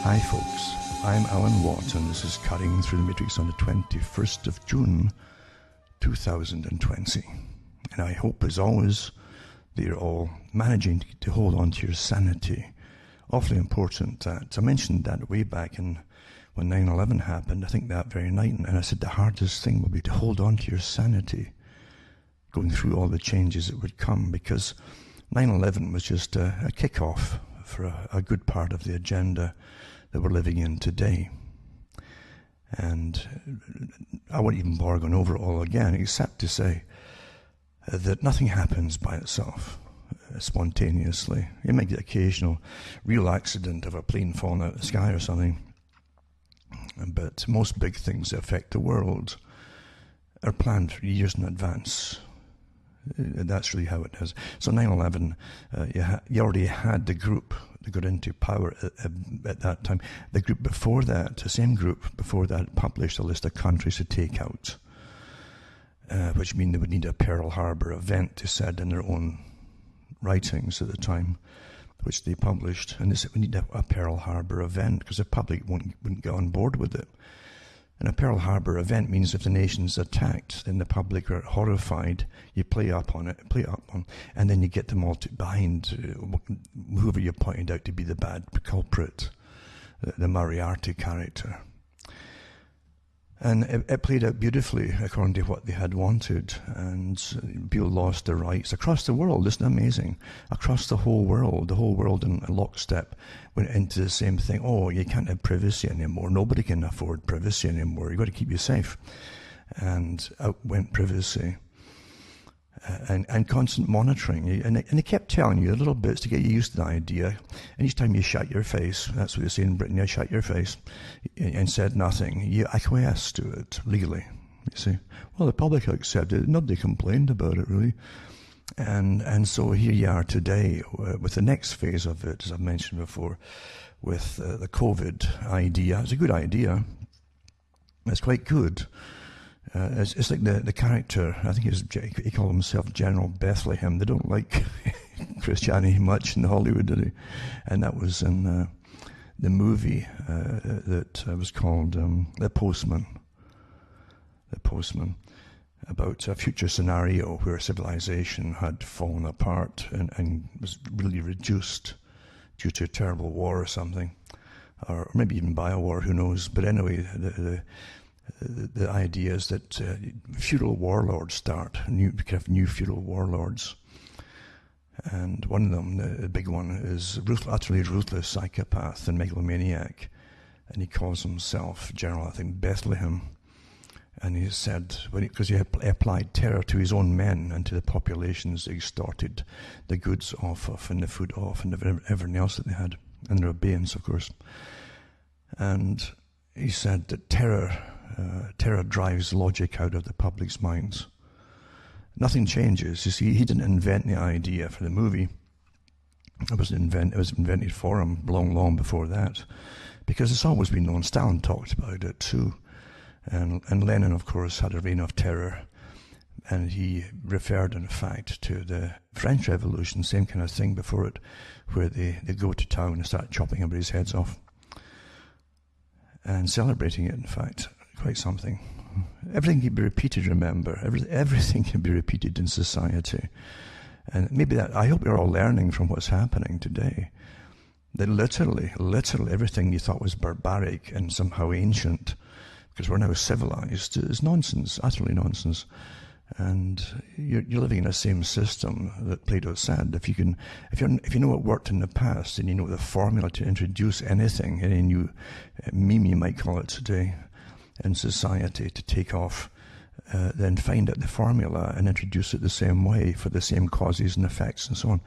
Hi folks, I'm Alan Watt and this is Cutting Through the Matrix on the 21st of June 2020. And I hope as always that you're all managing to hold on to your sanity. Awfully important that I mentioned that way back when 9/11 happened, I think that very night, and I said the hardest thing will be to hold on to your sanity going through all the changes that would come, because 9/11 was just a kick-off for a good part of the agenda that we're living in today. And I won't even bother going over it all again, except to say that nothing happens by itself, spontaneously. You might get occasional real accident of a plane falling out of the sky or something, but most big things that affect the world are planned for years in advance. That's really how it is. So 9/11, you already had the group that got into power at that time. The group before that, the same group before that, published a list of countries to take out, which mean they would need a Pearl Harbor event, they said in their own writings at the time, which they published. And they said we need a Pearl Harbor event because the public wouldn't get on board with it. And a Pearl Harbor event means if the nation's attacked, then the public are horrified. You play up on, and then you get them all behind whoever you pointed out to be the bad culprit, the Moriarty character. And it played out beautifully according to what they had wanted, and people lost their rights across the world. Isn't it amazing? Across the whole world in lockstep went into the same thing. Oh, you can't have privacy anymore. Nobody can afford privacy anymore. You've got to keep you safe. And out went privacy. And constant monitoring. And they kept telling you little bits to get you used to the idea. And each time you shut your face, that's what they say in Britain, you shut your face, and said nothing, you acquiesced to it legally. You see, well, the public accepted it. Nobody complained about it, really. And so here you are today with the next phase of it, as I've mentioned before, with the COVID idea. It's a good idea. It's quite good. It's like the character, I think he called himself General Bethlehem. They don't like Christianity much in Hollywood, do they? And that was in the movie that was called The Postman. The Postman, about a future scenario where civilization had fallen apart and was really reduced due to a terrible war or something, or maybe even by a war, who knows. But anyway, the idea is that feudal warlords start, new feudal warlords. And one of them, the big one, is utterly ruthless psychopath and megalomaniac. And he calls himself General, I think, Bethlehem. And he said, because he had applied terror to his own men and to the populations, they extorted the goods off of and the food off and everything else that they had. And their abeyance, of course. And he said that terror drives logic out of the public's minds. Nothing changes. You see, he didn't invent the idea for the movie. It was invented for him long before that, because it's always been known. Stalin talked about it too, and Lenin, of course, had a reign of terror, and he referred, in fact, to the French Revolution, same kind of thing before it, where they go to town and start chopping everybody's heads off and celebrating it. In fact, quite something. Everything can be repeated, remember. Everything can be repeated in society. And maybe that, I hope you're all learning from what's happening today. That literally everything you thought was barbaric and somehow ancient, because we're now civilized, is nonsense, utterly nonsense. And you're living in the same system that Plato said. If you know what worked in the past, and you know the formula to introduce anything, any new meme you might call it today, in society to take off, then find out the formula and introduce it the same way for the same causes and effects and so on.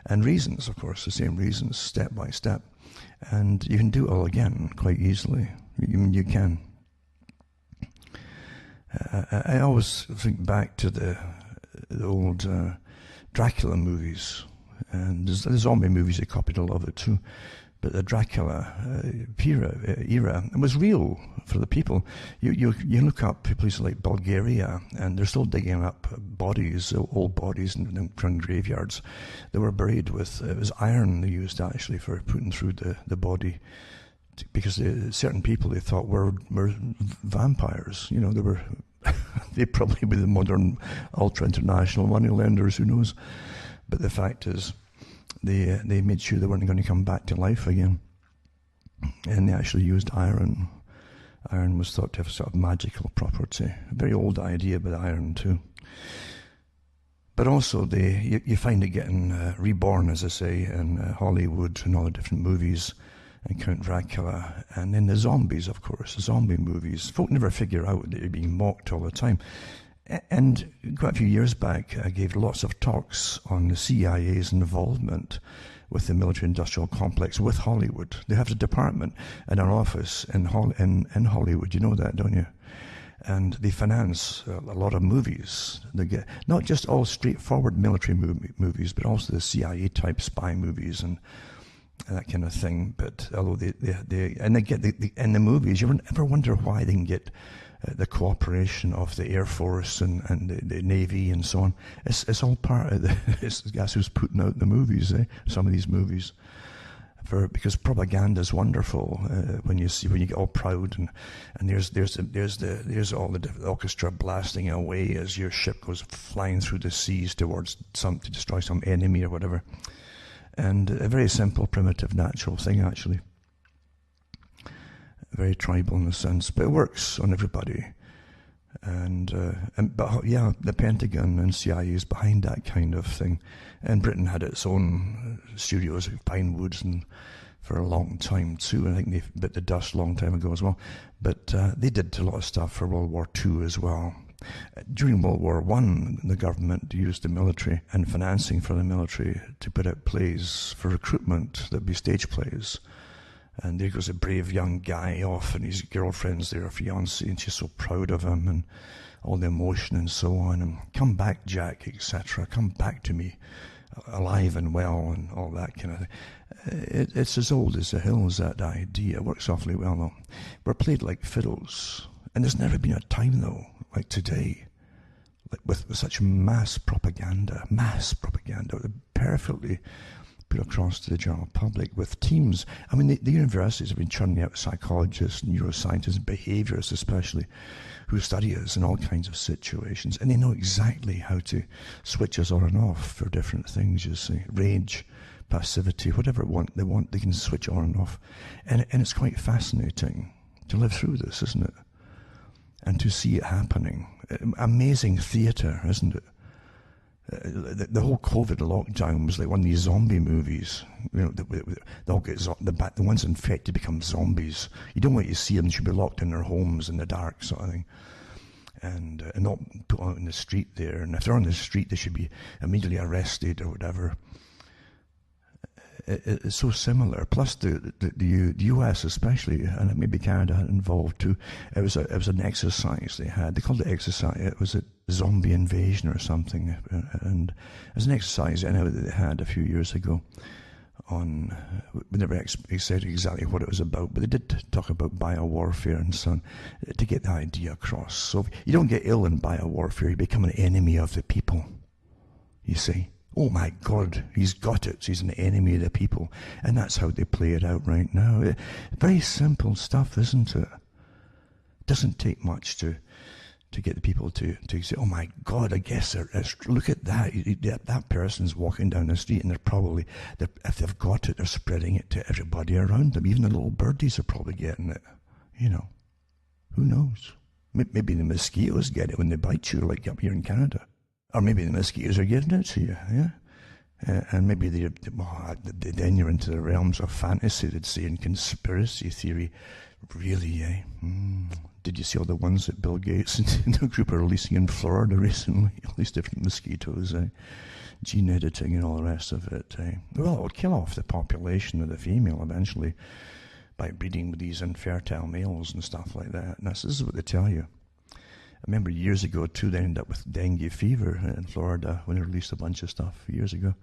And reasons, of course, the same reasons, step by step. And you can do it all again quite easily. You can. I always think back to the old Dracula movies. And there's zombie movies that copied a lot of it too. But the Dracula era, it was real for the people. You look up places like Bulgaria, and they're still digging up bodies, old bodies in graveyards. They were buried with, it was iron they used actually for putting through the body because certain people they thought were vampires. You know, they were they probably were the modern ultra-international moneylenders, who knows. But the fact is, they made sure they weren't going to come back to life again. And they actually used iron. Iron was thought to have a sort of magical property. A very old idea with iron too. But also you find it getting reborn, as I say, in Hollywood and all the different movies, and Count Dracula, and then the zombies, of course, the zombie movies. Folk never figure out that they're being mocked all the time. And quite a few years back, I gave lots of talks on the CIA's involvement with the military-industrial complex with Hollywood. They have a department in our office in Hollywood. You know that, don't you? And they finance a lot of movies. They get not just all straightforward military movies, but also the CIA-type spy movies and that kind of thing. But although they get in the movies, you ever wonder why they can get the cooperation of the Air Force and the Navy and so on? It's all part of it's the guys who's putting out the movies, some of these movies. Because propaganda is wonderful when you get all proud and there's all the orchestra blasting away as your ship goes flying through the seas to destroy some enemy or whatever. And a very simple, primitive, natural thing, actually. Very tribal in a sense, but it works on everybody. But yeah, the Pentagon and CIA is behind that kind of thing. And Britain had its own studios at Pinewoods and for a long time too. I think they bit the dust a long time ago as well. But they did a lot of stuff for World War II as well. During World War I, the government used the military and financing for the military to put out plays for recruitment. There'd be stage plays. And there goes a brave young guy off, and his girlfriend's there, fiancée, and she's so proud of him, and all the emotion and so on. And come back, Jack, etc. Come back to me, alive and well, and all that kind of thing. It's as old as the hills, that idea. It works awfully well, though. We're played like fiddles. And there's never been a time, though, like today, like with such mass propaganda, perfectly put across to the general public with teams. I mean, the universities have been churning out psychologists, neuroscientists, behaviorists especially, who study us in all kinds of situations, and they know exactly how to switch us on and off for different things, you see. Rage, passivity, whatever they want, they can switch on and off. And it's quite fascinating to live through this, isn't it? And to see it happening. Amazing theatre, isn't it? The whole COVID lockdown was like one of these zombie movies. You know, they all get the ones infected become zombies. You don't want to see them; they should be locked in their homes in the dark, sort of thing, and not put out in the street there. And if they're on the street, they should be immediately arrested or whatever. It's so similar. Plus, the U.S. especially, and maybe Canada involved too. It was an exercise they had. They called it exercise. It was a zombie invasion or something, and it was an exercise I know that they had a few years ago. We never said exactly what it was about, but they did talk about biowarfare and so on to get the idea across. So if you don't get ill in biowarfare, you become an enemy of the people. You see. Oh my God, he's got it. He's an enemy of the people. And that's how they play it out right now. Very simple stuff, isn't it? It doesn't take much to get the people to say, oh my God, I guess look at that. That person's walking down the street and if they've got it, they're spreading it to everybody around them. Even the little birdies are probably getting it. You know, who knows? Maybe the mosquitoes get it when they bite you, like up here in Canada. Or maybe the mosquitoes are getting it to you, yeah? And maybe then you're into the realms of fantasy, they'd say, and conspiracy theory. Really, eh? Did you see all the ones that Bill Gates and the group are releasing in Florida recently? All these different mosquitoes, gene editing and all the rest of it. Well, it will kill off the population of the female eventually by breeding with these infertile males and stuff like that. And this is what they tell you. I remember years ago, too, they ended up with dengue fever in Florida when they released a bunch of stuff years ago.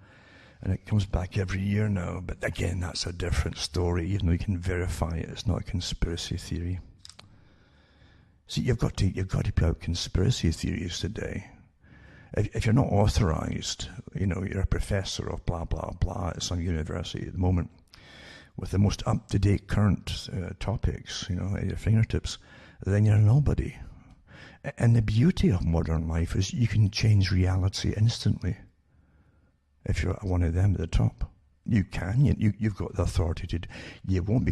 And it comes back every year now. But again, that's a different story. Even though you can verify it, it's not a conspiracy theory. See, you've got to put out conspiracy theories today. If you're not authorized, you know, you're a professor of blah, blah, blah at some university at the moment, with the most up-to-date current topics, at your fingertips, then you're nobody. And the beauty of modern life is you can change reality instantly. If you're one of them at the top, you can. You've got the authority to. You won't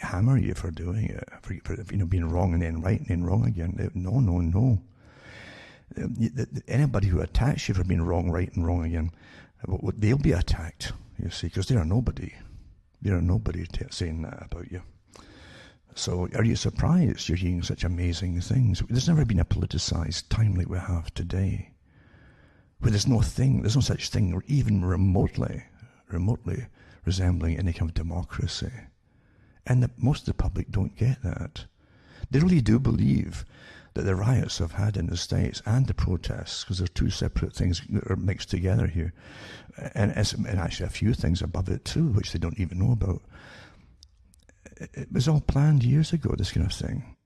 hammer you for doing it, for being wrong and then right and then wrong again. No. Anybody who attacks you for being wrong, right, and wrong again, they'll be attacked. You see, because they are nobody. They are nobody saying that about you. So, are you surprised you're hearing such amazing things? There's never been a politicized time like we have today, where there's no such thing, or even remotely resembling any kind of democracy. And most of the public don't get that. They really do believe that the riots I've had in the States and the protests, because they're two separate things that are mixed together here, and actually a few things above it too, which they don't even know about. It was all planned years ago, this kind of thing.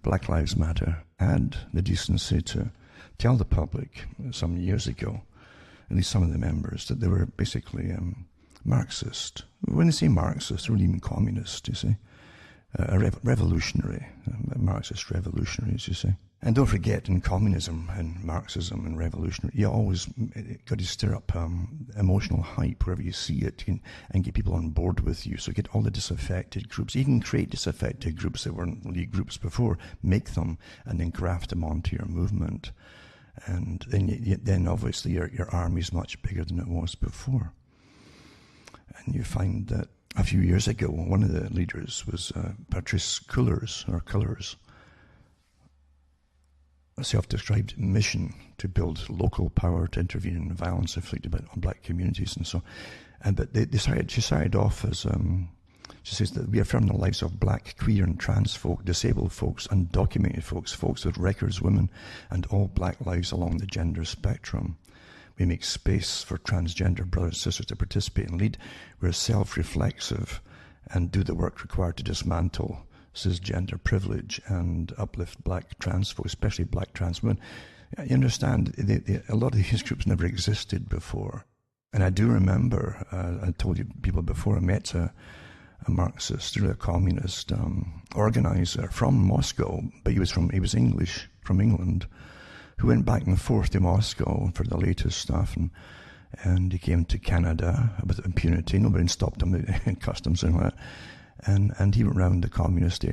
Black Lives Matter had the decency to tell the public some years ago, at least some of the members, that they were basically Marxist. When they say Marxist, they really mean communist, you see. Revolutionary, Marxist revolutionaries, you see. And don't forget, in communism and Marxism and revolutionary, you always got to stir up emotional hype wherever you see it and get people on board with you. So get all the disaffected groups, even create disaffected groups that weren't really groups before, make them and then graft them onto your movement. And then obviously your army is much bigger than it was before. And you find that a few years ago, one of the leaders was Patrice Cullors, a self-described mission to build local power to intervene in violence inflicted on black communities and so on. But she started off as, she says that we affirm the lives of black, queer and trans folk, disabled folks, undocumented folks with records, women, and all black lives along the gender spectrum. We make space for transgender brothers and sisters to participate and lead. We're self-reflexive and do the work required to dismantle cisgender privilege and uplift black trans folk, especially black trans women. You understand, a lot of these groups never existed before. And I do remember, I told you people before, I met a Marxist, a communist organizer from Moscow, but he was English, from England, who went back and forth to Moscow for the latest stuff, and he came to Canada with impunity. Nobody stopped him in customs and all that. And he went around the communist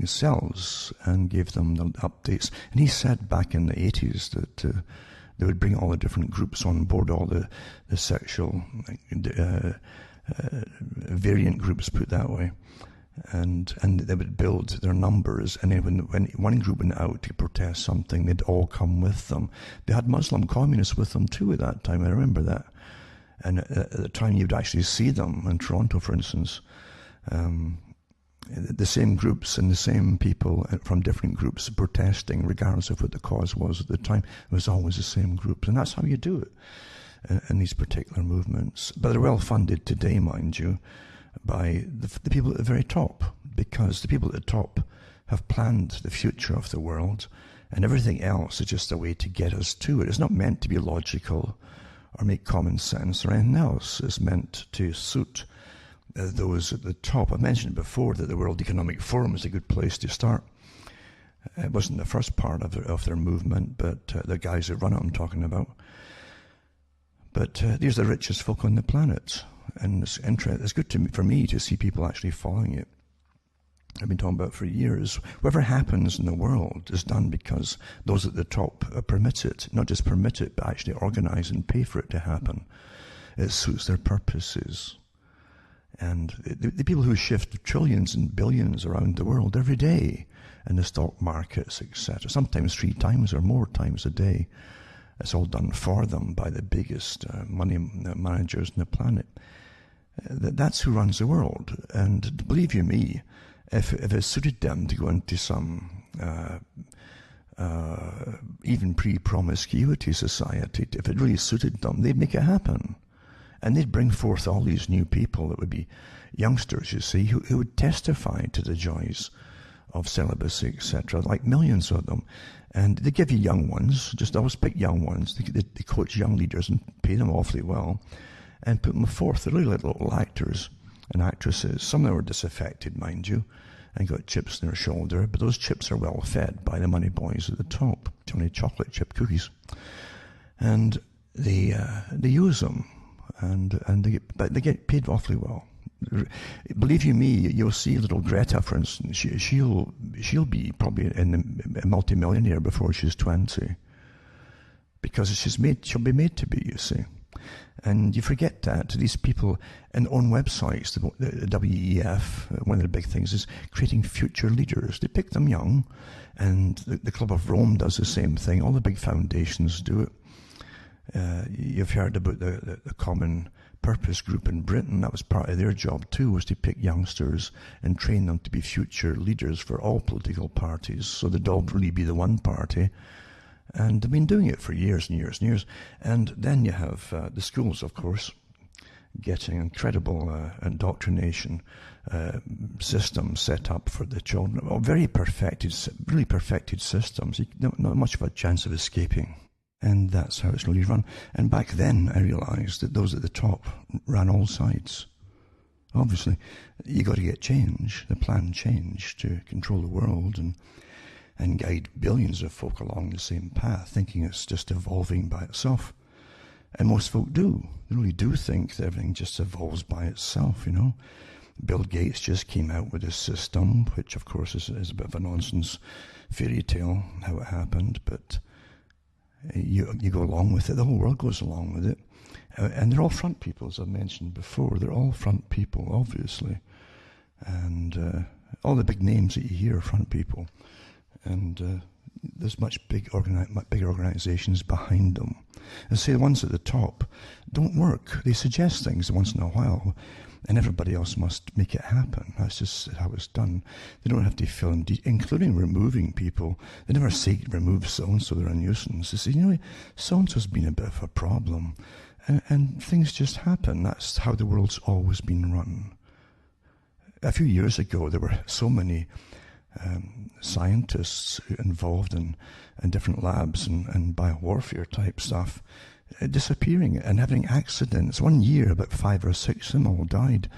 cells and gave them the updates. And he said back in the 80s that they would bring all the different groups on board, all the sexual variant groups, put it that way. And they would build their numbers, and then when one group went out to protest something, they'd all come with them. They had Muslim communists with them too at that time, I remember that. And at the time you'd actually see them in Toronto, for instance. The same groups and the same people from different groups protesting, regardless of what the cause was at the time. It was always the same groups, and that's how you do it in these particular movements. But they're well funded today, mind you, by the people at the very top, because the people at the top have planned the future of the world, and everything else is just a way to get us to it. It's not meant to be logical or make common sense or anything else. It's meant to suit those at the top. I mentioned before that the World Economic Forum is a good place to start. It wasn't the first part of their movement, but the guys that run it I'm talking about. But these are the richest folk on the planet, and it's good for me to see people actually following it. I've been talking about it for years. Whatever happens in the world is done because those at the top permit it, not just permit it, but actually organize and pay for it to happen. It suits their purposes. And the people who shift trillions and billions around the world every day in the stock markets, etc., sometimes 3 times or more times a day, it's all done for them by the biggest money managers on the planet. That's who runs the world. And believe you me, if it suited them to go into some even pre-promiscuity society, if it really suited them, they'd make it happen. And they'd bring forth all these new people that would be youngsters, you see, who would testify to the joys of celibacy, etc., like millions of them. And they give you young ones, just always pick young ones. They coach young leaders and pay them awfully well and put them forth. They're really like little actors and actresses. Some of them were disaffected, mind you, and got chips in their shoulder, but those chips are well fed by the money boys at the top, Johnny chocolate chip cookies. And they use them, and they get paid awfully well. Believe you me, you'll see little Greta, for instance. She'll be probably a multimillionaire before she's 20, because she'll be made to be. You see, and you forget that these people in their own websites, the W.E.F, one of the big things is creating future leaders. They pick them young, and the Club of Rome does the same thing. All the big foundations do it. You've heard about the Common Purpose group in Britain. That was part of their job too, was to pick youngsters and train them to be future leaders for all political parties, so they'd all really be the one party. And they've been doing it for years and years and years. And then you have the schools, of course, getting incredible indoctrination systems set up for the children. Very perfected, really perfected systems. Not much of a chance of escaping. And that's how it's really run. And back then, I realized that those at the top ran all sides. Obviously, you got to get change, the plan changed to control the world and guide billions of folk along the same path, thinking it's just evolving by itself. And most folk do. They really do think that everything just evolves by itself, you know. Bill Gates just came out with a system, which of course is a bit of a nonsense fairy tale, how it happened, but you go along with it. The whole world goes along with it. And they're all front people, as I mentioned before. They're all front people, obviously. And all the big names that you hear are front people. And there's much bigger organizations behind them. And say the ones at the top don't work. They suggest things once in a while, and everybody else must make it happen. That's just how it's done. They don't have to fill in, including removing people. They never say remove so-and-so, they're a nuisance. They say, you know, so-and-so's been a bit of a problem. And things just happen. That's how the world's always been run. A few years ago, there were so many scientists involved in different labs and biowarfare type stuff disappearing and having accidents. 1 year, about 5 or 6 of them all died,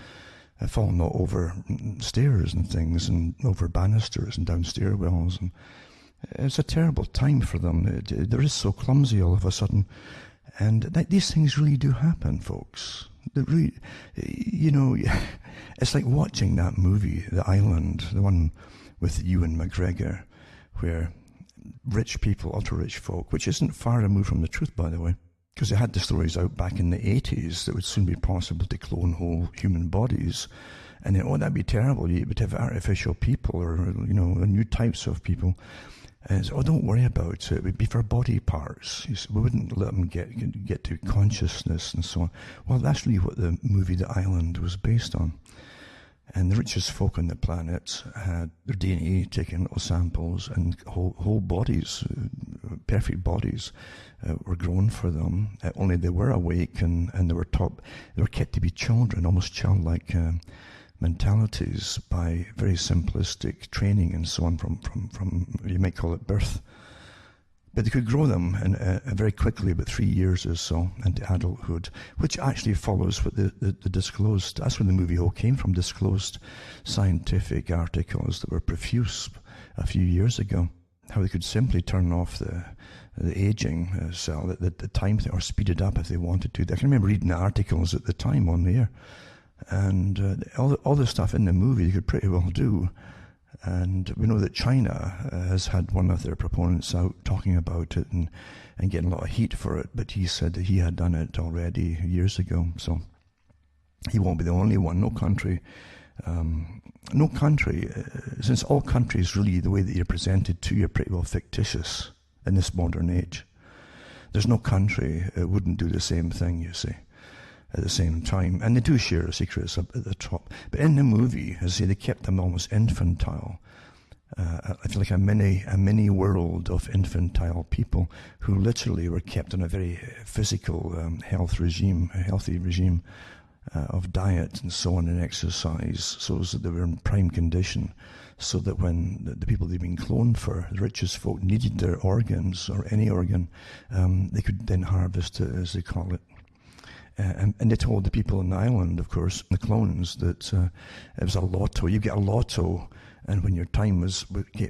falling over stairs and things, and over banisters and down stairwells. And it's a terrible time for them. They're just so clumsy all of a sudden. And these things really do happen, folks. They really, you know, it's like watching that movie, The Island, the one with Ewan McGregor, where rich people, ultra-rich folk, which isn't far removed from the truth, by the way, because they had the stories out back in the 80s that would soon be possible to clone whole human bodies. And then, oh, that'd be terrible. You would have artificial people, or, you know, new types of people. And so, oh, don't worry about it. It would be for body parts. We wouldn't let them get to consciousness and so on. Well, that's really what the movie The Island was based on. And the richest folk on the planet had their DNA taken, little samples, and whole bodies, perfect bodies, were grown for them. Only they were awake, and they were kept to be children, almost childlike mentalities, by very simplistic training and so on from you might call it birth. But they could grow them very quickly, about 3 years or so, into adulthood, which actually follows what the disclosed, that's where the movie whole came from, disclosed scientific articles that were profuse a few years ago, how they could simply turn off the aging cell, the time thing, or speed it up if they wanted to. I can remember reading the articles at the time on the air, and all the stuff in the movie they could pretty well do. And we know that China has had one of their proponents out talking about it and getting a lot of heat for it, but he said that he had done it already years ago. So he won't be the only one. No country, since all countries really, the way that you're presented to, you're pretty well fictitious in this modern age. There's no country that wouldn't do the same thing, you see, at the same time. And they do share secrets up at the top. But in the movie, as I say, they kept them almost infantile. I feel like a mini world of infantile people who literally were kept on a very physical healthy regime of diet and so on, and exercise, so that they were in prime condition, so that when the people they'd been cloned for, the richest folk, needed their organs, or any organ, they could then harvest it, as they call it. And they told the people on the island, of course, the clones, that it was a lotto. You get a lotto, and when your time was,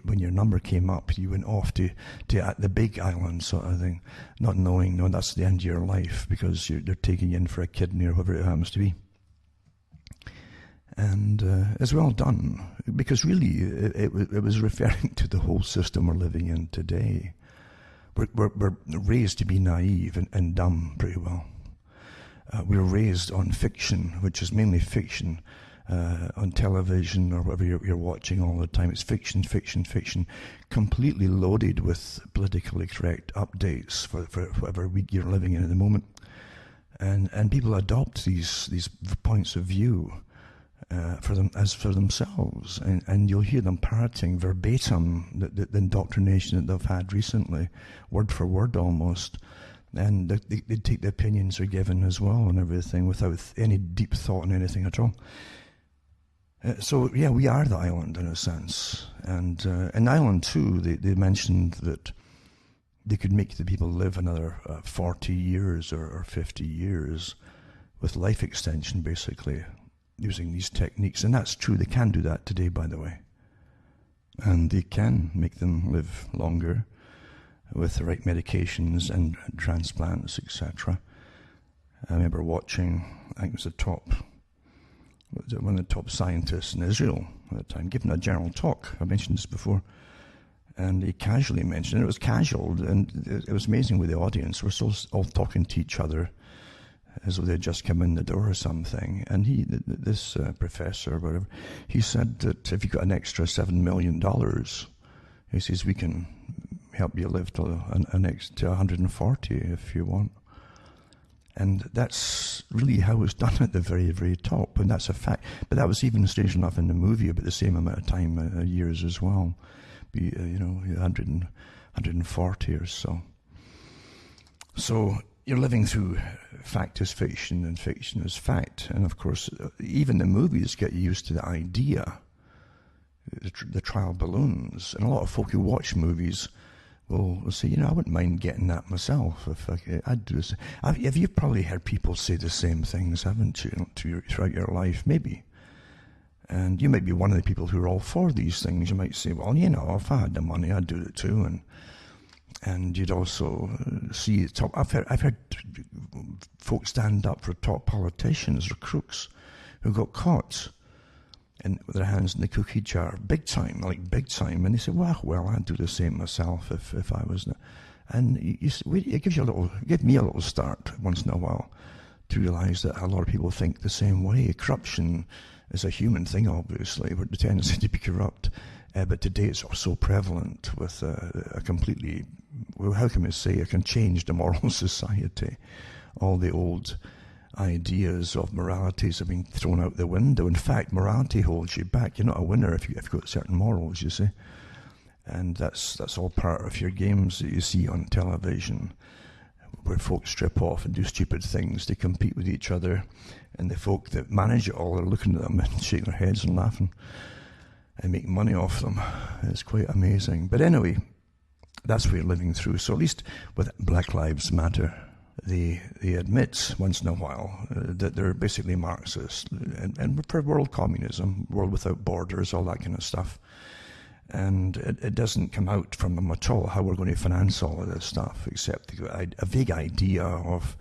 when your number came up, you went off to the big island sort of thing, not knowing, no, that's the end of your life, because they're taking you in for a kidney or whatever it happens to be. And it's well done, because really it was referring to the whole system we're living in today. We're raised to be naive and dumb pretty well. We're raised on fiction, which is mainly fiction, on television or whatever you're watching all the time. It's fiction, fiction, fiction, completely loaded with politically correct updates for whatever week you're living in at the moment. And people adopt these points of view for themselves, and you'll hear them parroting verbatim the indoctrination that they've had recently, word for word almost. And they take the opinions they're given as well and everything without any deep thought on anything at all. So yeah, we are the island in a sense. And in Ireland too, they mentioned that they could make the people live another 40 years or 50 years with life extension, basically, using these techniques. And that's true, they can do that today, by the way. And they can make them live longer with the right medications and transplants, etc. I remember watching, I think it was one of the top scientists in Israel at the time, giving a general talk. I mentioned this before. And he casually mentioned it. It was casual, and it was amazing with the audience. We're still all talking to each other as though they'd just come in the door or something. And this professor or whatever, he said that if you got an extra $7 million, he says, we can help you live to 140 if you want. And that's really how it's done at the very, very top, and that's a fact. But that was even strange enough in the movie, about the same amount of time, years as well. 140 or so. So you're living through fact is fiction and fiction is fact. And of course, even the movies get you used to the idea, the trial balloons. And a lot of folk who watch movies will say, I wouldn't mind getting that myself if I'd do this. You've probably heard people say the same things, haven't you, throughout your life, maybe. And you might be one of the people who are all for these things. You might say, well, if I had the money, I'd do it too. And you'd also see top. I've heard folks stand up for top politicians or crooks who got caught with their hands in the cookie jar, big time. And they say, well, I'd do the same myself if I was. And it gives me a little start once in a while to realise that a lot of people think the same way. Corruption is a human thing, obviously. We're the tendency to be corrupt. But today it's so prevalent with a completely, how can we say, a changed immoral society. All the old ideas of moralities have been thrown out the window. In fact, morality holds you back. You're not a winner if you've got certain morals, you see. And that's all part of your games that you see on television, where folks strip off and do stupid things to compete with each other. And the folk that manage it all are looking at them and shaking their heads and laughing and make money off them. It's quite amazing. But anyway, that's what you're living through. So at least with Black Lives Matter, they admit once in a while that they're basically Marxist and for world communism, world without borders, all that kind of stuff. And it doesn't come out from them at all how we're going to finance all of this stuff, except a vague idea of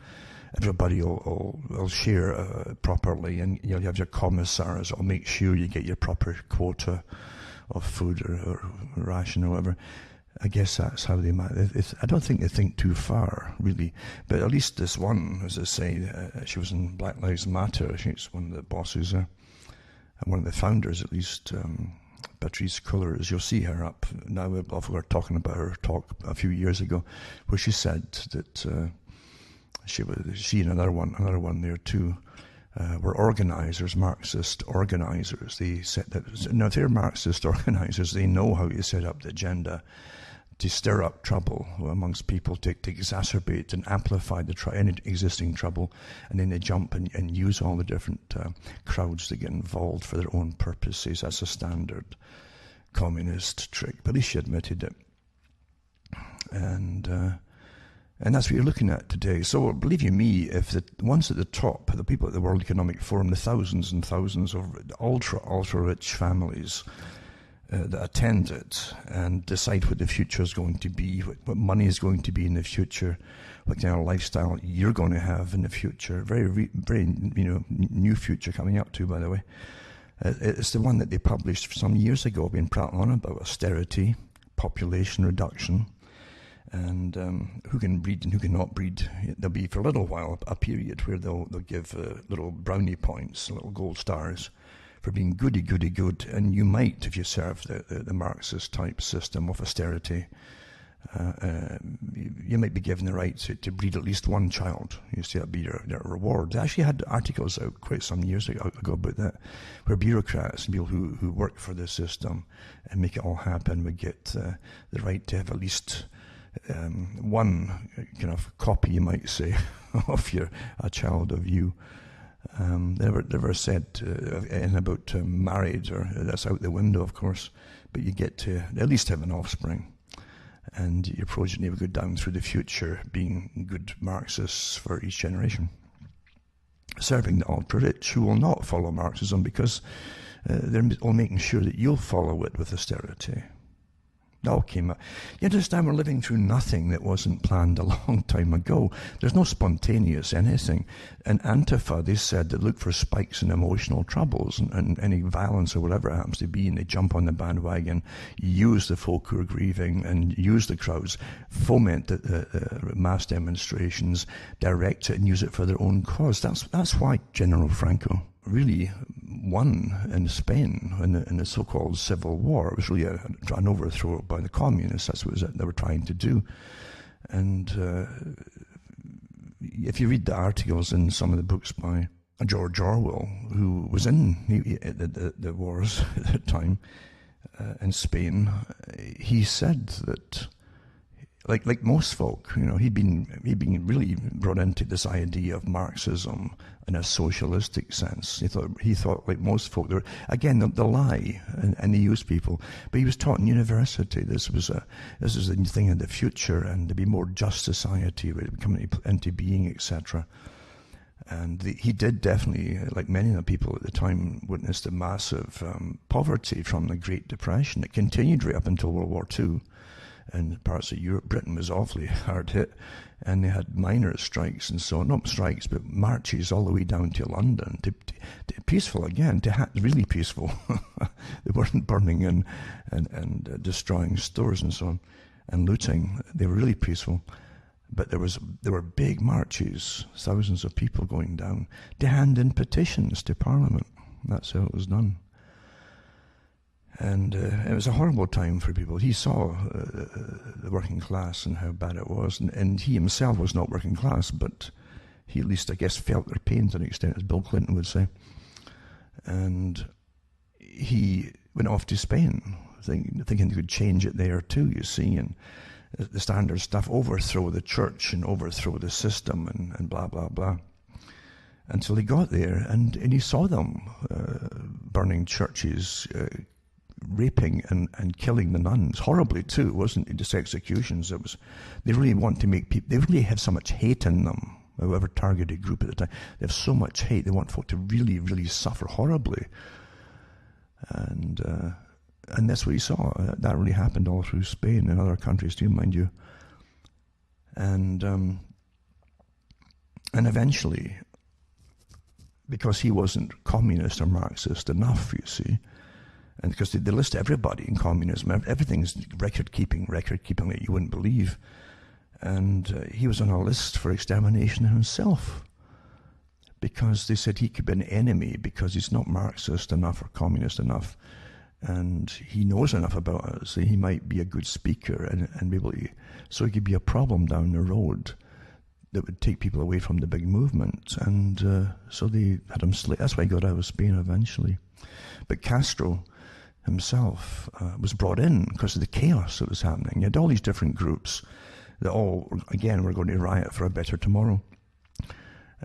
everybody will share properly, and you'll have your commissars that'll make sure you get your proper quota of food or ration or whatever. I guess that's how they might. I don't think they think too far, really. But at least this one, as I say, she was in Black Lives Matter. She's one of the bosses there, and one of the founders, at least. Patrice Cullors, you'll see her up now. We were talking about her talk a few years ago, where she said that she and another one there too were organizers, Marxist organizers. They said that now if they're Marxist organizers, they know how to set up the agenda to stir up trouble amongst people, to exacerbate and amplify any existing trouble, and then they jump and use all the different crowds to get involved for their own purposes. That's a standard communist trick, but at least she admitted it. And And that's what you're looking at today. So believe you me, if the ones at the top, the people at the World Economic Forum, the thousands and thousands of ultra rich families that attend it and decide what the future is going to be, what money is going to be in the future, what kind of lifestyle you're going to have in the future, very new future coming up too, by the way. It's the one that they published some years ago, been prattling on about austerity, population reduction, and who can breed and who cannot breed. There'll be, for a little while, a period where they'll give little brownie points, little gold stars, for being goody good. And you might, if you serve the Marxist type system of austerity, you might be given the right to breed at least one child. You see, that'd be your reward. They actually had articles out quite some years ago about that, where bureaucrats and people who work for the system and make it all happen would get the right to have at least one kind of copy, you might say, of a child of you. They never said anything about married, or that's out the window, of course, but you get to at least have an offspring, and your progeny will go down through the future being good Marxists for each generation, serving the ultra-rich who will not follow Marxism because they're all making sure that you'll follow it with austerity. All came up. You understand, we're living through nothing that wasn't planned a long time ago. There's no spontaneous anything. In Antifa, they said they look for spikes in emotional troubles and any violence or whatever it happens to be, and they jump on the bandwagon, use the folk who are grieving and use the crowds, foment the mass demonstrations, direct it and use it for their own cause. That's why General Franco really won in Spain in the so-called Civil War. It was really an overthrow by the communists. That's what they were trying to do. And if you read the articles in some of the books by George Orwell, who was in the wars at the time in Spain, he said that, like most folk, he'd been really brought into this idea of Marxism in a socialistic sense. He thought like most folk, they were, again, the lie, and they use people. But he was taught in university this was the thing of the future, and to be more just society would come into being, etc. And he did definitely, like many of the people at the time, witness the massive poverty from the Great Depression. It continued right up until World War II. And parts of Europe, Britain was awfully hard hit, and they had miners' strikes and so on. Not strikes, but marches all the way down to London. To peaceful again, really peaceful. They weren't burning and destroying stores and so on, and looting. They were really peaceful. But there were big marches, thousands of people going down to hand in petitions to Parliament. That's how it was done. And it was a horrible time for people. He saw the working class and how bad it was. And he himself was not working class, but he at least, I guess, felt their pain to an extent, as Bill Clinton would say. And he went off to Spain, thinking he could change it there too, you see, and the standard stuff, overthrow the church and overthrow the system and blah, blah, blah. Until he got there, and he saw them burning churches, raping and killing the nuns horribly too. It wasn't just executions. They really want to make people, they really have so much hate in them, whoever targeted group at the time. They have so much hate, they want folk to really, really suffer horribly. And that's what he saw. That really happened all through Spain and other countries too, mind you. And eventually, because he wasn't communist or Marxist enough, you see, and because they list everybody in communism, everything's record-keeping that you wouldn't believe. And he was on a list for extermination himself, because they said he could be an enemy because he's not Marxist enough or communist enough. And he knows enough about it, so he might be a good speaker and be able to, so he could be a problem down the road that would take people away from the big movement. And so they had him slated. That's why he got out of Spain eventually. But Castro himself was brought in because of the chaos that was happening. You had all these different groups that all, again, were going to riot for a better tomorrow.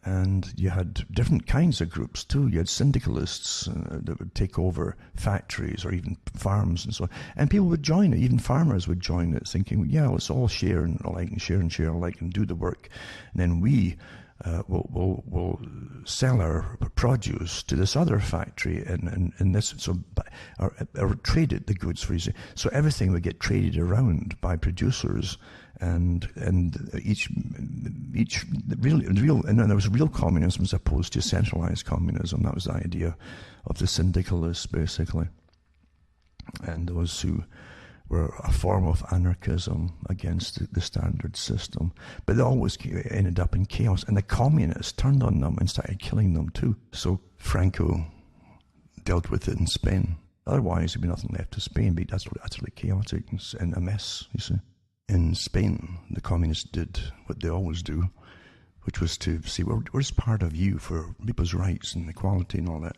And you had different kinds of groups too. You had syndicalists that would take over factories or even farms and so on. And people would join it. Even farmers would join it, thinking, yeah, let's all share and alike and share alike and do the work. And then we will sell our produce to this other factory and this, so or trade it, the goods for you. So everything would get traded around by producers, and each real and then there was real communism as opposed to centralized communism. That was the idea of the syndicalists, basically, and those who were a form of anarchism against the standard system. But they always ended up in chaos, and the communists turned on them and started killing them too. So Franco dealt with it in Spain. Otherwise, there'd be nothing left to Spain. But that's utterly chaotic and a mess, you see. In Spain, the communists did what they always do, which was to say, we're just part of you for people's rights and equality and all that.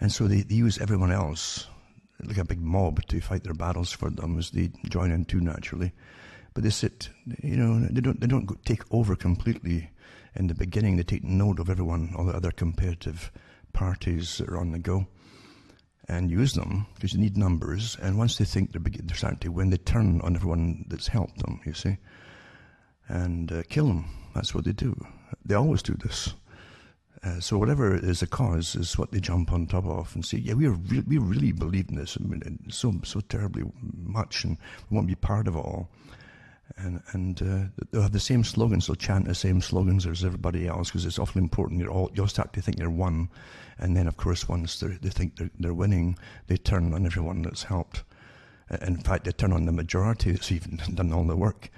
And so they use everyone else like a big mob to fight their battles for them, as they join in too, naturally. But they sit, they don't take over completely in the beginning. They take note of everyone, all the other competitive parties that are on the go, and use them, because you need numbers. And once they think they're starting to win, they turn on everyone that's helped them, you see, and kill them. That's what they do. They always do this. So whatever is the cause is what they jump on top of and say, yeah, we really believe in this, I mean, so terribly much, and we want to be part of it all. And they'll have the same slogans, they'll chant the same slogans as everybody else, because it's awfully important. You'll start to think you're one, and then of course once they think they're winning, they turn on everyone that's helped. In fact, they turn on the majority that's even done all the work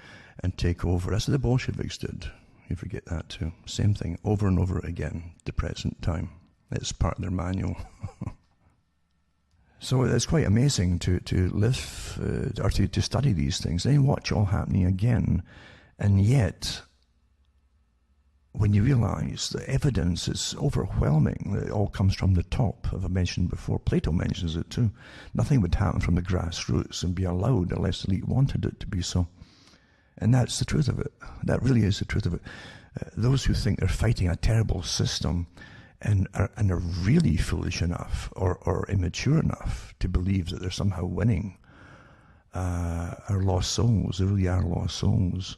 and take over. That's what the Bolsheviks did. You forget that too. Same thing over and over again, the present time. It's part of their manual. So it's quite amazing to live or to study these things, then watch all happening again. And yet, when you realize the evidence is overwhelming, it all comes from the top, as I mentioned before. Plato mentions it too. Nothing would happen from the grassroots and be allowed unless the elite wanted it to be so. And that's the truth of it. That really is the truth of it. Those who think they're fighting a terrible system and are really foolish enough or immature enough to believe that they're somehow winning are lost souls. They really are lost souls,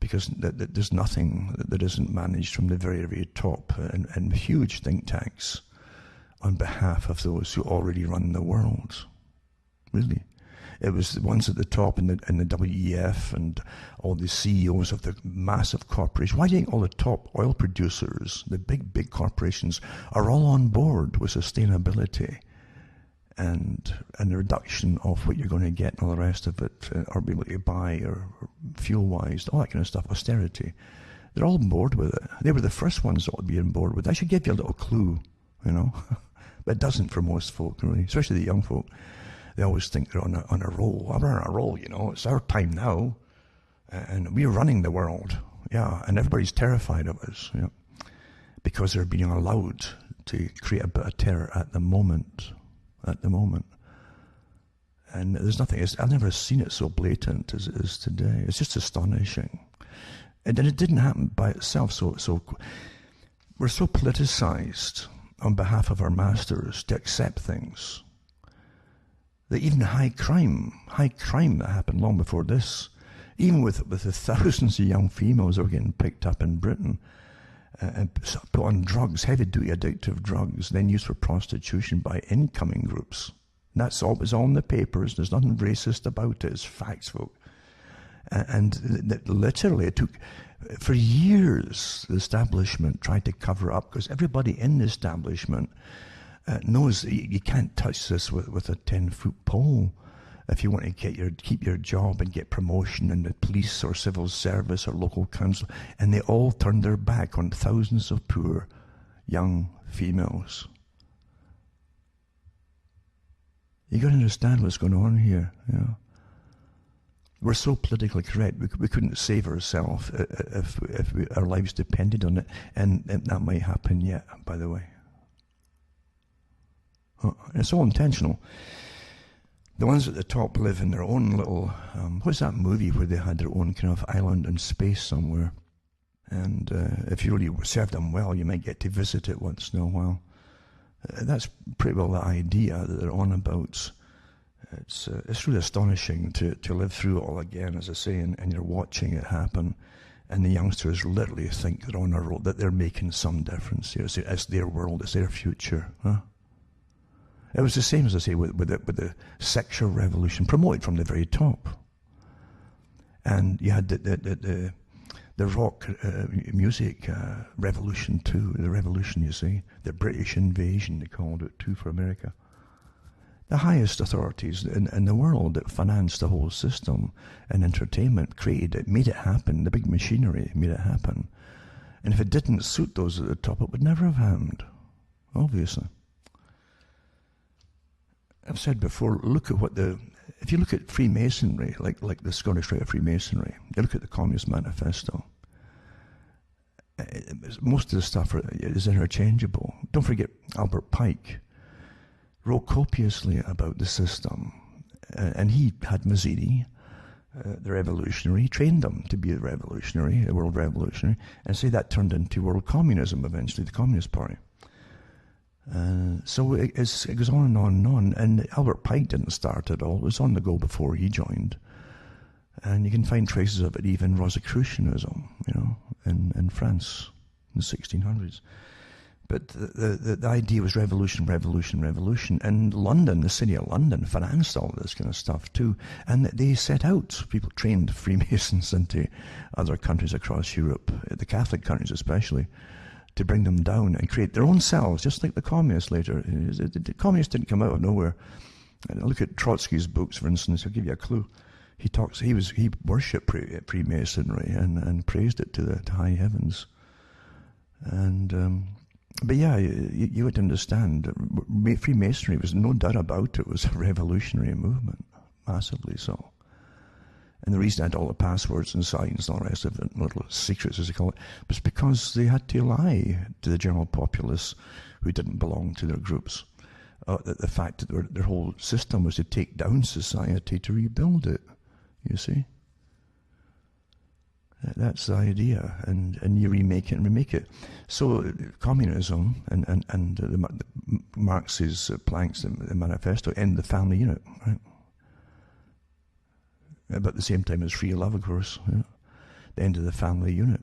because there's nothing that isn't managed from the very, very top, and huge think tanks on behalf of those who already run the world. Really. It was the ones at the top in the W.E.F. and all the CEOs of the massive corporations. Why do you think all the top oil producers, the big corporations, are all on board with sustainability and the reduction of what you're going to get and all the rest of it, or be able to buy, or fuel-wise, all that kind of stuff, austerity? They're all on board with it. They were the first ones that would be on board with it. I should give you a little clue, but it doesn't for most folk, really, especially the young folk. They always think they're on a roll. We're on a roll, It's our time now, and we're running the world. Yeah, and everybody's terrified of us, because they're being allowed to create a bit of terror at the moment. And there's nothing. I've never seen it so blatant as it is today. It's just astonishing. And then it didn't happen by itself. So we're so politicized on behalf of our masters to accept things. That even high crime that happened long before this, even with the thousands of young females that were getting picked up in Britain and put on drugs, heavy-duty addictive drugs, then used for prostitution by incoming groups. And that's all. It was all in the papers. There's nothing racist about it. It's facts, folk. And literally, it took, for years, the establishment tried to cover up, because everybody in the establishment knows that you can't touch this with a 10-foot pole if you want to keep your job and get promotion in the police or civil service or local council. And they all turned their back on thousands of poor young females. You got to understand what's going on here. We're so politically correct. We couldn't save ourselves if our lives depended on it, and that might happen yet, by the way. It's all intentional. The ones at the top live in their own little, what's that movie where they had their own kind of island in space somewhere? And if you really serve them well, you might get to visit it once in a while. That's pretty well the idea that they're on about. It's really astonishing to live through it all again, as I say, and you're watching it happen. And the youngsters literally think they're on a road, that they're making some difference here. It's their world, it's their future. Huh? It was the same, as I say, with the sexual revolution, promoted from the very top. And you had the rock music revolution too, the revolution, you see, the British invasion, they called it too, for America. The highest authorities in the world that financed the whole system and entertainment, created it, made it happen. The big machinery made it happen. And if it didn't suit those at the top, it would never have happened, obviously. I've said before, if you look at Freemasonry, like the Scottish Rite of Freemasonry, you look at the Communist Manifesto, most of the stuff is interchangeable. Don't forget Albert Pike wrote copiously about the system, and he had Mazzini, the revolutionary, trained them to be a revolutionary, a world revolutionary, and say that turned into world communism eventually, the Communist Party. So it goes on and on and on, and Albert Pike didn't start it all. It was on the go before he joined, and you can find traces of it even Rosicrucianism, in France in the 1600s. But the idea was revolution, revolution, revolution. And London, the city of London, financed all this kind of stuff too. And they set out, people trained Freemasons into other countries across Europe, the Catholic countries especially, to bring them down and create their own cells, just like the communists later. The communists didn't come out of nowhere. Look at Trotsky's books, for instance. I'll give you a clue. He worshipped Freemasonry and praised it to the high heavens. And but yeah, you would understand. Freemasonry was no doubt about it. Was a revolutionary movement, massively so. And the reason it had all the passwords and signs and all the rest of it, little secrets as they call it, was because they had to lie to the general populace who didn't belong to their groups. The fact that their whole system was to take down society to rebuild it, you see. That's the idea, and you remake it and remake it. So communism and the Marx's planks, the manifesto, end the family unit, right? But at the same time as free love, of course, the end of the family unit.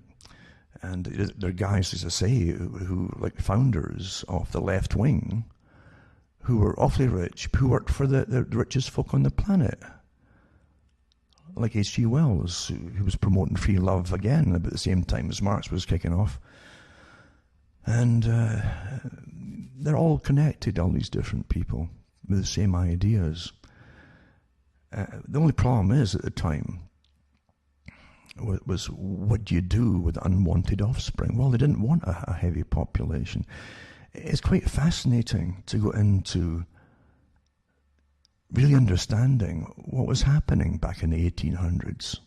And there are guys, as I say, who like founders of the left wing, who were awfully rich, who worked for the richest folk on the planet. Like H.G. Wells, who was promoting free love again about the same time as Marx was kicking off. And they're all connected, all these different people, with the same ideas. The only problem is, at the time, was what do you do with unwanted offspring? Well, they didn't want a heavy population. It's quite fascinating to go into really understanding what was happening back in the 1800s.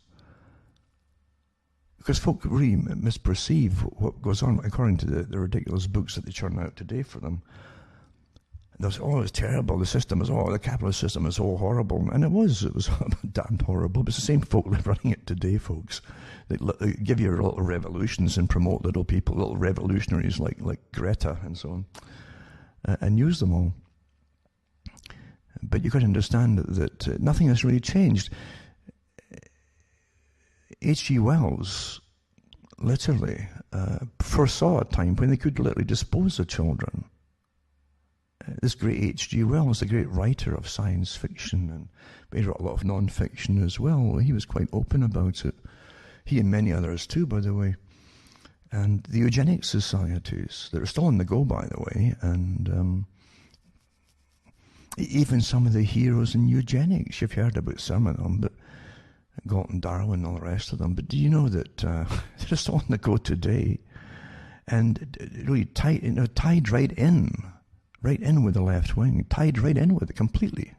Because folk really misperceive what goes on, according to the ridiculous books that they churn out today for them. They say, it's terrible, the capitalist system is all horrible. And it was damned horrible. But it's the same folk running it today, folks. They give you little revolutions and promote little people, little revolutionaries like Greta and so on, and use them all. But you've got to understand that nothing has really changed. H.G. Wells literally foresaw a time when they could literally dispose of children. This great H.G. Wells, the great writer of science fiction, and he wrote a lot of non-fiction as well. He was quite open about it. He and many others too, by the way. And the eugenics societies, that are still on the go, by the way, and even some of the heroes in eugenics, you've heard about some of them, but Galton Darwin and all the rest of them. But do you know that they're still on the go today, and really tied right in with the left wing, tied right in with it completely,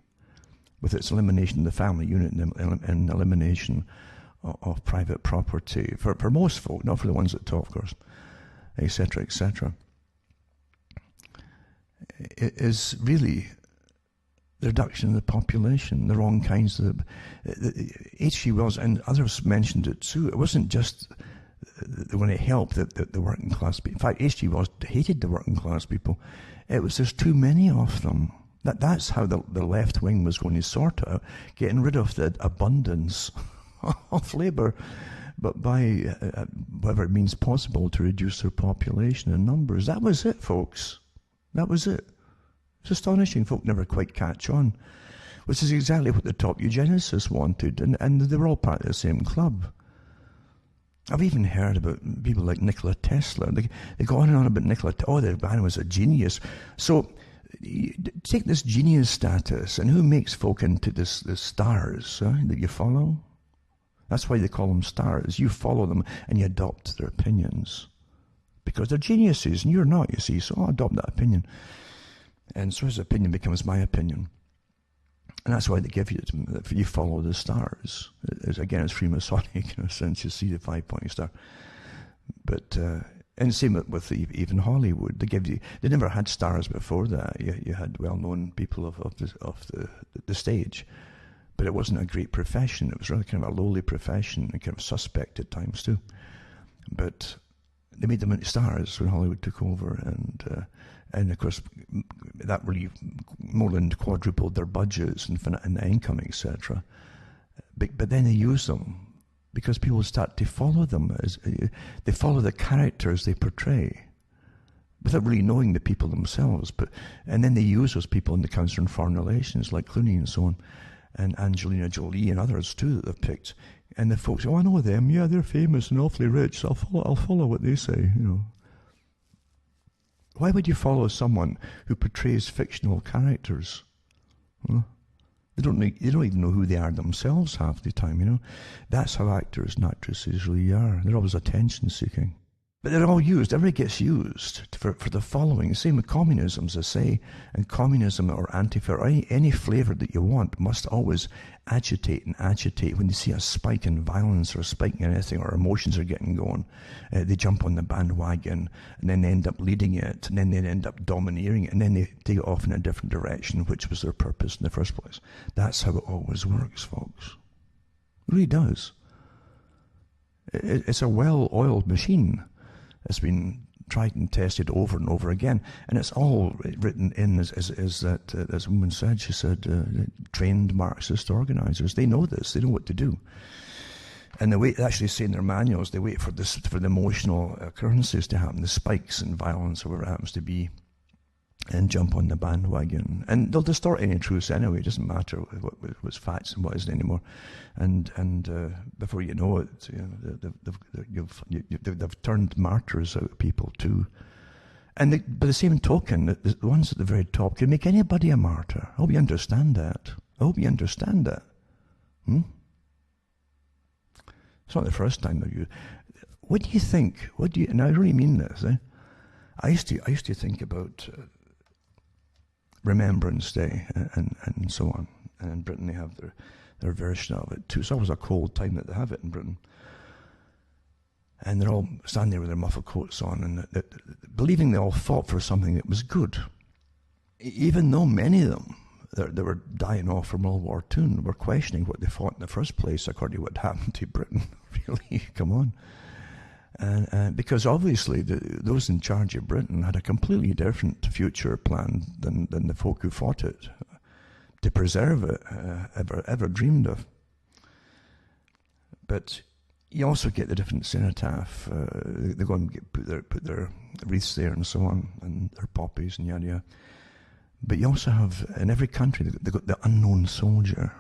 with its elimination of the family unit and elimination of private property for most folk, not for the ones at top, of course, etc., etc. It is really the reduction of the population, the wrong kinds of... H.G. Wells and others mentioned it too. It wasn't just they want to help the working class people. In fact, H.G. Wells hated the working class people. It was there's too many of them. That's how the left wing was going to sort out, getting rid of the abundance of labour, but by whatever means possible to reduce their population and numbers. That was it, folks. That was it. It's astonishing. Folk never quite catch on, which is exactly what the top eugenicists wanted, and they were all part of the same club. I've even heard about people like Nikola Tesla. They go on and on about Nikola. Oh, the man was a genius. So take this genius status, and who makes folk into the stars that you follow? That's why they call them stars. You follow them and you adopt their opinions. Because they're geniuses and you're not, you see. So I'll adopt that opinion. And so his opinion becomes my opinion. And that's why they give you it. If you follow the stars. Again, it's Freemasonic in a sense. You see the 5-point star. But, and same with even Hollywood. They never had stars before that. You had well-known people of the stage. But it wasn't a great profession. It was really kind of a lowly profession and kind of suspect at times too. But they made them into stars when Hollywood took over, and of course that really more than quadrupled their budgets and income, etc. But then they use them because people start to follow them as they follow the characters they portray, without really knowing the people themselves. And then they use those people in the Council on Foreign Relations, like Clooney and so on. And Angelina Jolie and others too that they've picked, and the folks, I know them. Yeah, they're famous and awfully rich. So I'll follow what they say. Why would you follow someone who portrays fictional characters? Huh? They don't even know who they are themselves half the time. That's how actors and actresses really are. They're always attention seeking. But they're all used. Everybody gets used for the following. Same with communism, as I say. And communism or anti-fa, or any flavour that you want, must always agitate when they see a spike in violence or a spike in anything, or emotions are getting going. They jump on the bandwagon, and then they end up leading it, and then they end up domineering it, and then they take it off in a different direction, which was their purpose in the first place. That's how it always works, folks. It really does. It's a well-oiled machine. It's been tried and tested over and over again, and it's all written in as that as a woman said. She said, trained Marxist organisers. They know this. They know what to do, and they wait. Actually, say in their manuals, they wait for the emotional occurrences to happen, the spikes in violence, or whatever it happens to be, and jump on the bandwagon. And they'll distort any truths anyway. It doesn't matter what's facts and what isn't anymore. And before you know it, they've turned martyrs out of people too. And by the same token, the ones at the very top can make anybody a martyr. I hope you understand that. It's not the first time that you. What do you think? And I really mean this. I used to think about Remembrance Day and so on. And in Britain they have their version of it too. It's always a cold time that they have it in Britain. And they're all standing there with their muffled coats on, and believing they all fought for something that was good. Even though many of them, they were dying off from World War II, and were questioning what they fought in the first place, according to what happened to Britain. Really, come on. And because obviously those in charge of Britain had a completely different future plan than the folk who fought it to preserve it ever dreamed of. But you also get the different cenotaph. They go and put their wreaths there and so on, and their poppies and yada yada. But you also have, in every country, they've got the unknown soldier.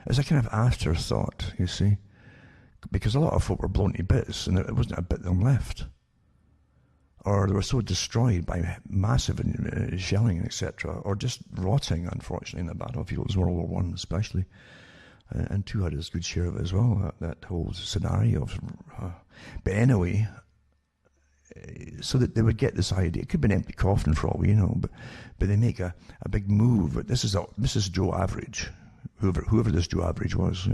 It's a kind of afterthought, you see. Because a lot of folk were blown to bits, and there wasn't a bit of them left. Or they were so destroyed by massive shelling, etc., or just rotting, unfortunately, in the battlefields, World War I especially. And II had a good share of it as well, that whole scenario. But anyway, so that they would get this idea. It could be an empty coffin for all we know, but they make a big move. This is Joe Average, whoever this Joe Average was,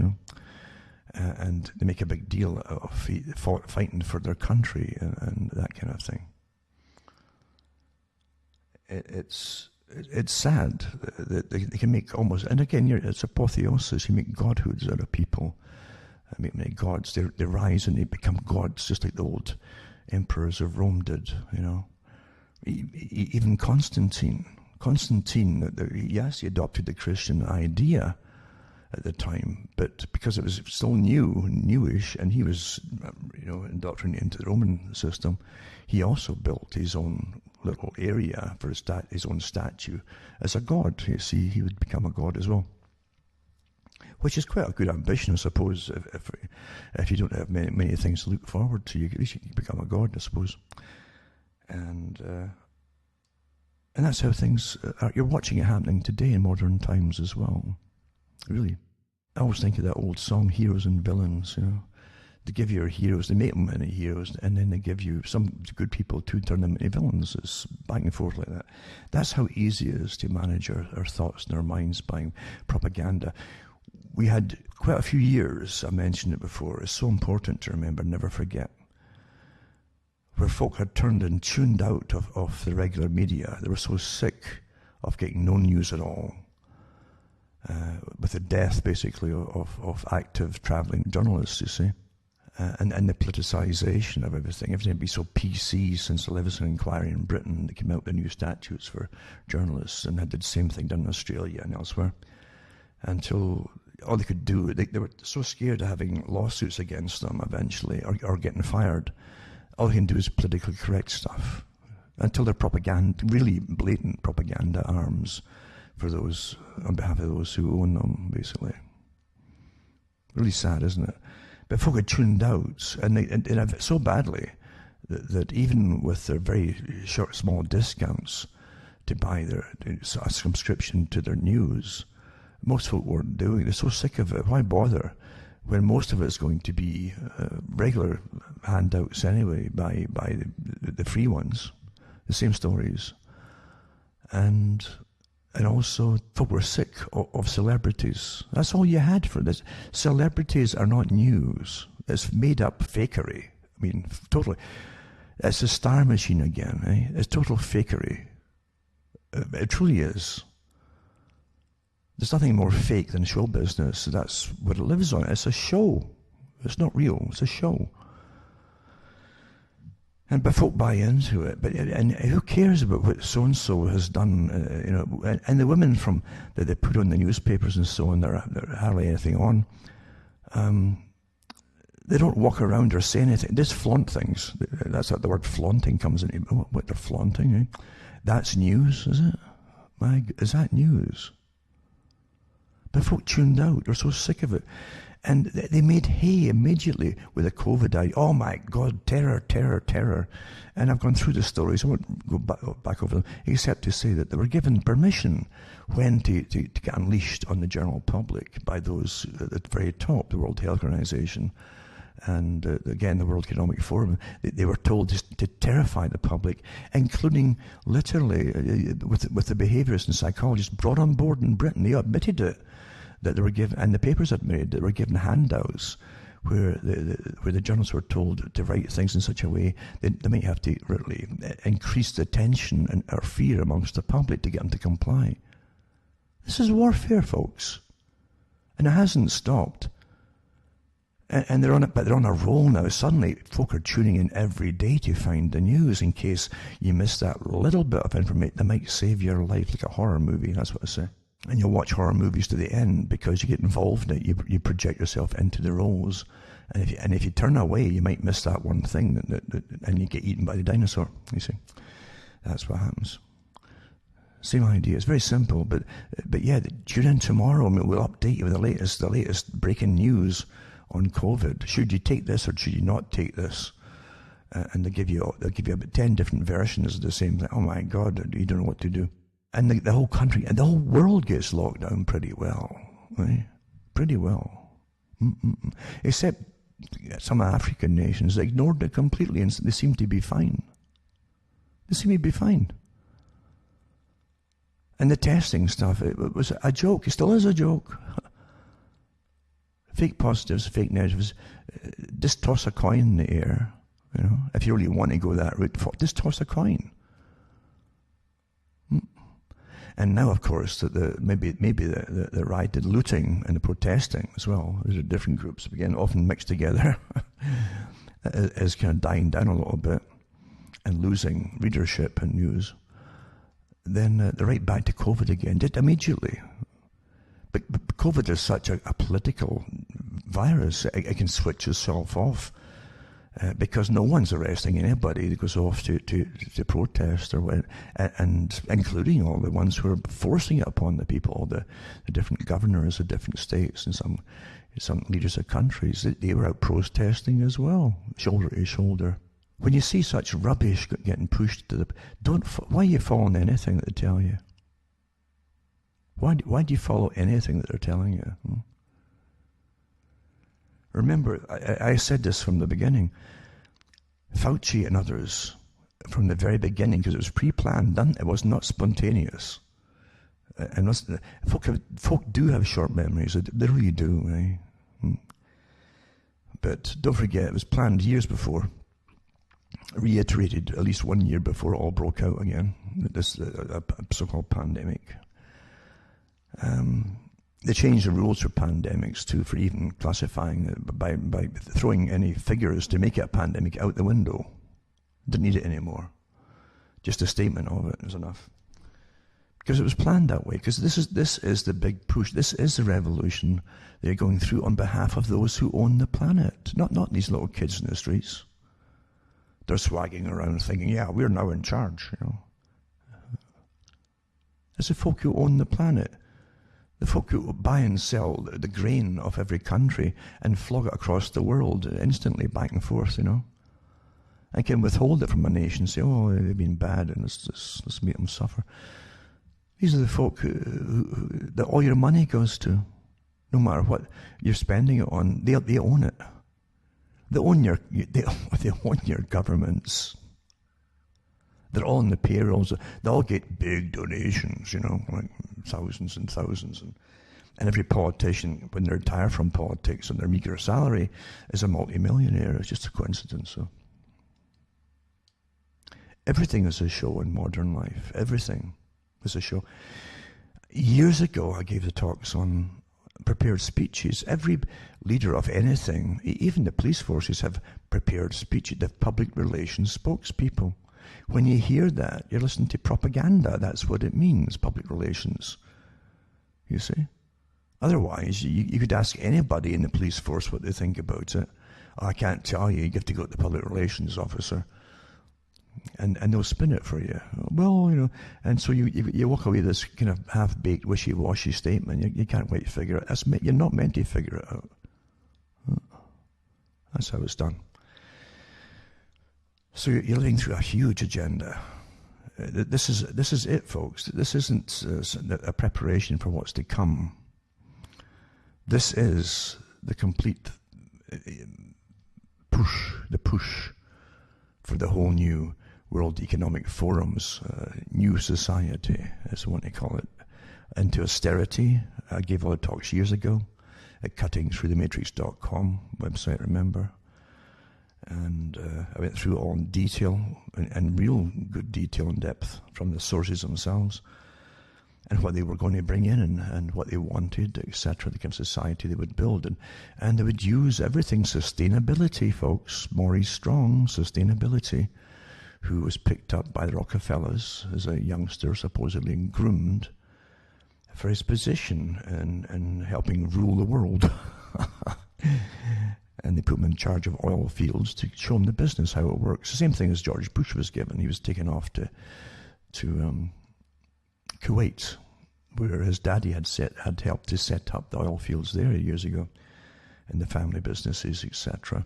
and they make a big deal of fighting for their country and that kind of thing. It's sad that they can make almost, and again, it's apotheosis. You make godhoods out of people, I mean, many gods, they rise and they become gods, just like the old emperors of Rome did, you know. Even Constantine, yes, he adopted the Christian idea at the time, but because it was still newish, and he was, you know, indoctrinated into the Roman system, he also built his own little area for his own statue as a god. You see, he would become a god as well, which is quite a good ambition, I suppose. If you don't have many things to look forward to, at least you can become a god, I suppose. And that's how things are. You're watching it happening today in modern times as well. Really. I always think of that old song, Heroes and Villains, you know. They give you your heroes, they make them into heroes, and then they give you some good people to turn them into villains. It's back and forth like that. That's how easy it is to manage our thoughts and our minds by propaganda. We had quite a few years, I mentioned it before, it's so important to remember, never forget, where folk had turned and tuned out of the regular media. They were so sick of getting no news at all, with the death, basically, of active travelling journalists, you see, and the politicisation of everything. Everything would be so PC since the Leveson Inquiry in Britain. They came out with new statutes for journalists, and they did the same thing done in Australia and elsewhere, until all they could do, they were so scared of having lawsuits against them eventually, or getting fired. All they can do is politically correct stuff until they're propaganda, really blatant propaganda arms for those, on behalf of those who own them, basically. Really sad, isn't it? But folk had tuned out, and they have it so badly that even with their very short, small discounts to buy a subscription to their news, most folk weren't doing. They're so sick of it. Why bother when most of it's going to be regular handouts anyway by the free ones, the same stories. And also, folk were sick of celebrities. That's all you had for this. Celebrities are not news. It's made-up fakery. I mean, totally. It's a star machine again, eh? It's total fakery. It truly is. There's nothing more fake than show business. That's what it lives on. It's a show. It's not real. It's a show. But folk buy into it. And who cares about what so-and-so has done? You know, and the women that they put on the newspapers and so on, they're hardly anything on. They don't walk around or say anything. They just flaunt things. That's how the word flaunting comes in. What they're flaunting, eh? That's news, is it? Is that news? But folk tuned out. They're so sick of it. And they made hay immediately with the COVID idea. Oh my God, terror, terror, terror. And I've gone through the stories. I won't go back over them, except to say that they were given permission when to get unleashed on the general public by those at the very top, the World Health Organization, and again, the World Economic Forum. They were told to terrify the public, including literally with the behaviourists and psychologists brought on board in Britain. They admitted it. That they were given, and the papers admitted that they were given handouts where the journalists were told to write things in such a way that they might have to really increase the tension and or fear amongst the public to get them to comply. This is warfare, folks, and it hasn't stopped. And they're on it, but they're on a roll now. Suddenly, folk are tuning in every day to find the news in case you miss that little bit of information that might save your life, like a horror movie. That's what I say. And you'll watch horror movies to the end because you get involved in it. You project yourself into the roles, and if you turn away, you might miss that one thing, and you get eaten by the dinosaur. You see, that's what happens. Same idea. It's very simple, but yeah, tune in tomorrow, and we'll update you with the latest breaking news on COVID. Should you take this or should you not take this? And they'll give you about 10 different versions of the same thing. Oh my God, you don't know what to do. And the whole country and the whole world gets locked down pretty well, right? Pretty well. Except some African nations ignored it completely, and they seem to be fine. And the testing stuff, it was a joke. It still is a joke. Fake positives, fake negatives. Just toss a coin in the air. You know, if you really want to go that route, just toss a coin. And now, of course, that maybe the riot, the looting and the protesting as well, these are different groups, again, often mixed together, is kind of dying down a little bit and losing readership and news. Then they're right back to COVID again, just immediately. But COVID is such a political virus, it can switch itself off. Because no one's arresting anybody that goes off to protest, or when, and including all the ones who are forcing it upon the people, all the different governors of different states and some leaders of countries. They were out protesting as well, shoulder to shoulder. When you see such rubbish getting pushed to why are you following anything that they tell you? Why do you follow anything that they're telling you? Remember, I said this from the beginning. Fauci and others, from the very beginning, because it was pre-planned, done. It was not spontaneous. And folk do have short memories. They really do, right? But don't forget, it was planned years before, reiterated at least 1 year before it all broke out again. This so-called pandemic. They changed the rules for pandemics too, for even classifying it by throwing any figures to make it a pandemic out the window. Didn't need it anymore. Just a statement of it is enough. Because it was planned that way. Because this is the big push. This is the revolution they're going through on behalf of those who own the planet. Not these little kids in the streets. They're swagging around thinking, yeah, we're now in charge. It's the folk who own the planet. The folk who buy and sell the grain of every country and flog it across the world instantly, back and forth, I can withhold it from a nation, say, oh, they've been bad, and let's make them suffer. These are the folk who that all your money goes to, no matter what you're spending it on. They own it. They own your governments. They're all on the payrolls. They all get big donations, like thousands and thousands. And every politician, when they retire from politics on their meager salary, is a multi-millionaire. It's just a coincidence. So everything is a show in modern life. Everything is a show. Years ago, I gave the talks on prepared speeches. Every leader of anything, even the police forces, have prepared speeches. They have public relations spokespeople. When you hear that, you're listening to propaganda. That's what it means, public relations. You see? Otherwise, you could ask anybody in the police force what they think about it. Oh, I can't tell you. You have to go to the public relations officer. And they'll spin it for you. Well, and so you walk away with this kind of half-baked, wishy-washy statement. You can't quite figure it. You're not meant to figure it out. That's how it's done. So you're living through a huge agenda. This is it, folks. This isn't a preparation for what's to come. This is the complete push for the whole new World Economic Forum's new society, as I want to call it, into austerity. I gave all the talks years ago at cuttingthroughthematrix.com website, remember? And I went through it all in detail, and real good detail and depth from the sources themselves, and what they were going to bring in, and what they wanted, etc., the kind of society they would build. And they would use everything. Sustainability, folks. Maurice Strong, sustainability, who was picked up by the Rockefellers as a youngster, supposedly groomed for his position in helping rule the world. And they put him in charge of oil fields to show him the business, how it works. The same thing as George Bush was given. He was taken off to Kuwait, where his daddy had helped to set up the oil fields there years ago, and the family businesses, etc.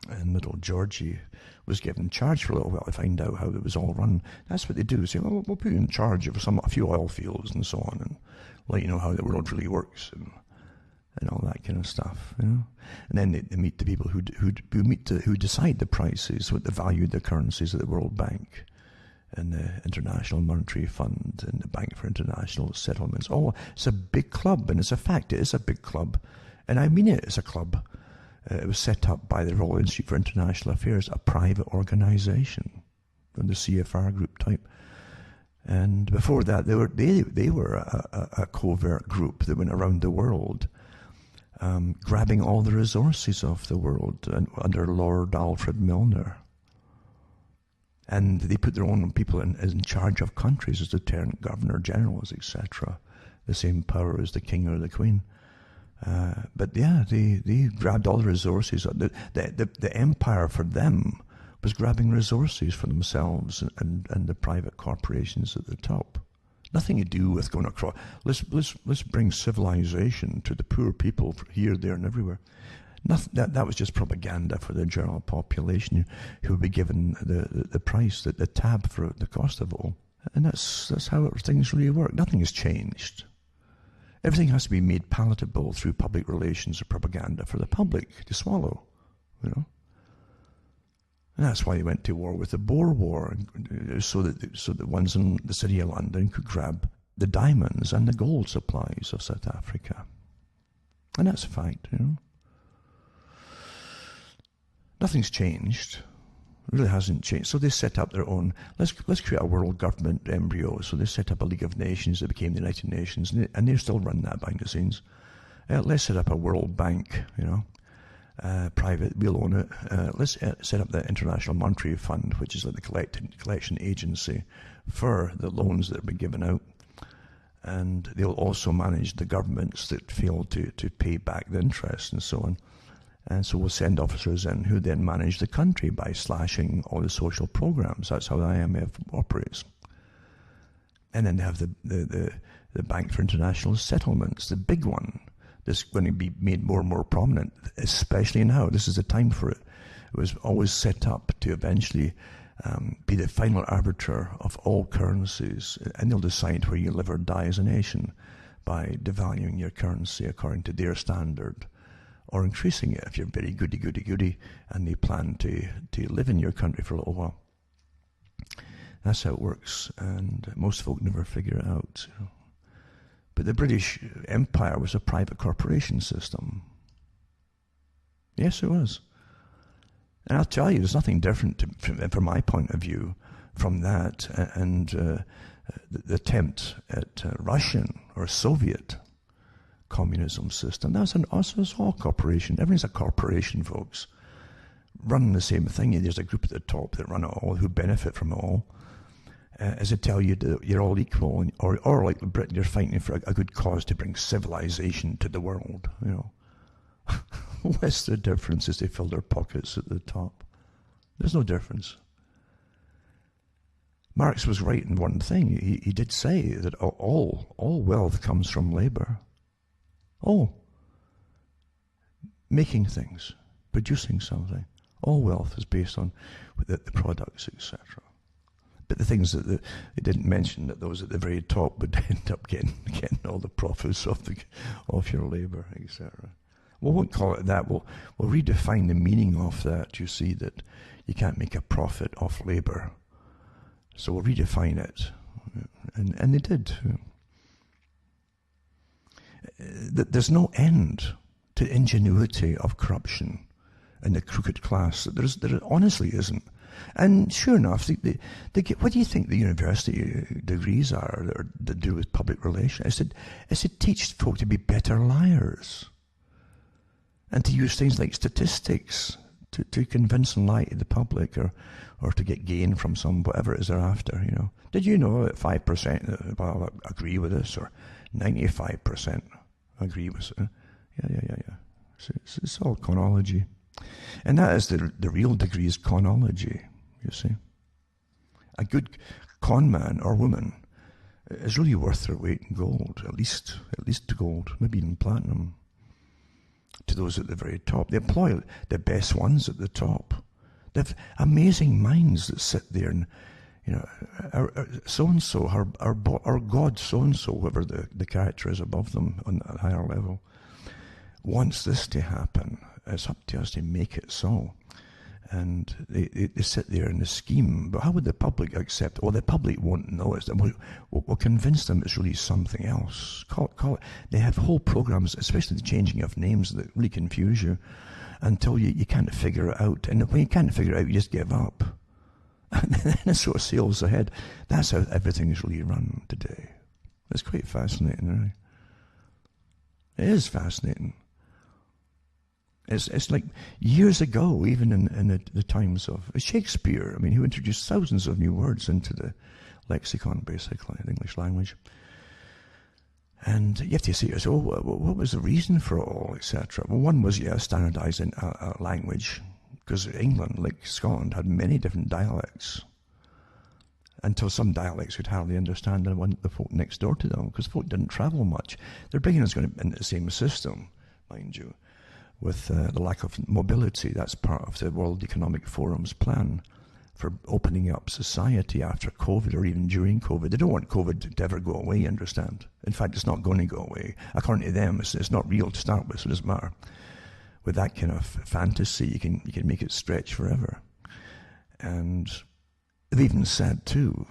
And little Georgie was given charge for a little while to find out how it was all run. That's what they do. Say, well, we'll put you in charge of a few oil fields and so on, and let you know how the world really works, and all that kind of stuff, And then they meet the people who decide the prices, what the value of the currencies of the World Bank and the International Monetary Fund and the Bank for International Settlements. Oh, it's a big club, and it's a fact. It is a big club, and I mean it as a club. It was set up by the Royal Institute for International Affairs, a private organisation from the CFR group type. And before that, they were a covert group that went around the world, grabbing all the resources of the world under Lord Alfred Milner. And they put their own people in charge of countries as lieutenant governor generals, etc. The same power as the king or the queen. But yeah, they grabbed all the resources. The empire for them was grabbing resources for themselves and the private corporations at the top. Nothing to do with going across. Let's bring civilization to the poor people here, there, and everywhere. That was just propaganda for the general population who would be given the price, the tab for the cost of it all. And that's how things really work. Nothing has changed. Everything has to be made palatable through public relations or propaganda for the public to swallow, you know. And that's why they went to war with the Boer War, so that ones in the city of London could grab the diamonds and the gold supplies of South Africa. And that's a fact, you know. Nothing's changed. It really hasn't changed. So they set up their own, let's create a world government embryo. So they set up a League of Nations that became the United Nations, and they still run that behind the scenes. Let's set up a World Bank, you know, private, we'll own it. Let's set up the International Monetary Fund, which is like the collection agency for the loans that have been given out. And they'll also manage the governments that fail to pay back the interest and so on. And so we'll send officers in who then manage the country by slashing all the social programs. That's how the IMF operates. And then they have the Bank for International Settlements, the big one. This is going to be made more and more prominent, especially now. This is the time for it. It was always set up to eventually be the final arbiter of all currencies. And they'll decide where you live or die as a nation by devaluing your currency according to their standard, or increasing it if you're very goody, and they plan to live in your country for a little while. That's how it works, and most folk never figure it out. You know. But the British Empire was a private corporation system. Yes, it was. And I'll tell you, there's nothing different from my point of view from that and the attempt at Russian or Soviet communism system. That's also a corporation. Everything's a corporation, folks. Run the same thing. There's a group at the top that run it all, who benefit from it all. As they tell you that you're all equal, or like Britain, you're fighting for a good cause to bring civilization to the world. You know, what's the difference? As they fill their pockets at the top. There's no difference. Marx was right in one thing. He did say that all wealth comes from labor. All. Making things, producing something. All wealth is based on the products, etc. But the things that they didn't mention, that those at the very top would end up getting all the profits of your labor, etc. We won't call it that. We'll redefine the meaning of that. You see that you can't make a profit off labor. So we'll redefine it. And they did. There's no end to ingenuity of corruption in the crooked class. There honestly isn't. And sure enough, they get, what do you think the university degrees are that do with public relations? It's to teach folk to be better liars and to use things like statistics to convince and lie to the public or to get gain from some whatever it is they're after, you know. Did you know that 5% well, agree with this, or 95% agree with it? Yeah. It's all chronology. And that is the real degree, is chronology, you see. A good con man or woman is really worth their weight in gold, at least gold, maybe even platinum, to those at the very top. They employ the best ones at the top. They have amazing minds that sit there and, you know, so-and-so, our God so-and-so, whoever the character is above them on that higher level, wants this to happen. It's up to us to make it so. And they sit there in the scheme. But how would the public accept it? Well, the public won't know it. We'll convince them it's really something else. Call it. They have whole programs, especially the changing of names, that really confuse you until you can't figure it out. And when you can't figure it out, you just give up. And then it sort of sails ahead. That's how everything is really run today. It's quite fascinating, right? It is fascinating. It's like years ago, even in the times of Shakespeare, I mean, who introduced thousands of new words into the lexicon, basically, the English language. And you have to say to yourself, what was the reason for it all, etc.? Well, one was, standardizing a language, because England, like Scotland, had many different dialects, until some dialects could hardly understand the folk next door to them, because folk didn't travel much. They're bringing us into the same system, mind you, with the lack of mobility. That's part of the World Economic Forum's plan for opening up society after COVID, or even during COVID. They don't want COVID to ever go away, you understand? In fact, it's not going to go away. According to them, it's not real to start with, so it doesn't matter. With that kind of fantasy, you can make it stretch forever. And they've even said, too,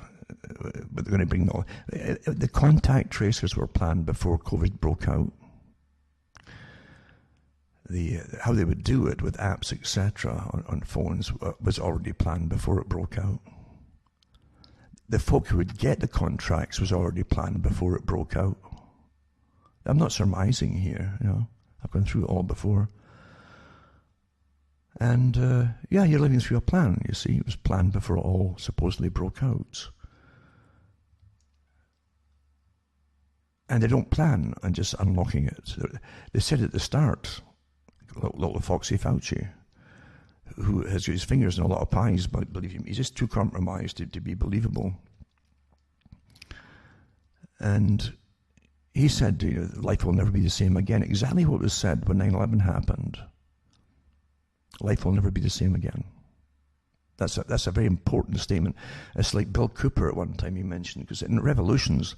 but they're going to bring the contact tracers were planned before COVID broke out. How they would do it with apps, etc., on phones was already planned before it broke out. The folk who would get the contracts was already planned before it broke out. I'm not surmising here, I've gone through it all before. And you're living through a plan, you see. It was planned before it all supposedly broke out. And they don't plan on just unlocking it. They said at the start, little Foxy Fauci, who has his fingers in a lot of pies, but believe me, he's just too compromised to be believable. And he said, life will never be the same again. Exactly what was said when 9/11 happened. Life will never be the same again. That's a very important statement. It's like Bill Cooper at one time he mentioned, because in revolutions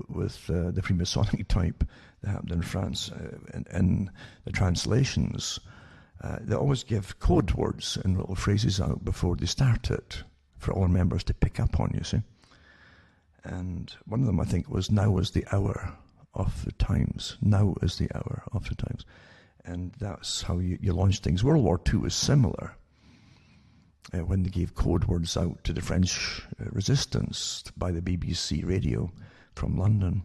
with the Freemasonic type that happened in France, in the translations, they always give code words and little phrases out before they start it for all members to pick up on, you see. And one of them, I think, was, now is the hour of the times. Now is the hour of the times. And that's how you launch things. World War II was similar. When they gave code words out to the French resistance by the BBC radio from London.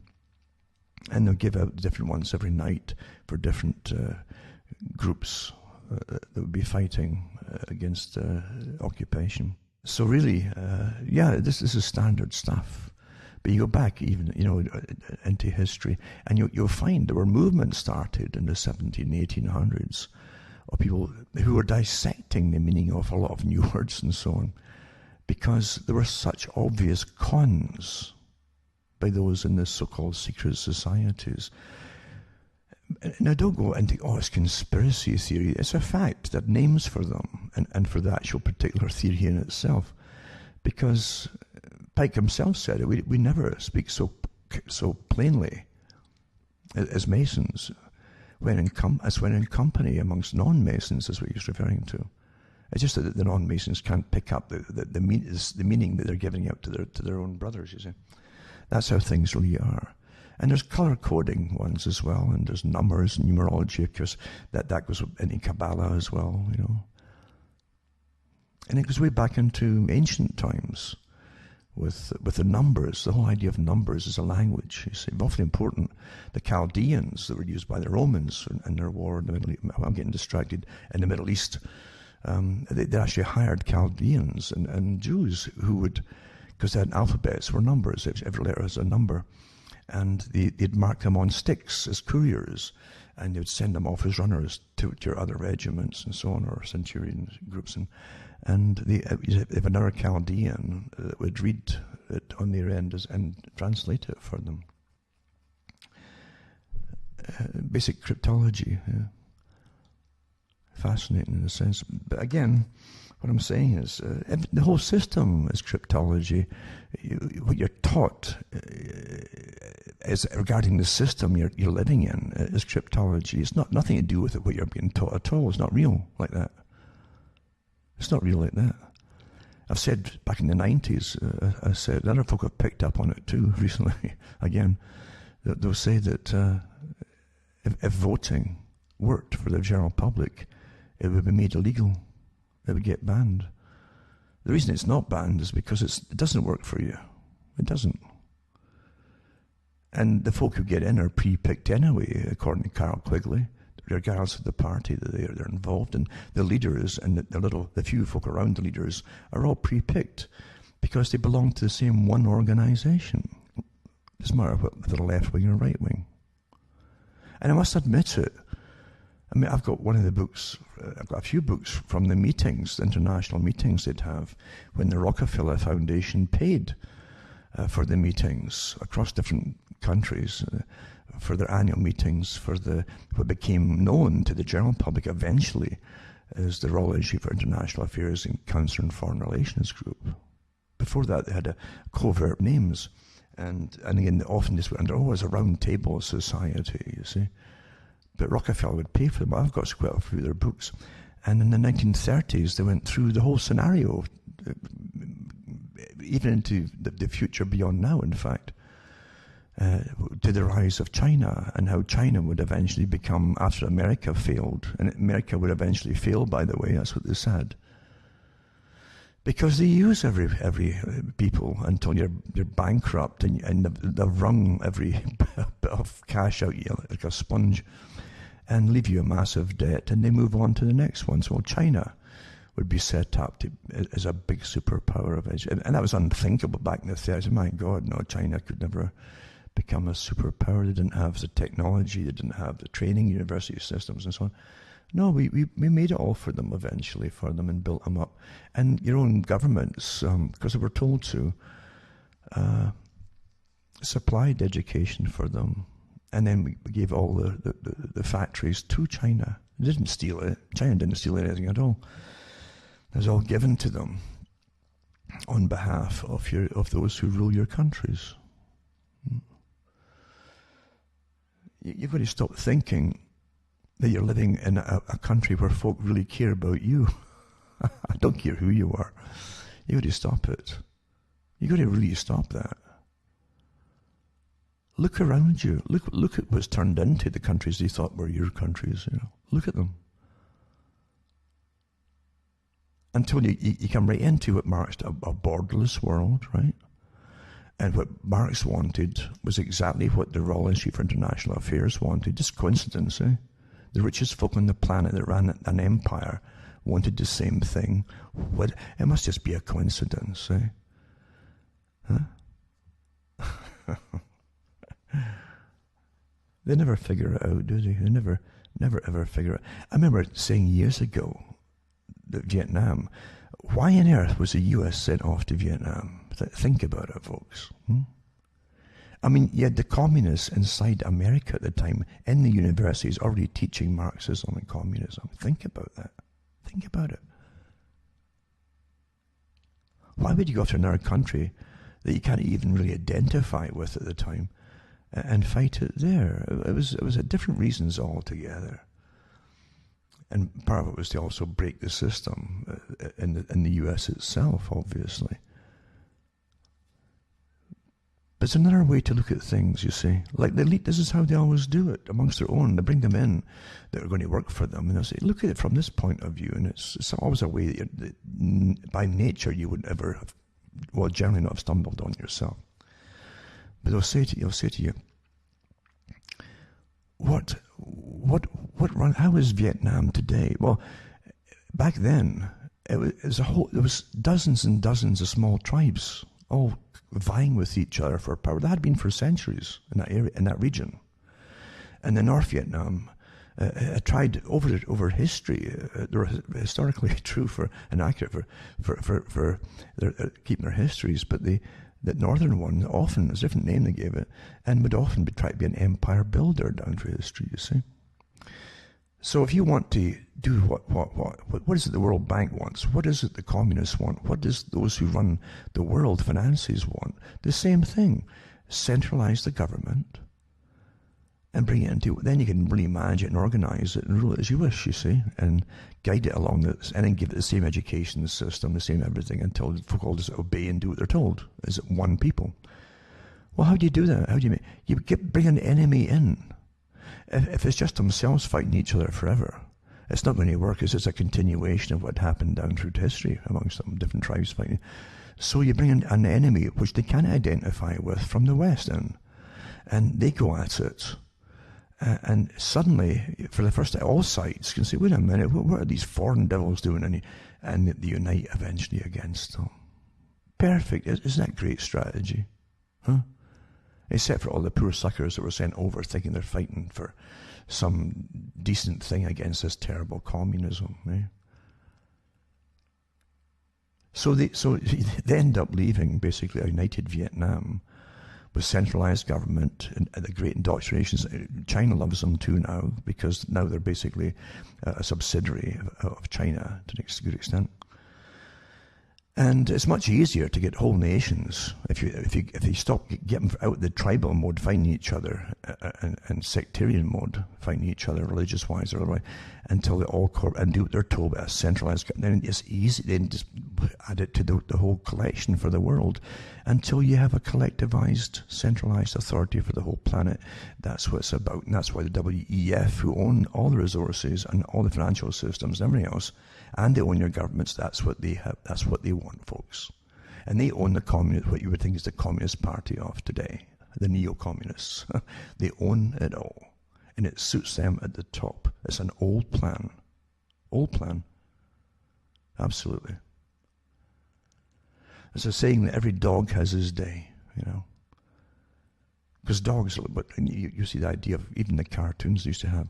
And they'll give out different ones every night for different groups that would be fighting against occupation. So really, this is standard stuff. But you go back even, into history, and you'll find there were movements started in the 1700s, 1800s of people who were dissecting the meaning of a lot of new words and so on, because there were such obvious cons by those in the so-called secret societies. Now, don't go into, it's conspiracy theory. It's a fact. There are names for them, and for the actual particular theory in itself, because Pike himself said it. We never speak so plainly as Masons when in company amongst non-Masons, is what he's referring to. It's just that the non-Masons can't pick up the meaning that they're giving out to their own brothers, you see. That's how things really are. And there's color coding ones as well, and there's numbers, numerology, because that goes into Kabbalah as well, And it goes way back into ancient times with the numbers. The whole idea of numbers as a language, you see, awfully important. The Chaldeans that were used by the Romans in their war in the Middle East. I'm getting distracted. In the Middle East, they actually hired Chaldeans and Jews who would, because they had alphabets were numbers. Every letter has a number. And they'd mark them on sticks as couriers, and they would send them off as runners to your other regiments and so on, or centurion groups. And they have another Chaldean that would read it on their end and translate it for them. Basic cryptology. Yeah. Fascinating in a sense. But again, what I'm saying is the whole system is cryptology. What you're taught is regarding the system you're living in is cryptology. It's nothing to do with what you're being taught at all. It's not real like that. It's not real like that. I've said back in the 90s, I said, other folk have picked up on it too recently, again, that they'll say that if voting worked for the general public, it would be made illegal. It would get banned. The reason it's not banned is because it doesn't work for you. It doesn't. And the folk who get in are pre-picked anyway, according to Carol Quigley, regardless of the party that they're involved in. The leaders and the few folk around the leaders are all pre-picked because they belong to the same one organization. It doesn't matter whether they're left wing or right wing. And I must admit it. I mean, I've got one of the books, I've got a few books from the meetings, the international meetings they'd have when the Rockefeller Foundation paid for the meetings across different countries, for their annual meetings, for what became known to the general public eventually as the Royal Institute for International Affairs and Council on Foreign Relations Group. Before that, they had covert names. And again, often this went under, as a round table society, you see. But Rockefeller would pay for them. I've got quite a few of their books. And in the 1930s, they went through the whole scenario, even into the future beyond now, in fact, to the rise of China and how China would eventually become, after America failed, and America would eventually fail, by the way, that's what they said. Because they use every people until you're bankrupt and they've wrung every bit of cash out you like a sponge and leave you a massive debt, and they move on to the next one. So China would be set up as a big superpower eventually. And that was unthinkable back in the 30s. My God, no, China could never become a superpower. They didn't have the technology, they didn't have the training, university systems and so on. No, we made it all for them eventually for them and built them up. And your own governments, because they were told to, supplied education for them. And then we gave all the factories to China. They didn't steal it. China didn't steal anything at all. It was all given to them on behalf of those who rule your countries. You've got to stop thinking that you're living in a country where folk really care about you. I don't care who you are. You've got to stop it. You've got to really stop that. Look around you. Look at what's turned into the countries they thought were your countries. You know, look at them. Until you come right into what marks a borderless world, right? And what Marx wanted was exactly what the Royal Institute for International Affairs wanted. Just coincidence, eh? The richest folk on the planet that ran an empire wanted the same thing. It must just be a coincidence, eh? Huh? They never figure it out, do they? They never ever figure it out. I remember saying years ago that Vietnam, why on earth was the US sent off to Vietnam? Think about it, folks. I mean, you had the communists inside America at the time in the universities already teaching Marxism and communism. Think about that. Think about it. Why would you go after another country that you can't even really identify with at the time and fight it there? It was a different reasons altogether. And part of it was to also break the system in the US itself, obviously. But it's another way to look at things, you see. Like the elite, this is how they always do it amongst their own. They bring them in that are going to work for them, and they'll say, look at it from this point of view. And it's always a way that by nature you would ever have, well, generally not have stumbled on yourself. But they'll say to you, how is Vietnam today? Well, back then, there was dozens and dozens of small tribes, all vying with each other for power. That had been for centuries in that area, in that region. And the North Vietnam tried over history. They were historically true and accurate for keeping their histories, but the northern one often was a different name they gave it, and would often try to be an empire builder down through history. You see. So if you want to do what is it the World Bank wants? What is it the communists want? What does those who run the world finances want? The same thing. Centralize the government and bring it into, then you can really manage it and organize it and rule it as you wish, you see, and guide it along this, and then give it the same education system, the same everything, until folk all just obey and do what they're told as one people. Well, how do you do that? How do bring an enemy in? If it's just themselves fighting each other forever, It's not going to work. It's just a continuation of what happened down through history amongst some different tribes fighting. So you bring in an enemy which they can't identify with from the West in, and they go at it. And suddenly, for the first time, all sides can say, wait a minute, what are these foreign devils doing? And they unite eventually against them. Perfect. Isn't that great strategy? Huh? Except for all the poor suckers that were sent over thinking they're fighting for some decent thing against this terrible communism. Eh? So they end up leaving basically a united Vietnam with centralized government and the great indoctrinations. China loves them too now, because now they're basically a subsidiary of China to a good extent. And it's much easier to get whole nations if you stop getting out the tribal mode, fighting each other, and sectarian mode, fighting each other religious wise or otherwise, until they all and do what they're told by a centralized. Then it's easy. Then just add it to the whole collection for the world, until you have a collectivized, centralized authority for the whole planet. That's what it's about, and that's why the W.E.F, who own all the resources and all the financial systems and everything else, and they own your governments. That's what they have. That's what they want, folks. And they own the communist, what you would think is the Communist Party of today, the neo-communists. They own it all, and it suits them at the top. It's an old plan. Old plan. Absolutely. There's a saying that every dog has his day, you know. Because dogs, but you see the idea of even the cartoons they used to have.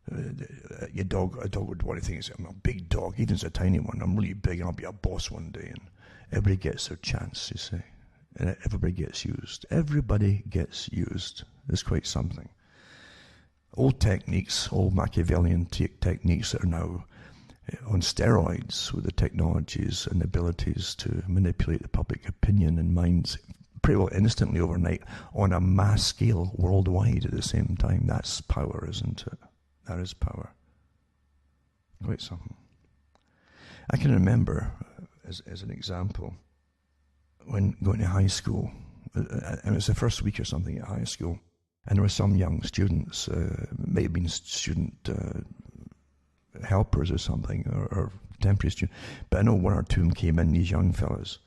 A dog would want to think, I'm a big dog, even as a tiny one. I'm really big, and I'll be a boss one day. And everybody gets their chance, you see. And everybody gets used. Everybody gets used. It's quite something. Old techniques, old Machiavellian techniques that are now on steroids with the technologies and abilities to manipulate the public opinion and minds pretty well instantly overnight on a mass scale worldwide at the same time. That's power, isn't it? That is power. Quite something. I can remember, as an example, when going to high school, and it was the first week or something at high school, and there were some young students, may have been student helpers or something, or temporary students, but I know one or two of them came in, these young fellas,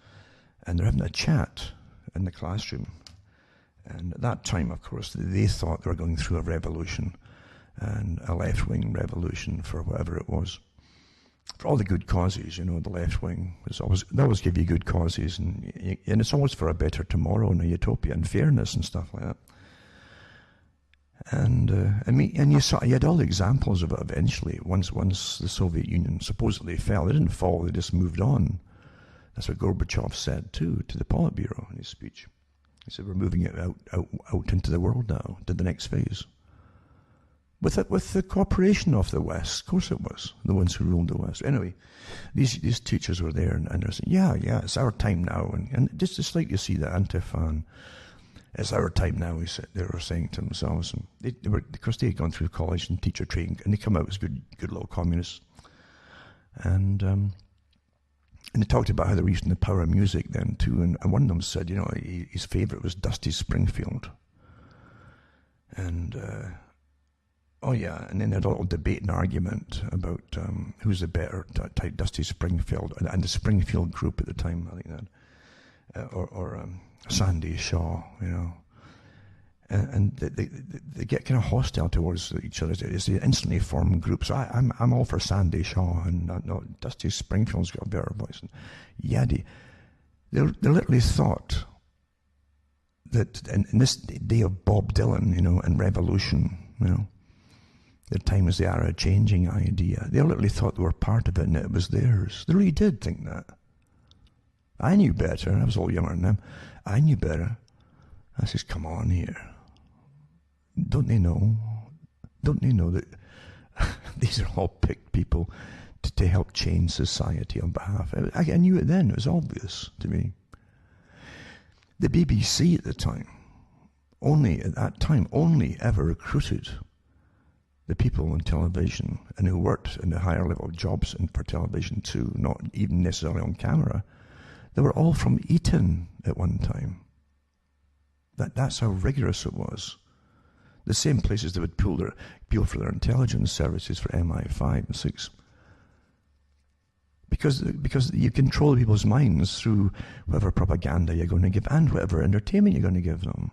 and they're having a chat in the classroom. And at that time, of course, they thought they were going through a revolution, and a left-wing revolution for whatever it was. For all the good causes, you know, the left-wing, they always give you good causes, and it's always for a better tomorrow and a utopia and fairness and stuff like that. And you had all the examples of it eventually. Once the Soviet Union supposedly fell, they didn't fall, they just moved on. That's what Gorbachev said too, to the Politburo in his speech. He said, we're moving it out into the world now, to the next phase. With the cooperation of the West, of course it was, the ones who ruled the West. Anyway, these teachers were there, and they're saying, yeah, it's our time now. And just like you see the Antifa, it's our time now, they were saying to themselves. And because they had gone through college and teacher training, and they come out as good little communists. And they talked about how they were using the power of music then too. And one of them said, you know, his favorite was Dusty Springfield. And oh yeah, and then they had a little debate and argument about who's the better type, Dusty Springfield and the Springfield group at the time, I think that, or Sandy Shaw, you know, and they get kind of hostile towards each other. It's the instantly formed group. So I'm all for Sandy Shaw, and no, Dusty Springfield's got a better voice. And Yaddy, they literally thought that in this day of Bob Dylan, you know, and revolution, you know. The time was the era changing idea. They literally thought they were part of it and it was theirs. They really did think that. I knew better. I was all younger than them. I knew better. I says, come on here. Don't they know? Don't they know that these are all picked people to help change society on behalf? I knew it then. It was obvious to me. The BBC at that time, only ever recruited the people on television and who worked in the higher level jobs for television too, not even necessarily on camera. They were all from Eton at one time. That's how rigorous it was. The same places that would appeal for their intelligence services for MI5 and 6. Because you control people's minds through whatever propaganda you're going to give and whatever entertainment you're going to give them.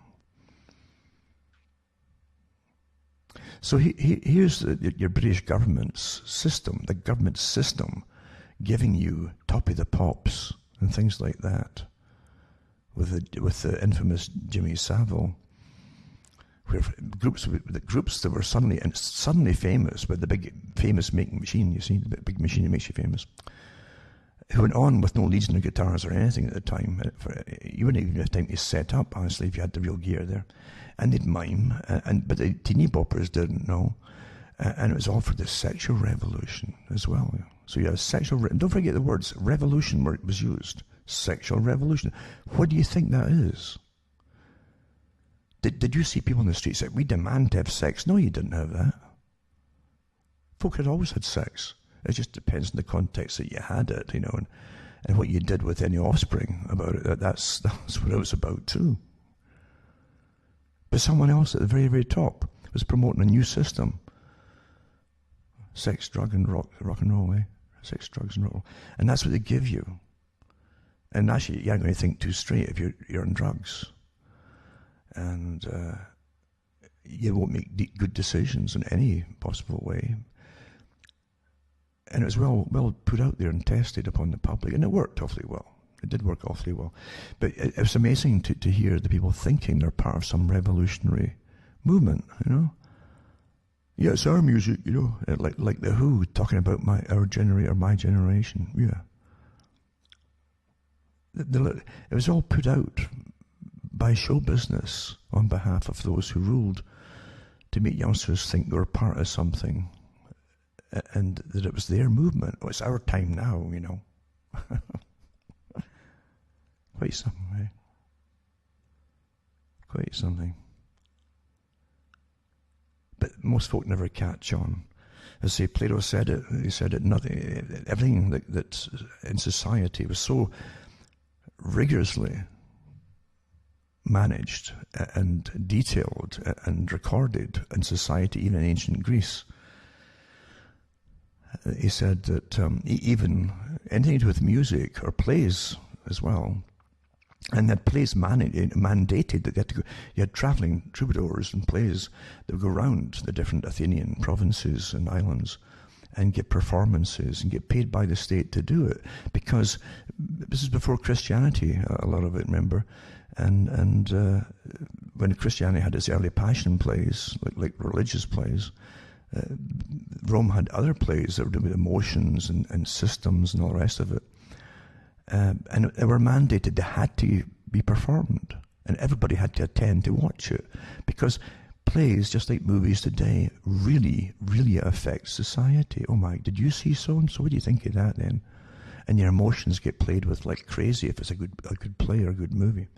So here's your British government's system, the government system, giving you top of the pops and things like that, with the infamous Jimmy Savile, where groups that were suddenly famous with the big famous making machine, you see, the big machine that makes you famous, who went on with no leads in their guitars or anything at the time. You wouldn't even have time to set up, honestly, if you had the real gear there. And they'd mime, but the teeny boppers didn't know. And it was all for the sexual revolution as well. So you have sexual, don't forget the words, revolution where it was used. Sexual revolution. What do you think that is? Did you see people in the streets say, we demand to have sex? No, you didn't have that. Folk had always had sex. It just depends on the context that you had it, and what you did with any offspring about it. That's what it was about too. But someone else at the very, very top was promoting a new system. Sex, drug, and rock and roll, eh? Sex, drugs, and rock and roll. And that's what they give you. And actually, you aren't going to think too straight if you're on drugs. And you won't make good decisions in any possible way. And it was well put out there and tested upon the public, and it worked awfully well. It did work awfully well. But it was amazing to hear the people thinking they're part of some revolutionary movement, Yeah, it's our music, like the Who talking about my generation, yeah. It was all put out by show business on behalf of those who ruled to make youngsters think they were part of something. And that it was their movement. Oh, it's our time now, Quite something, right? Quite something. But most folk never catch on. As say, Plato said it. He said it. Everything that's in society was so rigorously managed and detailed and recorded in society, even in ancient Greece. He said that even anything to do with music or plays as well, and that plays mandated that you had travelling troubadours and plays that would go around the different Athenian provinces and islands and get performances and get paid by the state to do it, because this is before Christianity, a lot of it, remember, and when Christianity had its early passion plays, like religious plays, Rome had other plays that were doing with emotions and systems and all the rest of it. And they were mandated, they had to be performed. And everybody had to attend to watch it. Because plays, just like movies today, really, really affect society. Oh my, did you see so-and-so? What do you think of that then? And your emotions get played with like crazy if it's a good play or a good movie.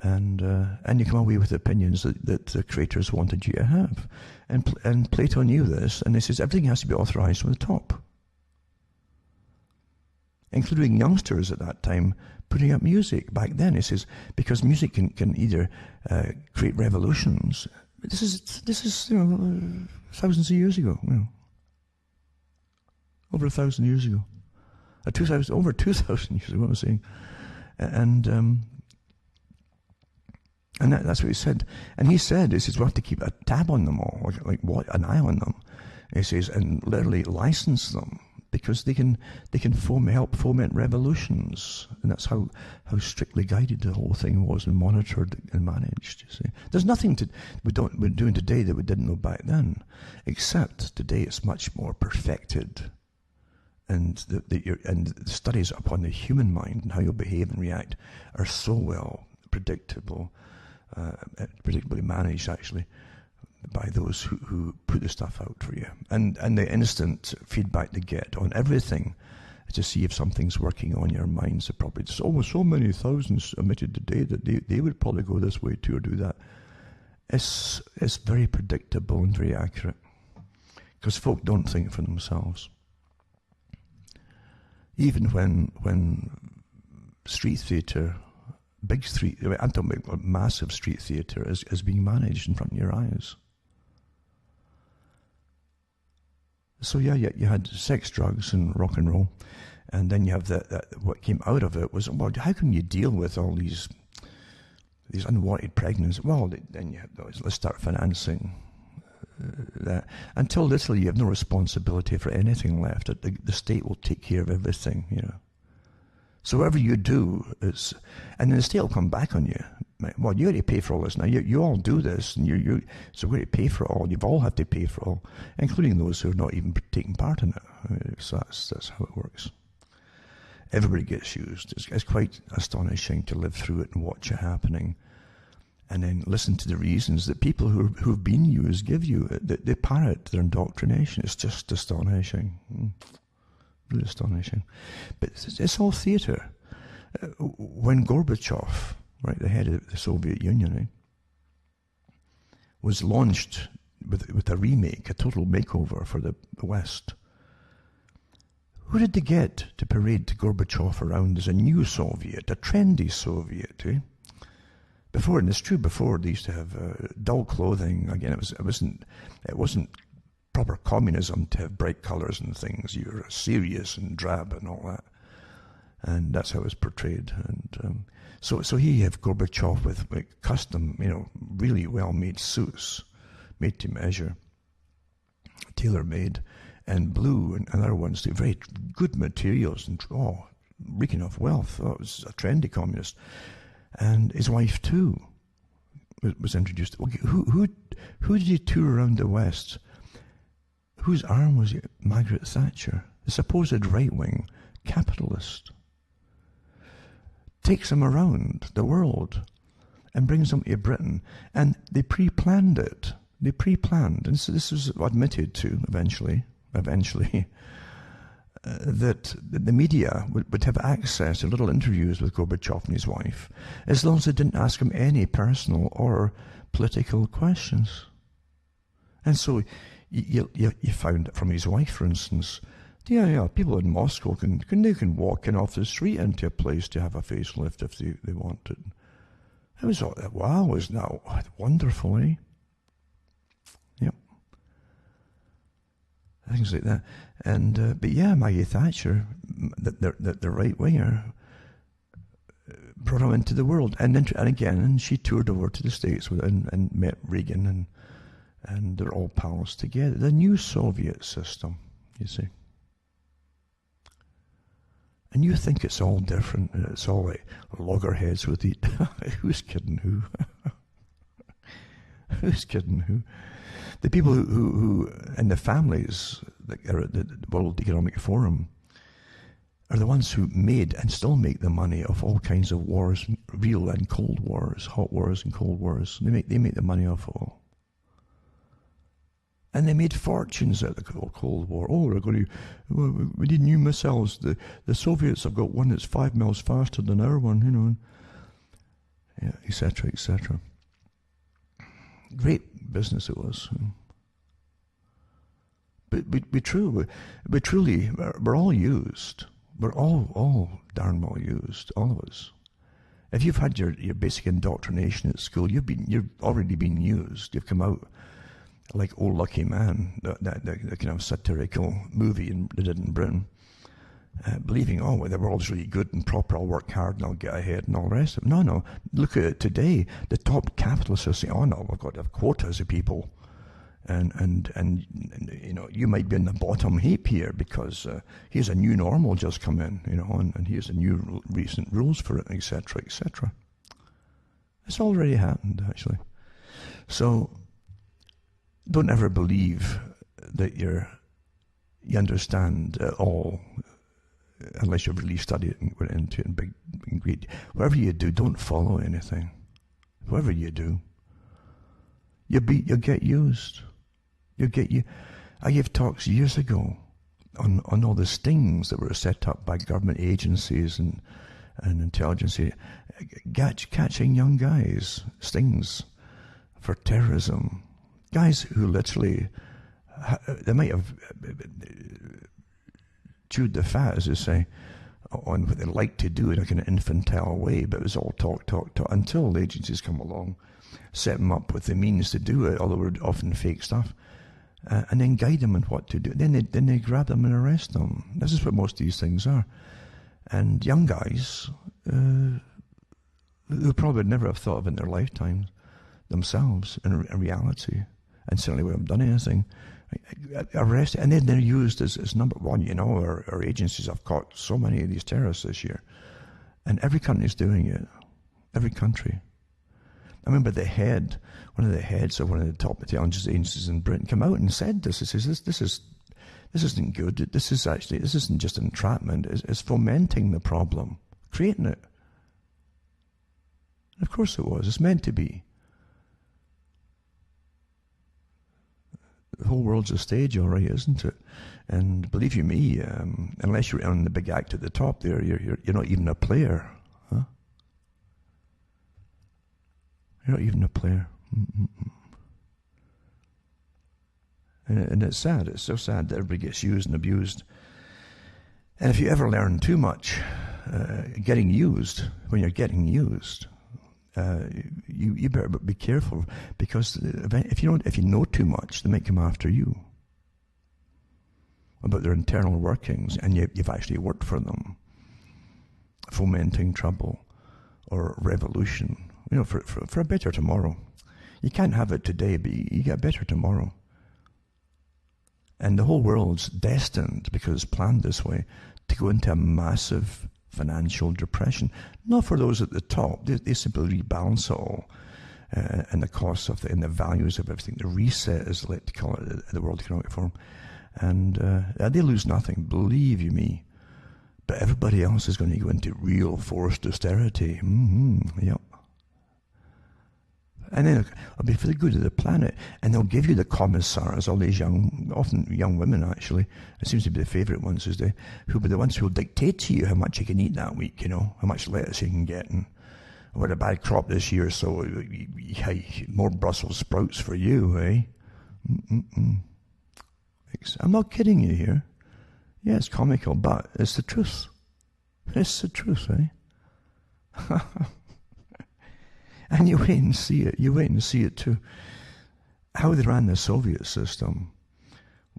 And you come away with opinions that the creators wanted you to have. And Plato knew this, and he says everything has to be authorized from the top. Including youngsters at that time putting up music back then. He says, because music can either create revolutions. This is thousands of years ago. Over 1,000 years ago. Over 2,000 years ago, what I'm saying. And that's what he said. And he says, we have to keep a tab on them all, like an eye on them. He says, and literally license them, because they can help foment revolutions. And that's how strictly guided the whole thing was and monitored and managed, you see. There's nothing we're doing today that we didn't know back then, except today it's much more perfected. And the studies upon the human mind and how you'll behave and react are so well predictably managed, actually, by those who put the stuff out for you. And the instant feedback they get on everything to see if something's working on your mind. So probably there's almost so many thousands emitted today that they would probably go this way too or do that. It's very predictable and very accurate, because folk don't think for themselves. Even when street theatre, I'm talking about massive street theatre, is being managed in front of your eyes. So yeah, you had sex, drugs, and rock and roll, and then you have that what came out of it was, well, how can you deal with all these unwanted pregnancies? Well, then you have those, let's start financing that. Until literally you have no responsibility for anything left. The state will take care of everything, you know. So whatever you do is, and then the state will come back on you. Well, you got to pay for all this now. You all do this, and so we're going to pay for it all. You've all had to pay for it all, including those who are not even taking part in it. So that's how it works. Everybody gets used. It's quite astonishing to live through it and watch it happening, and then listen to the reasons that people who've been used give you. They parrot their indoctrination. It's just astonishing. Really astonishing. But it's all theatre. When Gorbachev, right, the head of the Soviet Union, was launched with a remake, a total makeover for the West, who did they get to parade Gorbachev around as a new Soviet, a trendy Soviet, Before, and it's true, before they used to have dull clothing. Again, it wasn't proper communism to have bright colours and things. You're serious and drab and all that, and that's how it was portrayed. And so here you have Gorbachev with custom, really well-made suits, made to measure, tailor-made, and blue and other ones, too, very good materials, and reeking of wealth. It was a trendy communist. And his wife too was introduced. Who did he tour around the West? Whose arm was it? Margaret Thatcher, the supposed right-wing capitalist, takes him around the world and brings him to Britain, and they pre-planned it. They pre-planned, and so this was admitted to eventually, that the media would have access to little interviews with Gorbachev and his wife, as long as they didn't ask him any personal or political questions. And so you found from his wife, for instance, people in Moscow can walk in off the street into a place to have a facelift if they wanted. It was wow, isn't that wonderful, eh? Yep. Things like that. And but yeah, Maggie Thatcher, the right winger, brought him into the world, and she toured over to the States and met Reagan, and they're all pals together. The new Soviet system, you see. And you think it's all different, and it's all like loggerheads with each. Who's kidding who? Who's kidding who? The people who and the families that are at the World Economic Forum are the ones who made and still make the money of all kinds of wars, real and cold wars, hot wars and cold wars. They make the money off it all. And they made fortunes out of the Cold War. We need new missiles. The Soviets have got one that's 5 miles faster than our one, yeah, etc., etc. Great business it was. But truly, we're all used. We're all darn well used, all of us. If you've had your basic indoctrination at school, you've already been used. You've come out like Oh Lucky Man, that kind of satirical movie they did in Britain, believing, the world's really good and proper, I'll work hard and I'll get ahead and all the rest of it. No, look at it today. The top capitalists are saying, we've got to have quotas of people, and you might be in the bottom heap here because here's a new normal just come in, and here's a new recent rules for it, etc., etc. It's already happened, actually. So don't ever believe that you understand it all unless you've really studied it and went into it in big and great. Whatever you do, don't follow anything. Whatever you do, you'll get used. I gave talks years ago on all the stings that were set up by government agencies and intelligence, catching young guys, stings for terrorism. Guys who literally, they might have chewed the fat, as they say, on what they like to do in a kind of infantile way, but it was all talk, until the agencies come along, set them up with the means to do it, although it were often fake stuff. and then guide them on what to do. Then they grab them and arrest them. This is what most of these things are. And young guys who probably would never have thought of in their lifetime themselves in reality, and certainly would have done anything, arrested, and then they're used as number one. You know, our agencies have caught so many of these terrorists this year, and every country's doing it. Every country. I remember one of the heads of one of the top intelligence agencies in Britain came out and said this. He says, this isn't good. This isn't just entrapment. It's fomenting the problem, creating it. And of course it was. It's meant to be. The whole world's a stage, all right, isn't it? And believe you me, unless you're on the big act at the top there, you're not even a player, huh? You're not even a player. And it's sad. It's so sad that everybody gets used and abused. And if you ever learn too much, getting used, when you're getting used, you better be careful, because if you know too much, they might come after you about their internal workings, and you've actually worked for them, fomenting trouble or revolution. You know, for a better tomorrow. You can't have it today, but you get better tomorrow. And the whole world's destined, because it's planned this way, to go into a massive financial depression. Not for those at the top. They simply rebalance it all. And the costs of and the values of everything. The reset, as they like to call it, the World Economic Forum. And they lose nothing, believe you me. But everybody else is going to go into real forced austerity. Yep. And then it'll be for the good of the planet. And they'll give you the commissars, all these often young women actually, it seems to be the favourite ones these days, who'll be the ones who'll dictate to you how much you can eat that week, you know, how much lettuce you can get. And what a bad crop this year, so more Brussels sprouts for you, eh? I'm not kidding you here. Yeah, it's comical, but it's the truth. It's the truth, eh? And you wait and see it. You wait and see it too. How they ran the Soviet system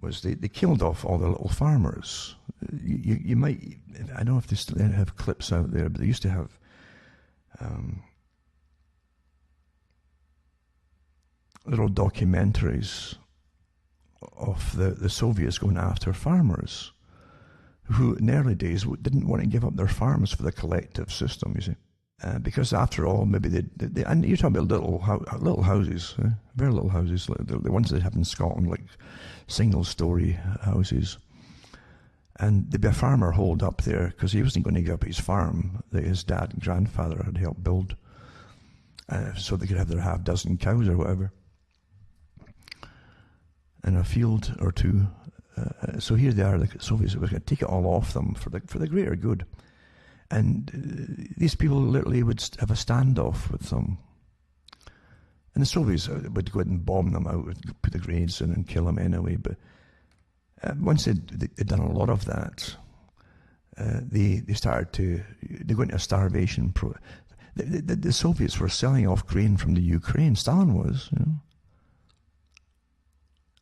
was they killed off all the little farmers. You might, I don't know if they still have clips out there, but they used to have little documentaries of the Soviets going after farmers who in the early days didn't want to give up their farms for the collective system, you see. Because after all, maybe they and you're talking about little houses, very little houses, like the ones they have in Scotland, like single-story houses. And there'd be a farmer holed up there because he wasn't going to give up his farm that his dad and grandfather had helped build, so they could have their half-dozen cows or whatever, in a field or two. So here they are, the Soviets were going to take it all off them for the greater good. And these people literally would have a standoff with them. And the Soviets would go out and bomb them out, put the grenades in and kill them anyway. But once they'd done a lot of that, they go into a starvation. The Soviets were selling off grain from the Ukraine. Stalin was, you know.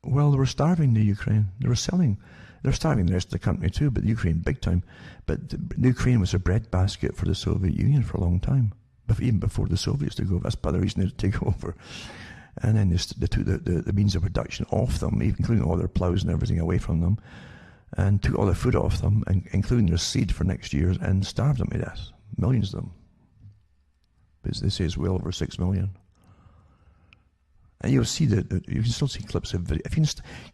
Well, they were starving the Ukraine. They're starving the rest of the country too, but the Ukraine big time. But the Ukraine was a breadbasket for the Soviet Union for a long time, even before the Soviets took over. That's part of the reason they take over. And then they took the means of production off them, including all their plows and everything away from them, and took all the food off them, including their seed for next year, and starved them to death. Millions of them. Because they say it's well over 6 million. And you'll see that you can still see clips of video.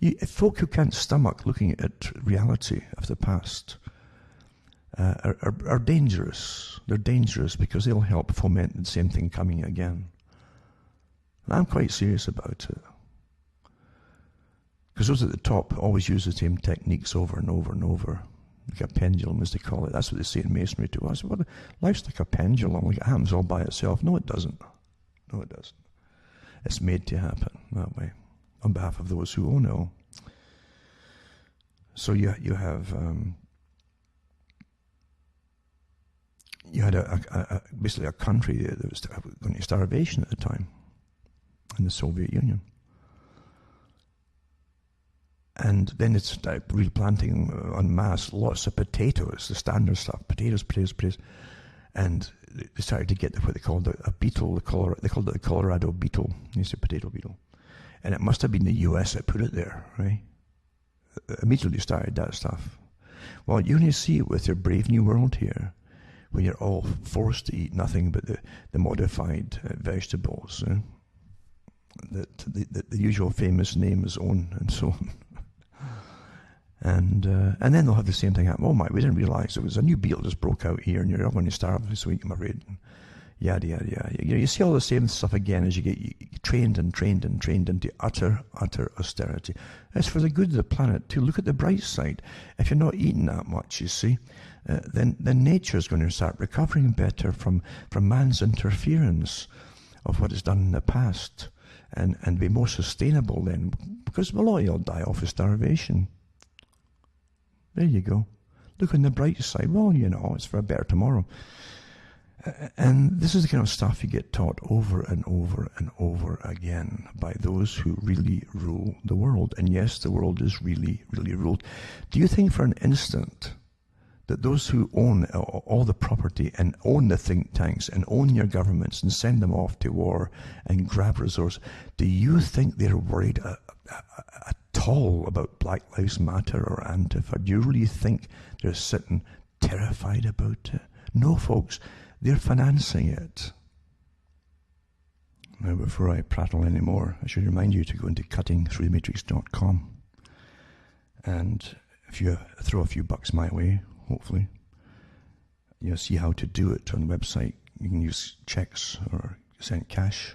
If folk who can't stomach looking at reality of the past are dangerous. They're dangerous because they'll help foment the same thing coming again. And I'm quite serious about it. Because those at the top always use the same techniques over and over and over. Like a pendulum, as they call it. That's what they say in masonry too. I said, well, life's like a pendulum. Like it happens all by itself. No, it doesn't. No, it doesn't. It's made to happen that way, on behalf of those who own it all. So you have you had basically a country that was going to starvation at the time, in the Soviet Union. And then it's replanting en masse lots of potatoes, the standard stuff, potatoes. And they started to get what they called a beetle, they called it the Colorado beetle. It's a potato beetle. And it must have been the US that put it there, right? Immediately started that stuff. Well, you only see it with your Brave New World here, where you're all forced to eat nothing but the modified vegetables. The usual famous name is on and so on. And then they'll have the same thing happen. Oh my, we didn't realize it was a new beetle just broke out here and you're all going to starve this week, I'm afraid. Yada, yada, yada. You see all the same stuff again as you get trained into utter austerity. It's for the good of the planet too. Look at the bright side. If you're not eating that much, you see, then nature's going to start recovering better from man's interference of what is done in the past and be more sustainable then, because a lot of you'll die off of starvation. There you go. Look on the bright side. Well, it's for a better tomorrow. And this is the kind of stuff you get taught over and over and over again by those who really rule the world. And yes, the world is really, really ruled. Do you think for an instant that those who own all the property and own the think tanks and own your governments and send them off to war and grab resources, do you think they're worried at all about Black Lives Matter or Antifa? Do you really think they're sitting terrified about it? No, folks. They're financing it. Now, before I prattle anymore, I should remind you to go into cuttingthroughthematrix.com. And if you throw a few bucks my way, hopefully, you'll see how to do it on the website. You can use checks or send cash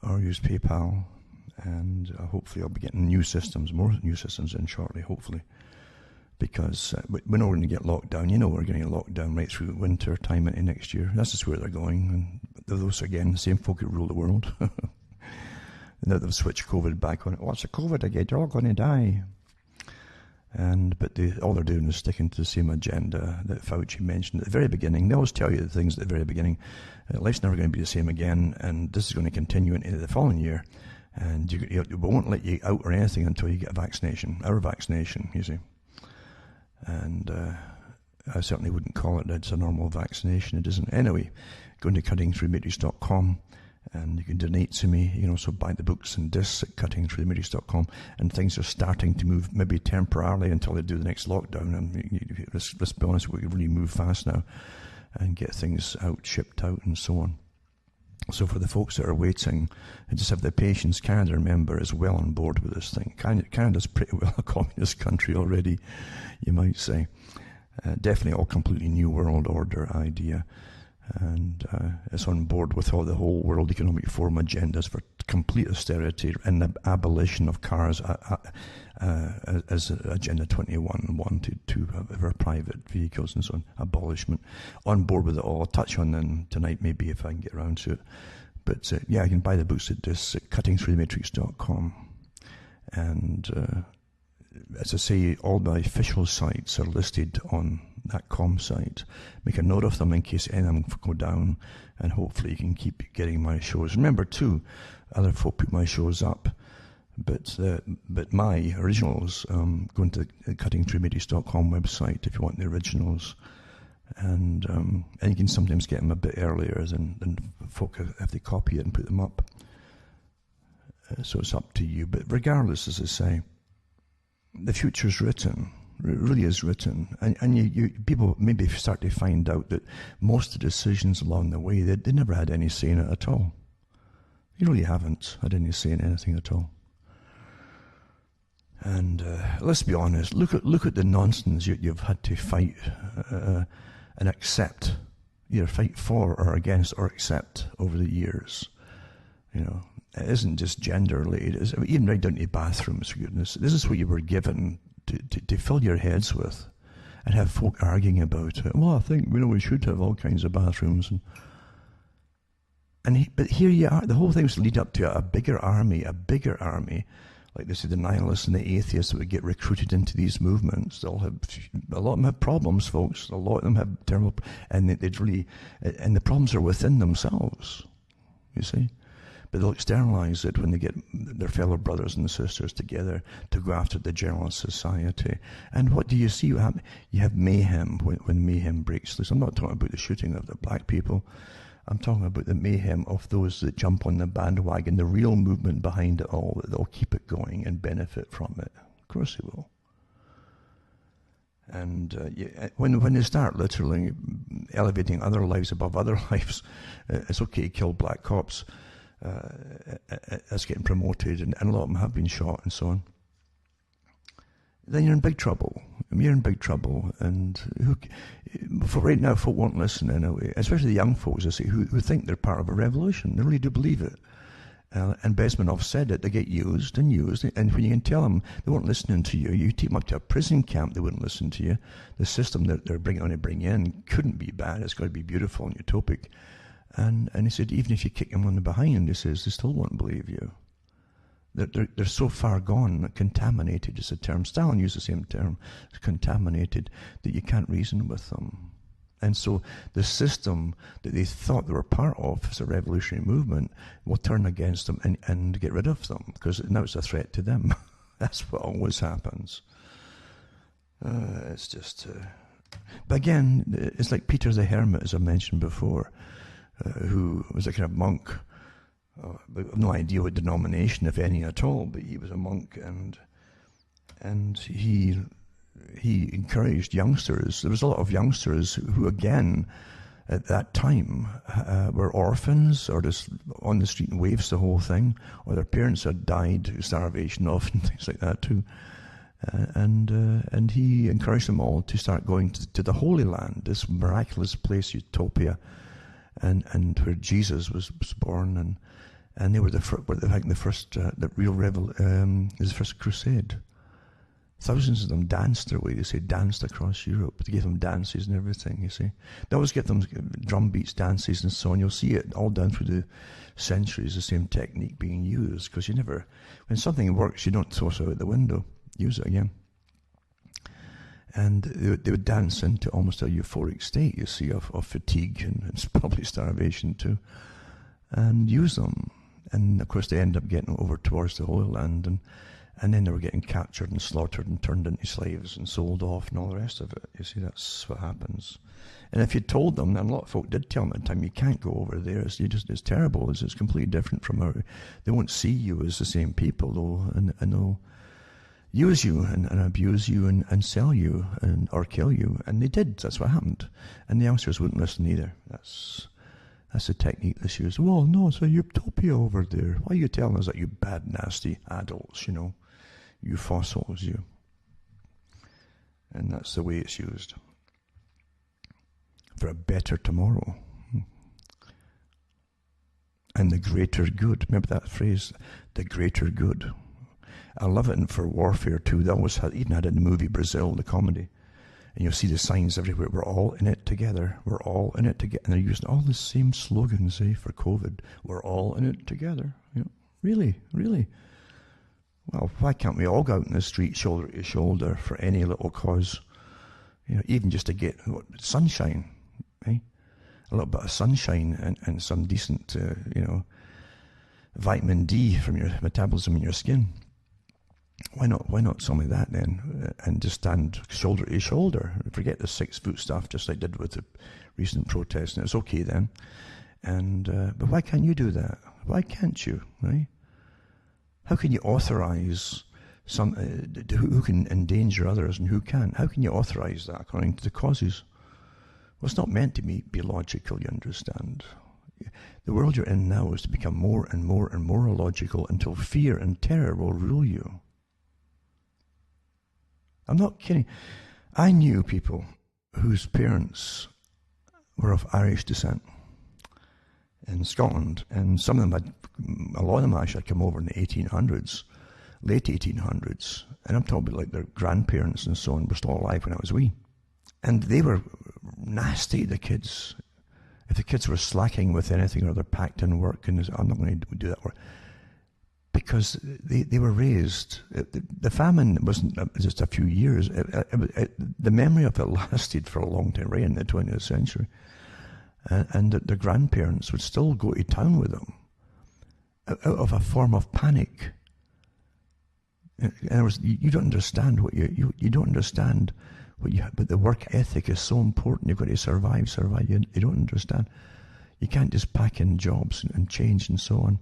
or use PayPal. And hopefully I'll be getting more new systems in shortly, hopefully. Because we know we're going to get locked down. We're going to get locked down right through winter time into next year. That's just where they're going. And those, again, the same folk who rule the world. Now they've switched COVID back on it. What's a COVID again? You're all going to die. But all they're doing is sticking to the same agenda that Fauci mentioned at the very beginning. They always tell you the things at the very beginning. Life's never going to be the same again, and this is going to continue into the following year. And we won't let you out or anything until you get a vaccination. Our vaccination, you see. And I certainly wouldn't call it it's a normal vaccination. It isn't. Anyway, go into cuttingthroughthematrix.com and you can donate to me. You can also buy the books and discs at cuttingthroughthematrix.com. And things are starting to move, maybe temporarily until they do the next lockdown. And let's be honest, we can really move fast now and get things shipped out and so on. So for the folks that are waiting, and just have the patience. Canada, remember, is well on board with this thing. Canada's pretty well a communist country already, you might say. Definitely all completely new world order idea. And it's on board with the whole World Economic Forum agendas for complete austerity and the abolition of cars as Agenda 21 to for private vehicles and so on. Abolishment. On board with it all. I'll touch on them tonight maybe if I can get around to it. But you can buy the books at this at cuttingthroughthematrix.com. And as I say, all my official sites are listed on that com site. Make a note of them in case any of them go down, and hopefully you can keep getting my shows. Remember too, other folk put my shows up, but my originals, go into the cuttingthroughthematrix.com website if you want the originals, and you can sometimes get them a bit earlier than folk if they copy it and put them up. So it's up to you. But regardless, as I say, the future's written. It really is written. And you people maybe start to find out that most of the decisions along the way, they never had any say in it at all. You really haven't had any say in anything at all. And let's be honest, look at the nonsense you've had to fight and accept, either fight for or against or accept over the years. It isn't just gender related. Even right down to bathrooms, for goodness. This is what you were given to fill your heads with, and have folk arguing about it. Well, I think we should have all kinds of bathrooms, but here you are. The whole thing was to lead up to a bigger army, like they say, the nihilists and the atheists that would get recruited into these movements. A lot of them have problems, folks. A lot of them have terrible, and and the problems are within themselves. You see. but they'll externalize it when they get their fellow brothers and sisters together to go after the general society. And what do you see? You have mayhem when mayhem breaks loose. I'm not talking about the shooting of the black people. I'm talking about the mayhem of those that jump on the bandwagon, the real movement behind it all, that they'll keep it going and benefit from it. Of course they will. And when they start literally elevating other lives above other lives, it's okay to kill black cops. It's getting promoted, and a lot of them have been shot and so on. Then you're in big trouble. You're in big trouble. And for right now, folk won't listen anyway, especially the young folks, I say, who think they're part of a revolution. They really do believe it. And Bezmenov said it. They get used and used. And when you can tell them they weren't listening to you, you take them up to a prison camp, they wouldn't listen to you. The system that they're going to bring in couldn't be bad. It's got to be beautiful and utopic. And he said, even if you kick them on the behind, he says, they still won't believe you. They're so far gone, contaminated is the term. Stalin used the same term, contaminated, that you can't reason with them. And so the system that they thought they were part of as a revolutionary movement will turn against them and get rid of them, because now it's a threat to them. That's what always happens. It's just... But again, it's like Peter the Hermit, as I mentioned before, who was a kind of monk. But no idea what denomination, if any at all, but he was a monk, and he encouraged youngsters. There was a lot of youngsters who again, at that time, were orphans or just on the street and waves the whole thing, or their parents had died of starvation often, things like that too. And he encouraged them all to start going to the Holy Land, this miraculous place, utopia, and where Jesus was born, and they were the first crusade. Thousands of them danced their way, they say, danced across Europe. They gave them dances and everything, you see. They always give them drum beats, dances and so on. You'll see it all down through the centuries, the same technique being used, because when something works, you don't toss it out the window. Use it again. And they would dance into almost a euphoric state, you see, of fatigue and probably starvation too, and use them. And of course they end up getting over towards the Holy Land, and then they were getting captured and slaughtered and turned into slaves and sold off and all the rest of it. You see, that's what happens. And if you told them, and a lot of folk did tell them at the time, you can't go over there, it's terrible, it's completely different from they won't see you as the same people, though, and they'll use you and abuse you and sell you or kill you. And they did. That's what happened. And the youngsters wouldn't listen either. That's the technique that's used. Well, no, it's a utopia over there. Why are you telling us that, you bad, nasty adults, you fossils, you? And that's the way it's used. For a better tomorrow. And the greater good. Remember that phrase? The greater good. I love it for warfare too. They always even had it in the movie Brazil, the comedy. And you'll see the signs everywhere. We're all in it together. We're all in it together. And they're using all the same slogans, for COVID. We're all in it together. Really, really. Well, why can't we all go out in the street shoulder to shoulder for any little cause? Even just to get sunshine, A little bit of sunshine and some decent, vitamin D from your metabolism in your skin. Why not some of that then, and just stand shoulder to shoulder? Forget the 6 foot stuff, just like I did with the recent protests, and it's okay then. But why can't you do that? Why can't you? Right? How can you authorize who can endanger others and who can't? How can you authorize that according to the causes? Well, it's not meant to be logical, you understand. The world you're in now is to become more and more and more illogical until fear and terror will rule you. I'm not kidding. I knew people whose parents were of Irish descent in Scotland, and some of them a lot of them actually had come over in the 1800s, late 1800s, and I'm talking about like their grandparents and so on were still alive when I was wee. And they were nasty, the kids. If the kids were slacking with anything or they're packed in work, and I'm not going to do that work, because they were raised. The famine wasn't just a few years. The memory of it lasted for a long time, right in the 20th century. And their grandparents would still go to town with them. out of a form of panic. In other words, you don't understand what you don't understand but the work ethic is so important. You've got to survive. You don't understand. You can't just pack in jobs and change and so on.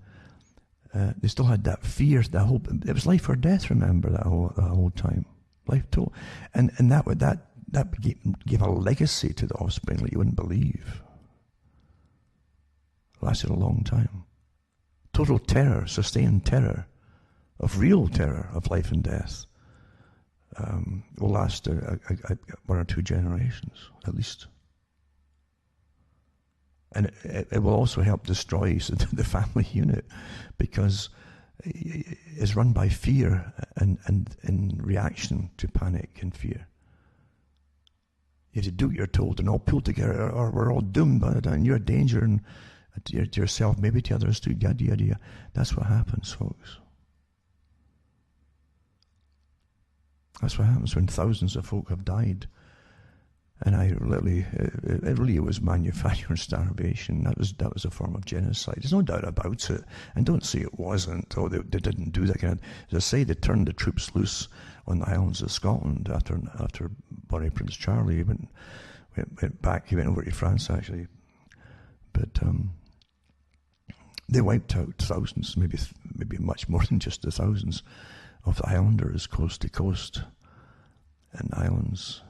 They still had that fear, it was life or death, remember, that whole time. Life total. And that gave a legacy to the offspring like you wouldn't believe. It lasted a long time. Total terror, sustained terror, of real terror of life and death, will last one or two generations, at least. And it will also help destroy the family unit, because it's run by fear and in reaction to panic and fear. You have to do what you're told and all pull together, or we're all doomed by the time you're a danger and to yourself, maybe to others too, yada, yada, yada. That's what happens, folks. That's what happens when thousands of folk have died. And it really was manufactured starvation. That was a form of genocide. There's no doubt about it. And don't say it wasn't, or they didn't do that kind of. As I say, they turned the troops loose on the Highlands of Scotland after Bonnie Prince Charlie went back. He went over to France actually, but they wiped out thousands, maybe much more than just the thousands of the Highlanders, coast to coast, and islands,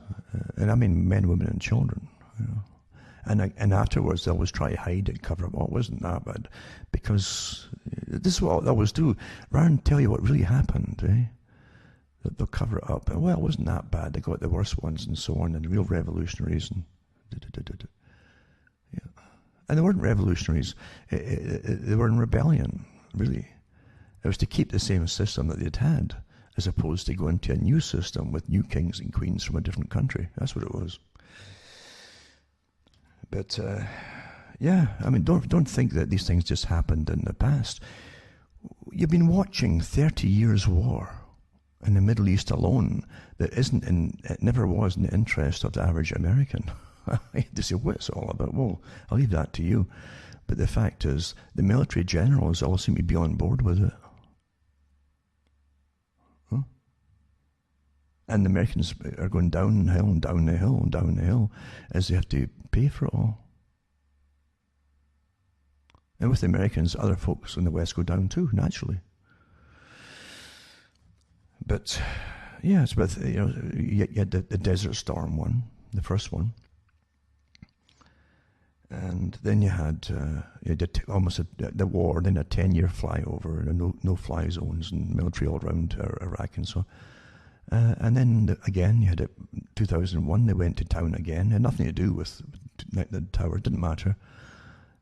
and I mean men, women, and children. You know. And afterwards, they always try to hide it, cover up. Oh, it wasn't that bad, because this is what they always do. Rather than tell you what really happened, they'll cover it up. Well, it wasn't that bad. They got the worst ones and so on, and the real revolutionaries and yeah. And they weren't revolutionaries. They were in rebellion, really. It was to keep the same system that they'd had, as opposed to go into a new system with new kings and queens from a different country. That's what it was. But yeah, I mean, don't think that these things just happened in the past. You've been watching 30 years war in the Middle East alone that it never was in the interest of the average American. They say, what's it all about? Well, I'll leave that to you. But the fact is, the military generals all seem to be on board with it. Huh? And the Americans are going downhill and down the hill and down the hill as they have to pay for it all. And with the Americans, other folks in the West go down too, naturally. But yeah, it's with, you had the Desert Storm one, the first one. And then you had almost the war, then a 10-year flyover, and no-fly zones and military all around Iraq and so on. And then again, you had 2001, they went to town again. It had nothing to do with the tower, it didn't matter.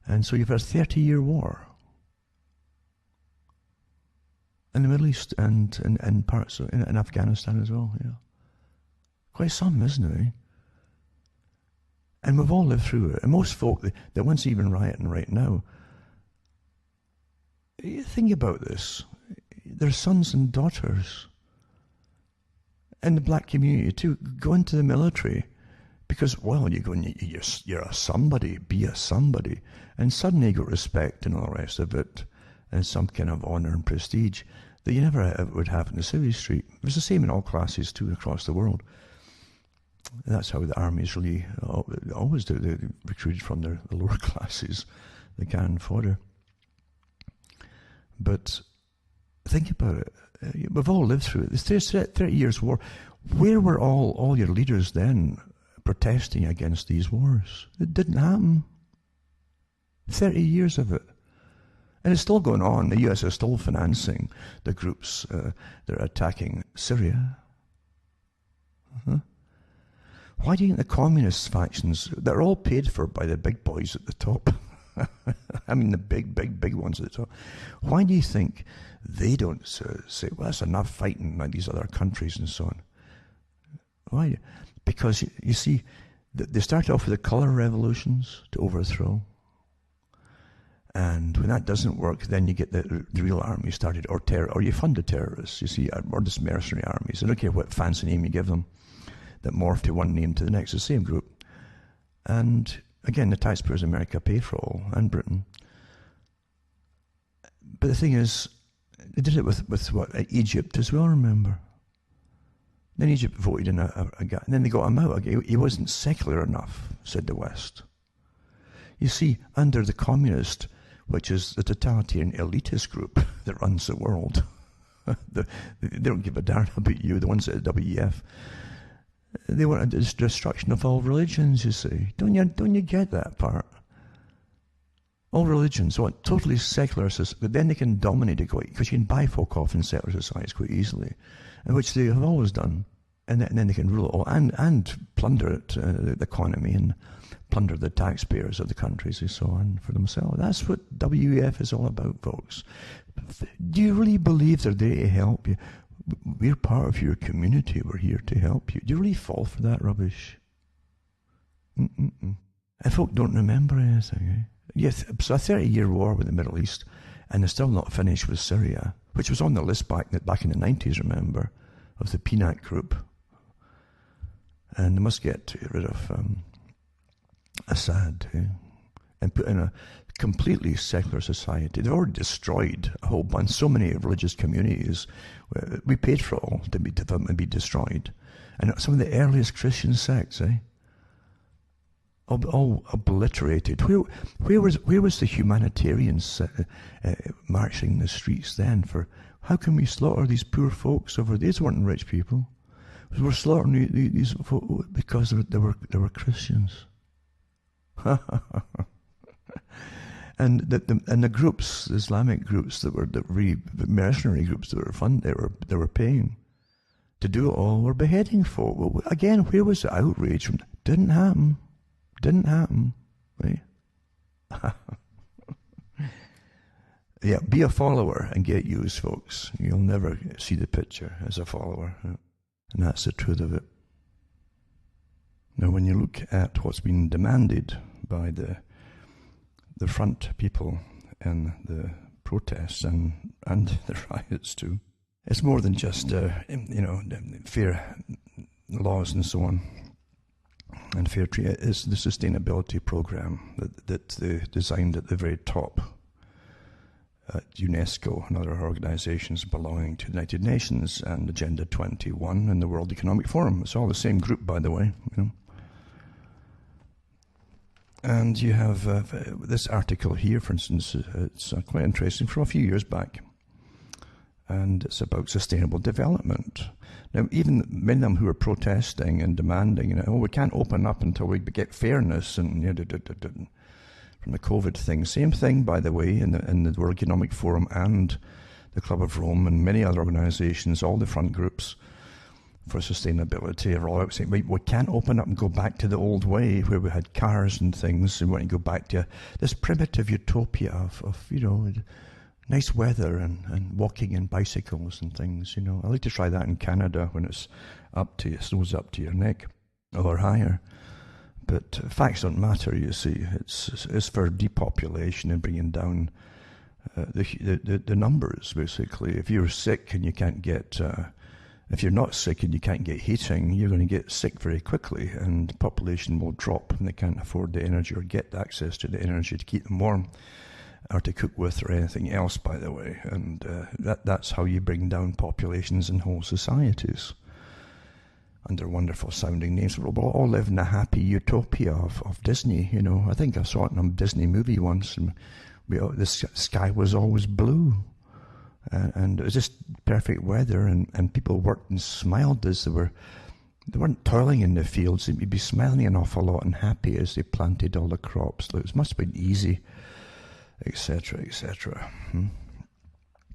And so you've had a 30-year war in the Middle East and in parts in Afghanistan as well. Yeah, quite some, isn't it? And we've all lived through it. And most folk, the ones even rioting right now, you think about this. Their sons and daughters, and the black community too, go into the military because, well, you're a somebody, be a somebody. And suddenly you got respect and all the rest of it, and some kind of honour and prestige that you never would have in the civvy street. It was the same in all classes too across the world. And that's how the armies really always do. They recruited from the lower classes, the cannon fodder. But think about it. We've all lived through it. This 30 years war. Where were all your leaders then protesting against these wars? It didn't happen. 30 years of it. And it's still going on. The US is still financing the groups that are attacking Syria. Why do you think the communist factions, they're all paid for by the big boys at the top? I mean, the big ones at the top. Why do you think they don't say, well, that's enough fighting like these other countries and so on? Why? Because, you see, they started off with the colour revolutions to overthrow. And when that doesn't work, then you get the real army started, or you fund the terrorists, you see, or just mercenary armies. I don't care what fancy name you give them, that morph to one name to the next, the same group. And again, the taxpayers in America pay for all, and Britain. But the thing is, they did it with what, Egypt as well, remember? Then Egypt voted in a guy, and then they got him out again. He wasn't secular enough, said the West. You see, under the communist, which is the totalitarian elitist group that runs the world, they don't give a darn about you, the ones at W.E.F. They want a destruction of all religions, you see. Don't you get that part? All religions want totally secular society, but then they can dominate it, because you can buy folk off in secular societies quite easily, and which they have always done. And then they can rule it all and plunder it, the economy, and plunder the taxpayers of the countries and so on for themselves. That's what W.E.F is all about, folks. Do you really believe they're there to help you? We're part of your community. We're here to help you. Do you really fall for that rubbish? And folk don't remember anything. Yes, so a 30-year war with the Middle East, and they're still not finished with Syria, which was on the list back in the 90s, remember, of the PNAC group. And they must get rid of Assad and put in a completely secular society. They've already destroyed a whole bunch, so many religious communities. We paid for it all to be destroyed. And some of the earliest Christian sects, all obliterated. Where was the humanitarians marching the streets then for, how can we slaughter these poor folks over? These weren't rich people. We're slaughtering these folk because they were Christians. And the groups, the Islamic groups that were the mercenary groups that were they were paying to do it all, were beheading folk. Well, again, where was the outrage from? Didn't happen, right? Yeah, be a follower and get used, folks. You'll never see the picture as a follower. And that's the truth of it. Now, when you look at what's been demanded by the front people in the protests and the riots too, it's more than just fair laws and so on, and fair treatment. It's the sustainability program that they designed at the very top at UNESCO and other organizations belonging to the United Nations and Agenda 21 and the World Economic Forum. It's all the same group, by the way. And you have this article here, for instance. It's quite interesting, from a few years back, and it's about sustainable development. Now, even many of them who are protesting and demanding, we can't open up until we get fairness and from the COVID thing. Same thing, by the way, in the World Economic Forum and the Club of Rome and many other organizations, all the front groups for sustainability are all out saying, we can't open up and go back to the old way where we had cars and things, and we want to go back to this primitive utopia of nice weather and walking and bicycles and things. I'd like to try that in Canada when it's snows up to your neck or higher. But facts don't matter, you see. It's for depopulation and bringing down the numbers, basically. If you're sick and you can't get, if you're not sick and you can't get heating, you're going to get sick very quickly, and the population will drop, and they can't afford the energy or get access to the energy to keep them warm or to cook with or anything else, by the way. And that's how you bring down populations and whole societies. Under wonderful sounding names. We'll all live in a happy utopia of Disney, I think I saw it in a Disney movie once, and the sky was always blue. And it was just perfect weather, and people worked and smiled as they weren't toiling in the fields. They'd be smiling an awful lot and happy as they planted all the crops. It must have been easy, etc., etc.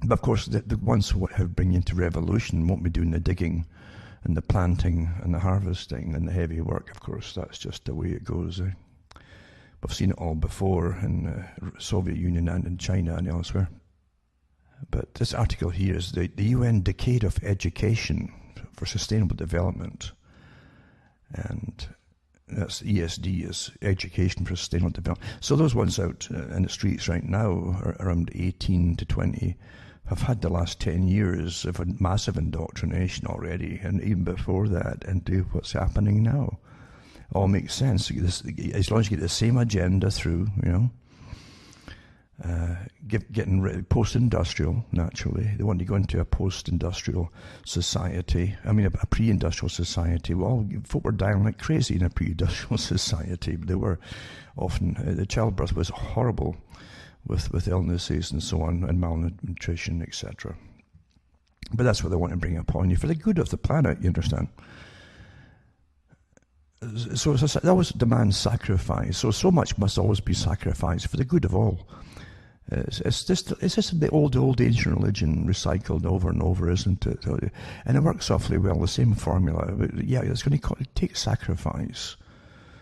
But of course, the ones who have bring you into revolution won't be doing the digging and the planting and the harvesting and the heavy work. Of course, that's just the way it goes. We've seen it all before in the Soviet Union and in China and elsewhere. But this article here is the UN Decade of Education for Sustainable Development. And that's ESD, is Education for Sustainable Development. So those ones out in the streets right now, are around 18 to 20, have had the last 10 years of a massive indoctrination already, and even before that, into what's happening now. All makes sense, as long as you get the same agenda through, getting rid post-industrial, naturally. They want to go into a post-industrial society. I mean, a pre-industrial society. Well, folk were dying like crazy in a pre-industrial society. They were often, the childbirth was horrible with illnesses and so on, and malnutrition, etc. But that's what they want to bring upon you for the good of the planet, you understand? So that always demands sacrifice. So much must always be sacrificed for the good of all. It's just the old ancient religion recycled over and over, isn't it? And it works awfully well, the same formula. But yeah, it's going to take sacrifice.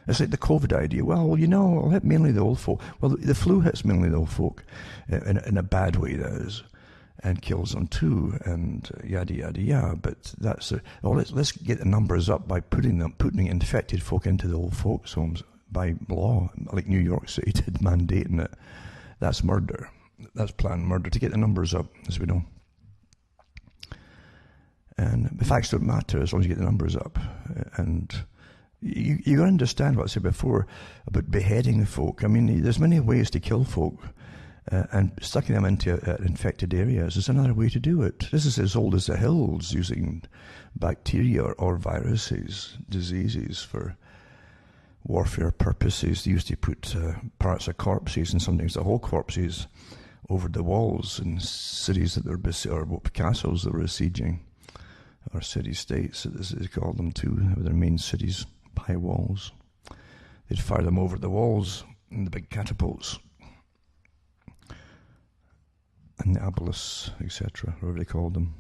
It's like the COVID idea. Well, it'll hit mainly the old folk. Well, the flu hits mainly the old folk in a bad way, that is, and kills them too, and yada yada yada. But that's let's get the numbers up by putting infected folk into the old folks' homes by law, like New York City did, mandating it. That's murder. That's planned murder to get the numbers up, as we know. And the facts don't matter as long as you get the numbers up. And you got to understand what I said before about beheading folk. I mean, there's many ways to kill folk, and sticking them into infected areas is another way to do it. This is as old as the hills, using bacteria or viruses, diseases for warfare purposes. They used to put parts of corpses, and sometimes the whole corpses, over the walls in cities that or castles that were besieging, or city-states, as they called them too, their main cities, high walls. They'd fire them over the walls in the big catapults, and the abelisks, etc., whatever they called them,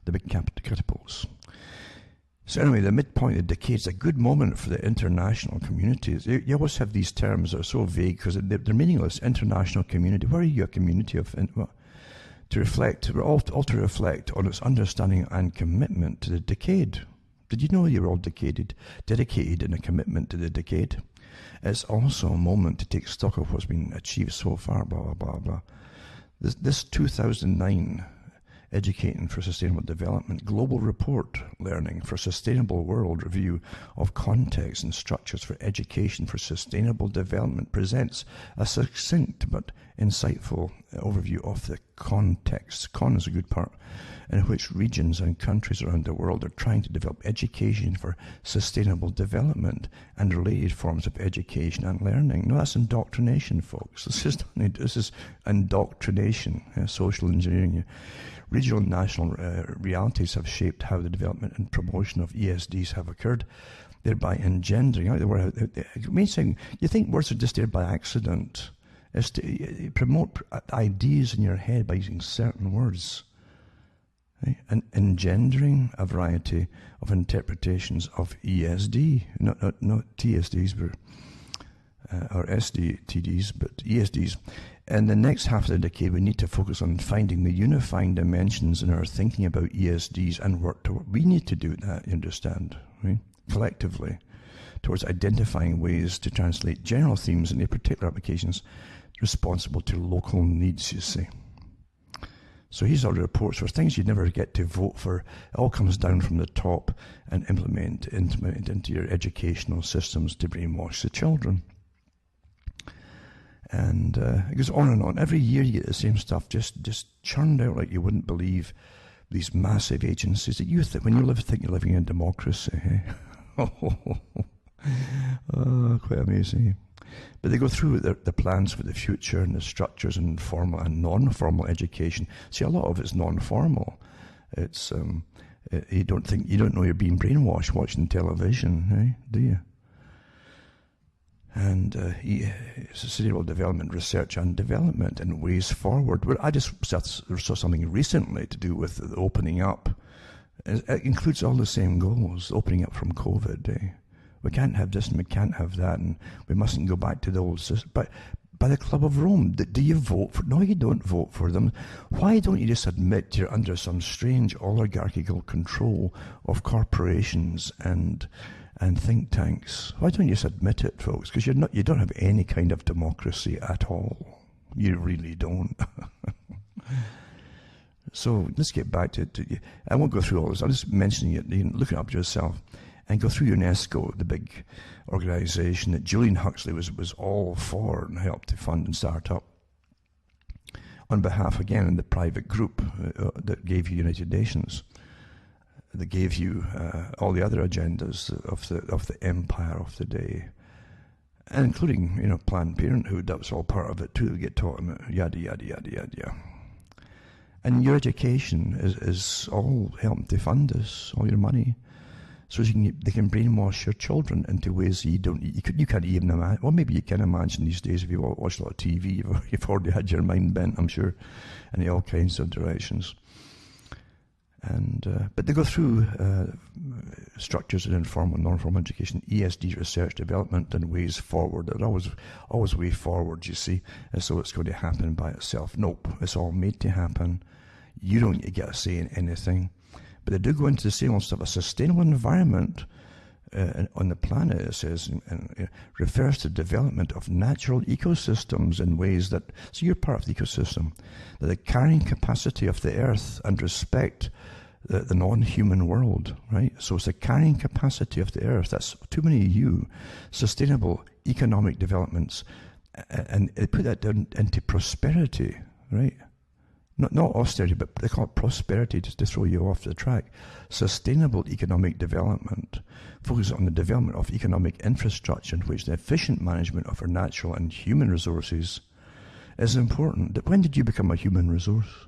the big catapults. So anyway, the midpoint of the decade is a good moment for the international communities. You always have these terms that are so vague because they're meaningless. International community. Where are you a community of? To reflect, we're all to reflect on its understanding and commitment to the decade. Did you know you're all dedicated in a commitment to the decade? It's also a moment to take stock of what's been achieved so far, blah, blah, blah, blah. This 2009 Educating for Sustainable Development Global Report Learning for Sustainable World Review of Context and Structures for Education for Sustainable Development presents a succinct but insightful overview of the context. Con is a good part, in which regions and countries around the world are trying to develop education for sustainable development and related forms of education and learning. No, that's indoctrination, folks. This is indoctrination, social engineering. Regional and national realities have shaped how the development and promotion of ESDs have occurred, thereby engendering. You think words are just there by accident. It's to promote ideas in your head by using certain words. Right? And engendering a variety of interpretations of ESD, not TSDs, or SDTDs, but ESDs. In the next half of the decade, we need to focus on finding the unifying dimensions in our thinking about ESDs and work toward. We need to do that, you understand, right? Collectively, towards identifying ways to translate general themes into particular applications responsible to local needs, you see. So here's all the reports for things you'd never get to vote for. It all comes down from the top and implement into your educational systems to brainwash the children. And it goes on and on. Every year you get the same stuff just churned out like you wouldn't believe. These massive agencies that you think, when you think you're living in democracy. Quite amazing. But they go through the plans for the future and the structures and formal and non-formal education. See, a lot of it's non-formal. It's you don't know you're being brainwashed watching television, do you? And sustainable development, research and development, and ways forward. Well, I just saw something recently to do with the opening up. It includes all the same goals, opening up from COVID. We can't have this and we can't have that, and we mustn't go back to the old system. But by the Club of Rome, do you vote for? No, you don't vote for them. Why don't you just admit you're under some strange oligarchical control of corporations and think tanks? Why don't you just admit it, folks? Because you don't have any kind of democracy at all. You really don't. So let's get back to I won't go through all this. I'm just mentioning it. You can look it up yourself. and go through UNESCO, the big organization that Julian Huxley was all for and helped to fund and start up, on behalf, again, of the private group that gave you United Nations, that gave you all the other agendas of the empire of the day, and including, Planned Parenthood. That was all part of it too. They get taught them, yada yada yada yada. And your education is all helping to fund this, all your money, so they can brainwash your children into ways you can't even imagine. Well, maybe you can imagine these days if you watch a lot of TV. You've already had your mind bent, I'm sure, in all kinds of directions. And but they go through structures in informal, non-formal education, ESD, research, development, and ways forward. There's always way forward, you see, as though it's going to happen by itself. Nope, it's all made to happen. You don't get a say in anything. But they do go into the same old stuff. A sustainable environment on the planet, it says, and refers to development of natural ecosystems in ways that, so you're part of the ecosystem, that the carrying capacity of the earth and respect the non-human world, right? So it's the carrying capacity of the earth. That's too many sustainable economic developments, and they put that down into prosperity, right? Not austerity, but they call it prosperity to throw you off the track. Sustainable economic development focuses on the development of economic infrastructure in which the efficient management of our natural and human resources is important. When did you become a human resource?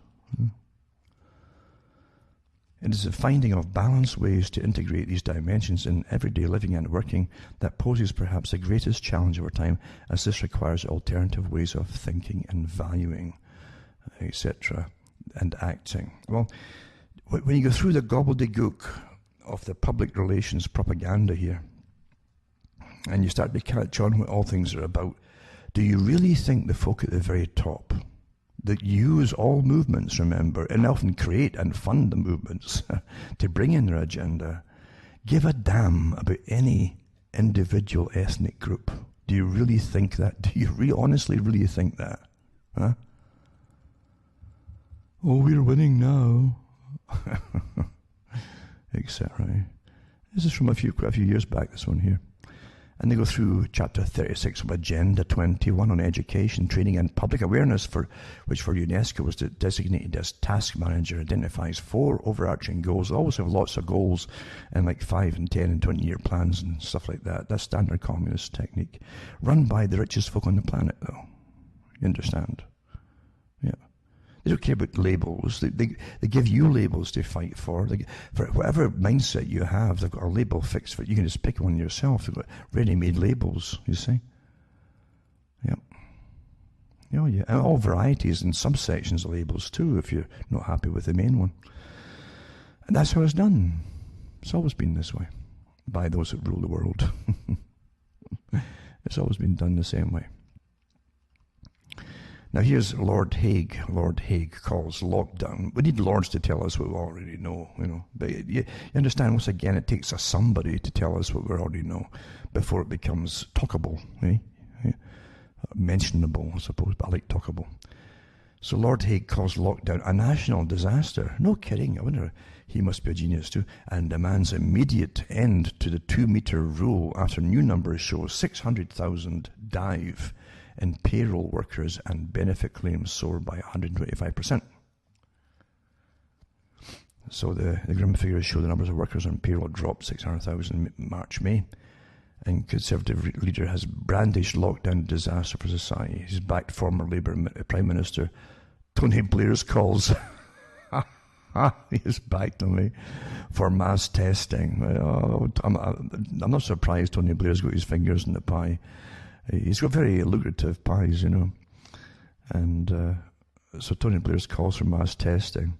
It is the finding of balanced ways to integrate these dimensions in everyday living and working that poses perhaps the greatest challenge of our time, as this requires alternative ways of thinking and valuing, etc., and acting. Well, when you go through the gobbledygook of the public relations propaganda here, and you start to catch on what all things are about, do you really think the folk at the very top, that use all movements, remember, and often create and fund the movements to bring in their agenda, give a damn about any individual ethnic group? Do you really think that? Do you honestly really think that? Huh? Oh, we're winning now, etc. This is from a few years back, this one here. And they go through chapter 36 of Agenda 21 on education, training and public awareness, which for UNESCO was designated as task manager, identifies 4 overarching goals. They always have lots of goals and like 5 and 10 and 20 year plans and stuff like that. That's standard communist technique. Run by the richest folk on the planet, though. You understand? Yeah. They don't care about labels. They give you labels to fight for. For whatever mindset you have, they've got a label fixed for it. You can just pick one yourself. They've got ready-made labels, you see. Yep. Oh, yeah. And all varieties and subsections of labels too, if you're not happy with the main one. And that's how it's done. It's always been this way by those that rule the world. It's always been done the same way. Now here's Lord Hague. Lord Hague calls lockdown. We need lords to tell us what we already know, But you understand, once again, it takes a somebody to tell us what we already know before it becomes talkable, mentionable, I suppose, but I like talkable. So Lord Hague calls lockdown a national disaster. No kidding. I wonder, he must be a genius too, and demands immediate end to the 2-meter rule after new numbers show 600,000 dive in payroll workers and benefit claims soar by 125%. So the grim figures show the numbers of workers on payroll dropped 600,000 in March, May. And Conservative leader has brandished lockdown disaster for society. He's backed former Labour Prime Minister Tony Blair's calls. He's backed me for mass testing. I'm not surprised Tony Blair's got his fingers in the pie. He's got very lucrative pies, and so Tony Blair's calls for mass testing,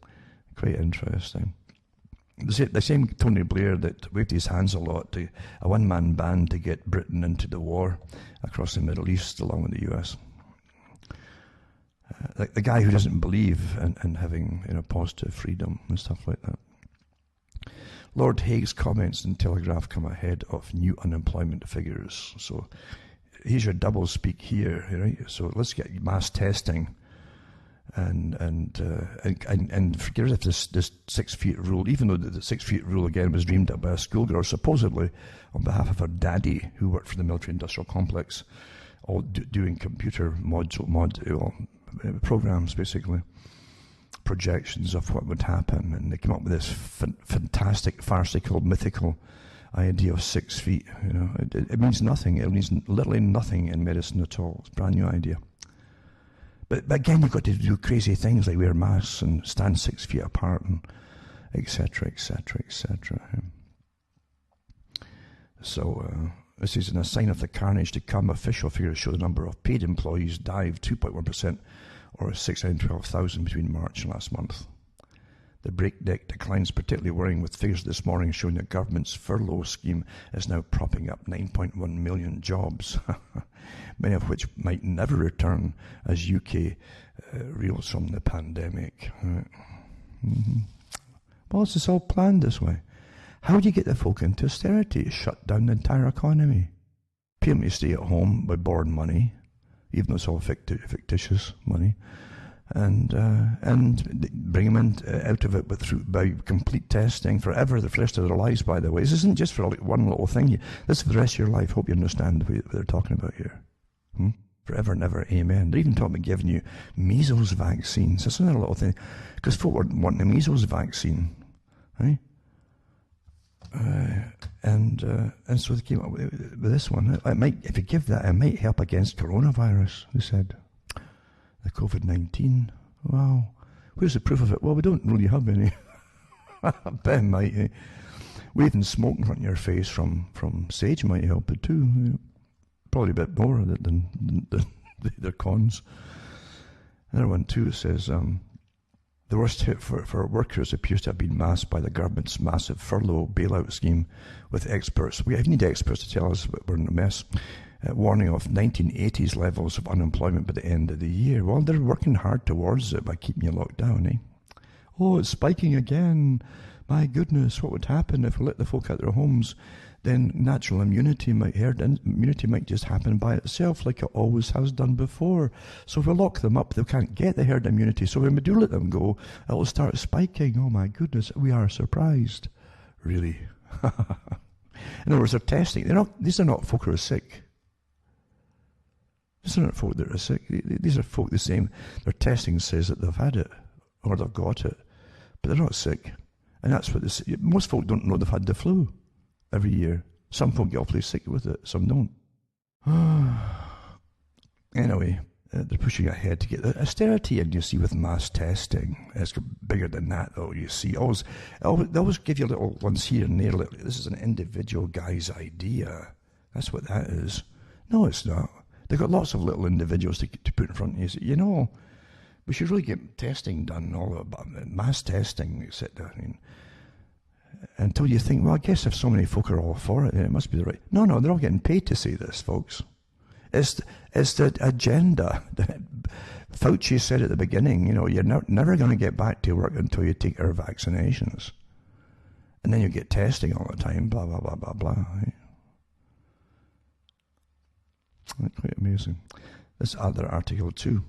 quite interesting. The same Tony Blair that waved his hands a lot to a one-man band to get Britain into the war across the Middle East along with the US. The guy who doesn't believe in having positive freedom and stuff like that. Lord Hague's comments in Telegraph come ahead of new unemployment figures. So here's your double speak here, right? So let's get mass testing and forget if this 6 feet rule, even though the 6 feet rule again was dreamed up by a schoolgirl, supposedly on behalf of her daddy, who worked for the military-industrial complex, all doing computer programs, basically, projections of what would happen, and they came up with this fantastic, farcical, mythical idea of 6 feet. You know, it means nothing. It means literally nothing in medicine at all. It's a brand new idea. But again, you've got to do crazy things like wear masks and stand 6 feet apart and etc., etc., etc. So this is in a sign of the carnage to come. Official figures show the number of paid employees dived 2.1%, or 612,000 between March and last month. The breakneck decline is particularly worrying, with figures this morning showing the government's furlough scheme is now propping up 9.1 million jobs, many of which might never return as UK reels from the pandemic. Well, it's all planned this way. How do you get the folk into austerity? Shut down the entire economy. Pay them to stay at home by borrowing money, even though it's all fictitious money, and bring them out of it by complete testing forever, the rest of their lives, by the way. This isn't just for one little thing. This is for the rest of your life. Hope you understand what they're talking about here. Forever and ever, amen. They're even talking about giving you measles vaccines. That's another little thing, because folk were wanting a measles vaccine, right? And so they came up with this one. If you give that, it might help against coronavirus, they said. The COVID-19. Wow. Where's the proof of it? Well, we don't really have any. I bet it might. Waving smoke in front of your face from sage might help it too. Probably a bit more than their cons. Another one too says, the worst hit for workers appears to have been masked by the government's massive furlough bailout scheme, with experts, we need experts to tell us we're in a mess, warning of 1980s levels of unemployment by the end of the year. Well, they're working hard towards it by keeping you locked down, eh? Oh, it's spiking again. My goodness, what would happen if we let the folk out their homes? Then natural immunity might just happen by itself, like it always has done before. So if we lock them up, they can't get the herd immunity. So when we do let them go, it'll start spiking. Oh my goodness, we are surprised. Really? In other words, they're testing. These are not folk who are sick. These are not folk that are sick. These are folk the same. Their testing says that they've had it or they've got it, but they're not sick. And that's what most folk don't know they've had the flu every year. Some folk get awfully sick with it, some don't. Anyway, they're pushing ahead to get the austerity in, you see, with mass testing. It's bigger than that, though, you see. They always give you little ones here and there. Like, this is an individual guy's idea. That's what that is. No, it's not. They've got lots of little individuals to put in front of you. So, you know, we should really get testing done, all about mass testing, etc. I mean, until you think, well, I guess if so many folk are all for it, then it must be the right. No, they're all getting paid to say this, folks. It's the agenda. Fauci said at the beginning, you know, you're never going to get back to work until you take our vaccinations. And then you get testing all the time, blah, blah, blah, blah, blah. Right? That's quite amazing. This other article, too,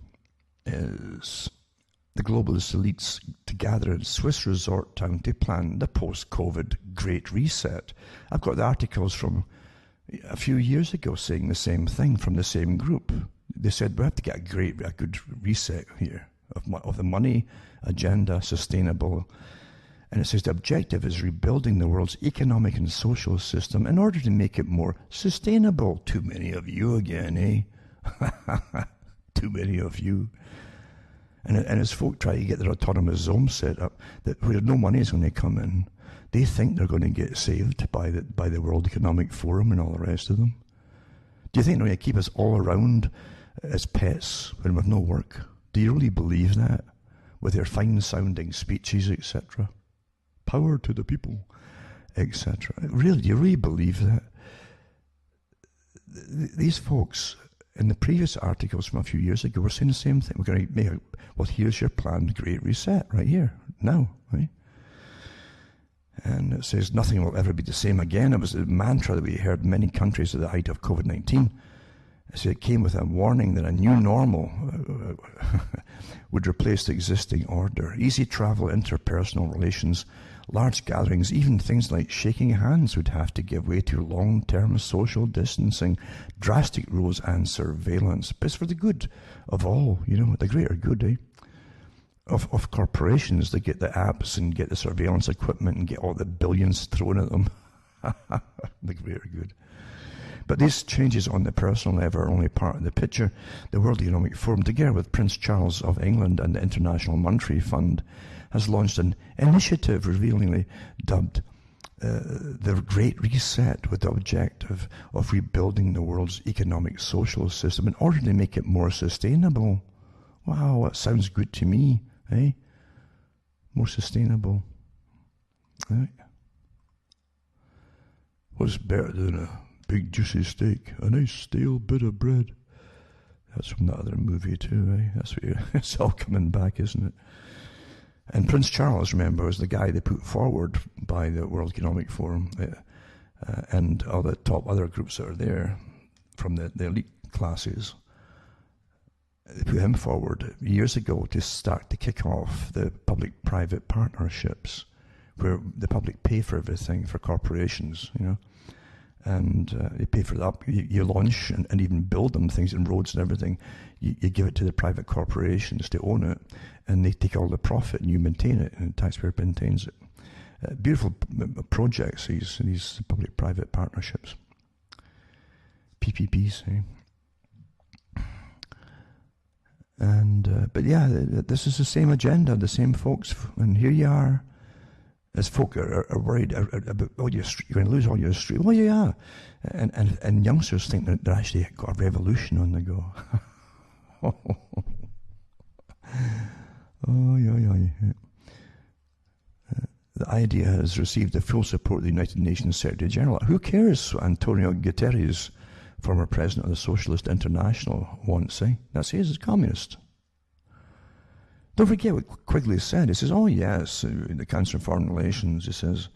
is the globalist elites to gather in Swiss resort town to plan the post-COVID Great Reset. I've got the articles from a few years ago saying the same thing from the same group. They said we have to get a good reset here of the money agenda, sustainable. And it says the objective is rebuilding the world's economic and social system in order to make it more sustainable. Too many of you again, eh? Too many of you. And as folk try to get their autonomous zone set up, that where no money is going to come in, they think they're going to get saved by the World Economic Forum and all the rest of them. Do you think they're going to keep us all around as pets when we have no work? Do you really believe that? With their fine-sounding speeches, etc.? Power to the people, etc. Really, do you really believe that? These folks, in the previous articles from a few years ago, were saying the same thing. We're going to make well, here's your planned Great Reset right here, now, right? And it says nothing will ever be the same again. It was a mantra that we heard in many countries at the height of COVID-19. So it came with a warning that a new normal would replace the existing order. Easy travel, interpersonal relations, large gatherings, even things like shaking hands would have to give way to long-term social distancing, drastic rules and surveillance. But it's for the good of all, the greater good, of corporations that get the apps and get the surveillance equipment and get all the billions thrown at them. The greater good. But these changes on the personal level are only part of the picture. The World Economic Forum, together with Prince Charles of England and the International Monetary Fund, has launched an initiative revealingly dubbed the Great Reset, with the objective of rebuilding the world's economic social system in order to make it more sustainable. Wow, that sounds good to me, eh? More sustainable. Right? What's better than a big juicy steak, a nice stale bit of bread? That's from that other movie too, eh? That's what it's all coming back, isn't it? And Prince Charles, remember, was the guy they put forward by the World Economic Forum and all the top other groups that are there from the elite classes. They put him forward years ago to start to kick off the public-private partnerships where the public pay for everything for corporations, and they pay for that. You launch and even build them things in roads and everything. You give it to the private corporations to own it, and they take all the profit and you maintain it, and the taxpayer maintains it. Beautiful projects, these public-private partnerships. PPPs, eh? And but yeah, this is the same agenda, the same folks, and here you are. As folk are worried about, you're going to lose all your street. Well, yeah. And youngsters think that they're actually got a revolution on the go. The idea has received the full support of the United Nations Secretary General. Who cares what Antonio Guterres, former president of the Socialist International, wants, eh? That's his, communist. Don't forget what Quigley said. He says, oh yes, the Council on Foreign Relations, he says,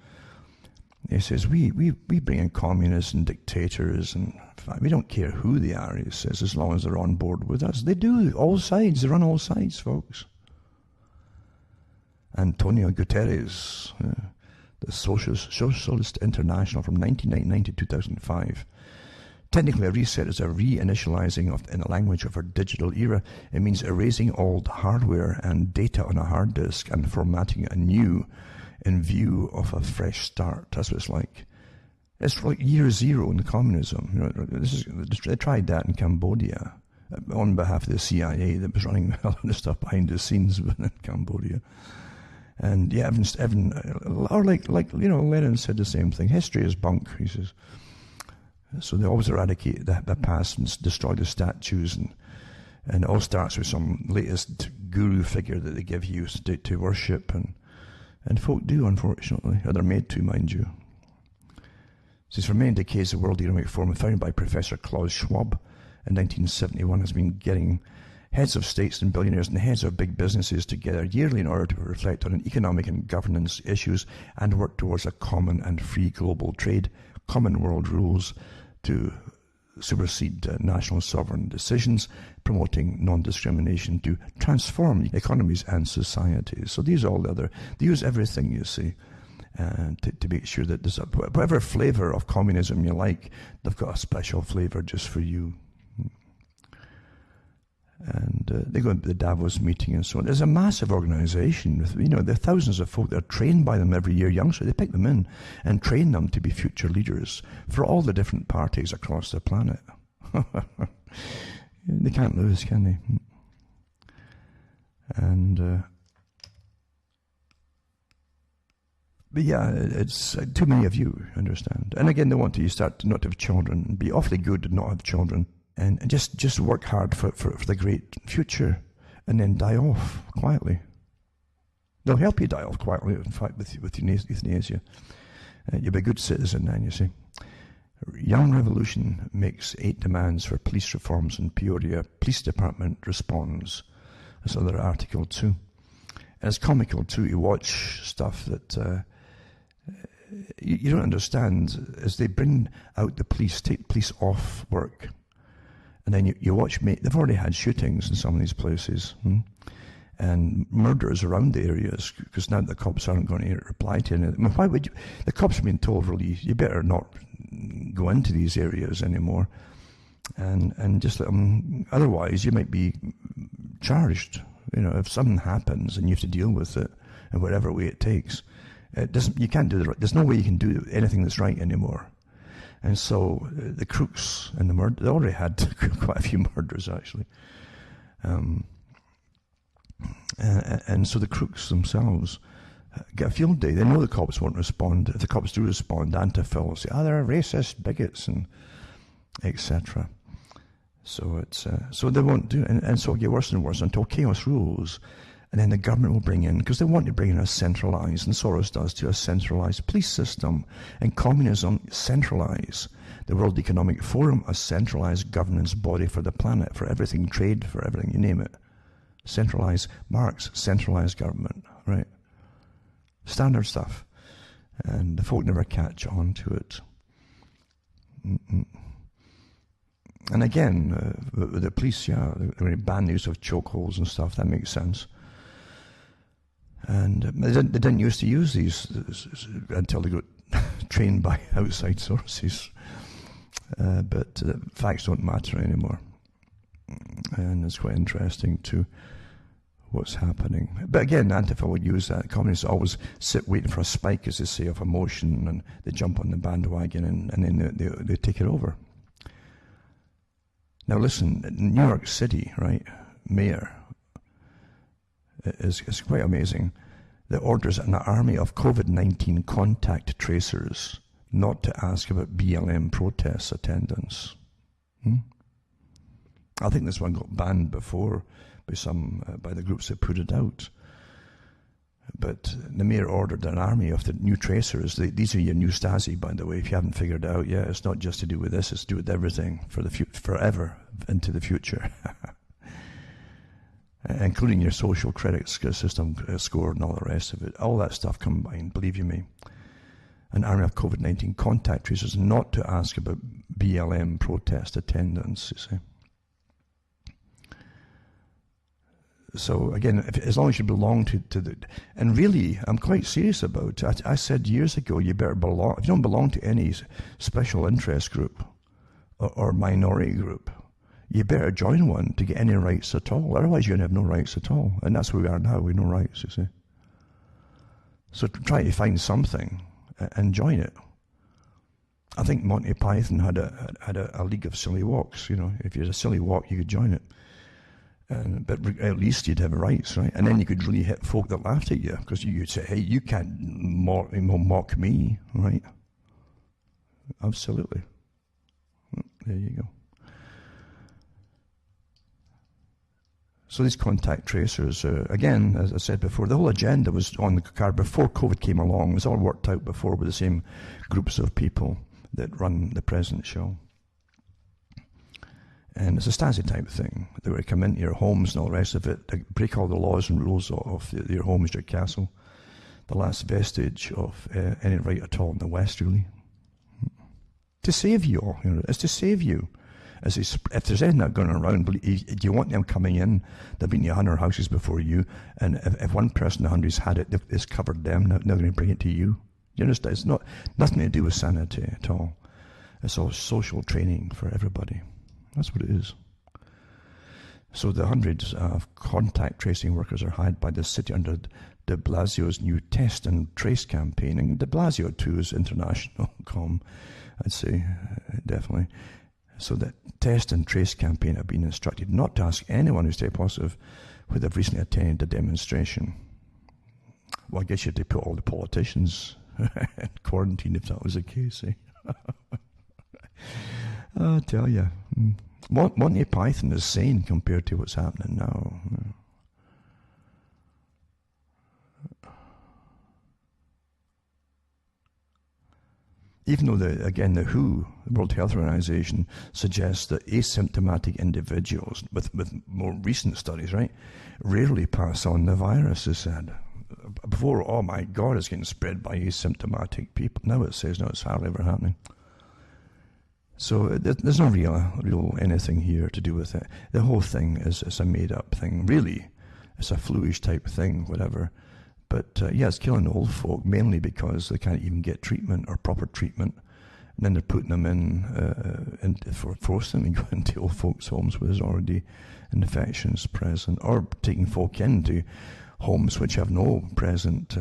we bring in communists and dictators, and in fact, we don't care who they are, he says, as long as they're on board with us. They do, all sides, they run all sides, folks. Antonio Guterres, the Socialist International from 1999 to 2005, technically, a reset is a reinitializing in the language of our digital era. It means erasing old hardware and data on a hard disk and formatting anew in view of a fresh start. That's what it's like. It's like year zero in communism. They tried that in Cambodia on behalf of the CIA that was running all the stuff behind the scenes in Cambodia. And yeah, Lenin said the same thing. History is bunk, he says. So they always eradicate the past and destroy the statues, and it all starts with some latest guru figure that they give you to worship, and folk do, unfortunately, or they're made to, mind you. Since for many decades, the World Economic Forum, founded by Professor Klaus Schwab in 1971, has been getting heads of states and billionaires and heads of big businesses together yearly in order to reflect on economic and governance issues and work towards a common and free global trade, common world rules, to supersede national sovereign decisions, promoting non-discrimination to transform economies and societies. So these are all they use everything, you see, to make sure that there's whatever flavor of communism you like, they've got a special flavor just for you. And they go into the Davos meeting and so on. There's a massive organization with, there are thousands of folk that are trained by them every year, youngsters. They pick them in and train them to be future leaders for all the different parties across the planet. They can't lose, can they? And but yeah, it's too many of you, understand. And again, they want you start to not have children, and be awfully good and not have children. And just work hard for the great future, and then die off quietly. They'll help you die off quietly, in fact, with euthanasia. You'll be a good citizen then, you see. Young Revolution makes 8 demands for police reforms in Peoria. Police department responds. That's another article too. And it's comical too. You watch stuff that you don't understand as they bring out the police, take police off work, And then you watch, they've already had shootings in some of these places, and murders around the areas, because now the cops aren't going to reply to anything. I mean, why would you? The cops have been told, really, you better not go into these areas anymore, and just let them, otherwise you might be charged. You know, if something happens and you have to deal with it in whatever way it takes, you can't do there's no way you can do anything that's right anymore. And so the crooks and the murder, they already had quite a few murders, actually. And so the crooks themselves get a field day. They know the cops won't respond. If the cops do respond, Antifa will say, they're racist bigots, and etc. So so they won't do it. And so it'll get worse and worse until chaos rules. And then the government will bring in, because they want to bring in a centralized, and Soros does too, a centralized police system. And communism centralize the World Economic Forum, a centralized governance body for the planet, for everything, trade, for everything, you name it. Centralized Marx, centralized government, right? Standard stuff. And the folk never catch on to it. And again, the police, they're going to ban the use of chokeholds and stuff. That makes sense. And they didn't used to use these until they got trained by outside sources. But facts don't matter anymore. And it's quite interesting to what's happening. But again, Antifa would use that. Communists always sit waiting for a spike, as they say, of emotion, and they jump on the bandwagon, and then they take it over. Now listen, New York City, right, mayor is quite amazing, that orders an army of COVID-19 contact tracers not to ask about BLM protests attendance. I think this one got banned before by the groups that put it out. But the mayor ordered an army of the new tracers. These are your new Stasi, by the way, if you haven't figured it out yet. It's not just to do with this, it's to do with everything for the forever into the future. Including your social credit system score and all the rest of it. All that stuff combined, believe you me. An army of COVID-19 contact tracers not to ask about BLM protest attendance, you see. So again, as long as you belong to the, and really, I'm quite serious about it. I said years ago, you better belong. If you don't belong to any special interest group or minority group, you better join one to get any rights at all. Otherwise, you're going to have no rights at all. And that's where we are now. We have no rights, you see. So try to find something and join it. I think Monty Python had a league of silly walks. You know, if you're a silly walk, you could join it. But at least you'd have rights, right? And then you could really hit folk that laughed at you, because you'd say, hey, you can't mock me, right? Absolutely. There you go. So these contact tracers, again, as I said before, the whole agenda was on the card before COVID came along. It was all worked out before with the same groups of people that run the present show. And it's a Stasi type thing. They would come into your homes and all the rest of it, they break all the laws and rules of your home as your castle. The last vestige of any right at all in the West, really. To save you all, it's to save you. If there's anything not going around, do you want them coming in? They've been to 100 houses before you, and if one person in 100's had it, it's covered them, now they're going to bring it to you. You understand? It's nothing to do with sanity at all. It's all social training for everybody. That's what it is. So the hundreds of contact tracing workers are hired by the city under de Blasio's new test and trace campaign. And de Blasio, too, is international, I'd say, definitely. So the test and trace campaign have been instructed not to ask anyone who's tested positive who they've recently attended a demonstration. Well, I guess you have to put all the politicians in quarantine if that was the case, eh? I'll tell you. Monty Python is sane compared to what's happening now. Even though, the WHO, the World Health Organization, suggests that asymptomatic individuals, with more recent studies, right, rarely pass on the virus, they said. Before, oh my God, it's getting spread by asymptomatic people. Now it says, no, it's hardly ever happening. So there's no real anything here to do with it. The whole thing is a made-up thing. Really, it's a fluish type thing, whatever. But yeah, it's killing old folk, mainly because they can't even get treatment or proper treatment. And then they're putting them forcing them to go into old folks' homes where there's already infections present, or taking folk into homes which have no present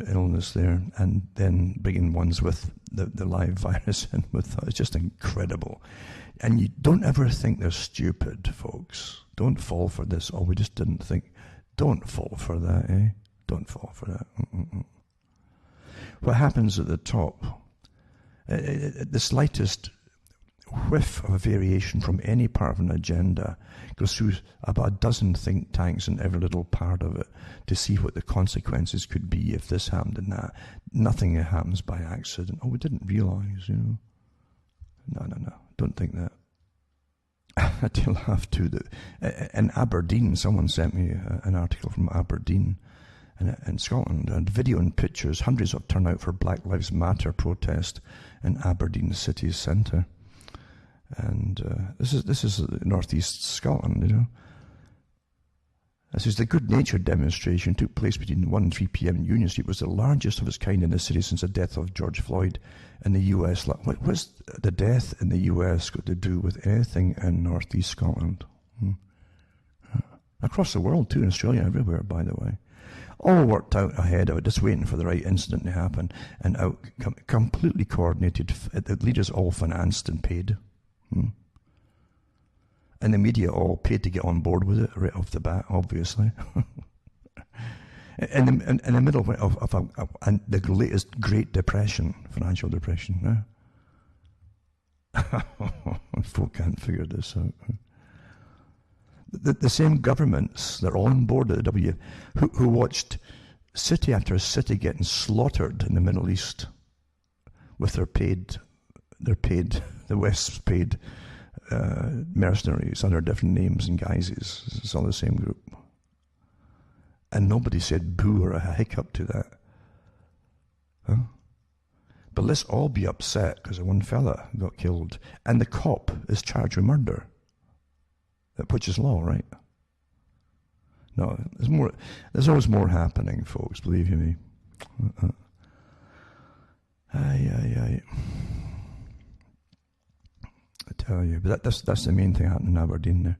illness there, and then bringing ones with the live virus in with them. It's just incredible. And you don't ever think they're stupid, folks. Don't fall for this. Oh, we just didn't think. Don't fall for that, eh? Don't fall for that. What happens at the top, the slightest whiff of a variation from any part of an agenda goes through about a dozen think tanks in every little part of it to see what the consequences could be if this happened and that. Nothing happens by accident. Oh, we didn't realize, you know. No. Don't think that. I do laugh too. That in Aberdeen, someone sent me an article from Aberdeen in Scotland, and video and pictures, hundreds of turnout for Black Lives Matter protest in Aberdeen city centre. And this is northeast Scotland, you know. This is the good-natured demonstration took place between 1 and 3 p.m. in Union Street. Was the largest of its kind in the city since the death of George Floyd in the U.S. What's the death in the U.S. got to do with anything in northeast Scotland? Across the world too, in Australia, everywhere, by the way. All worked out ahead of it, just waiting for the right incident to happen, and completely coordinated. The leaders all financed and paid. And the media all paid to get on board with it right off the bat, obviously. in the middle of the latest Great Depression, financial depression. Folk can't figure this out. The same governments, they're all on board at the W.E.F, who watched city after city getting slaughtered in the Middle East with the West's paid mercenaries under different names and guises. It's all the same group. And nobody said boo or a hiccup to that. Huh? But let's all be upset because one fella got killed and the cop is charged with murder. Which is law, right? No, there's always more happening, folks, believe you me. Aye. I tell you, but that's the main thing happening in Aberdeen there.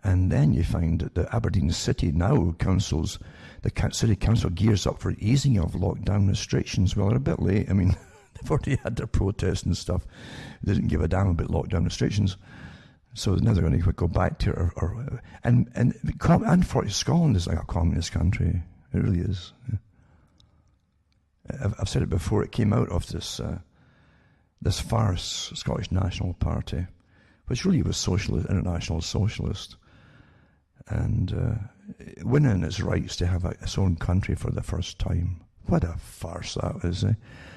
And then you find that the Aberdeen City now councils, the city council gears up for easing of lockdown restrictions. Well, they're a bit late. I mean, they've already had their protests and stuff. They didn't give a damn about lockdown restrictions. So now they're going to go back to it. And for Scotland is like a communist country. It really is. I've said it before. It came out of this farce, Scottish National Party, which really was international socialist, and winning its rights to have its own country for the first time. What a farce that is, eh?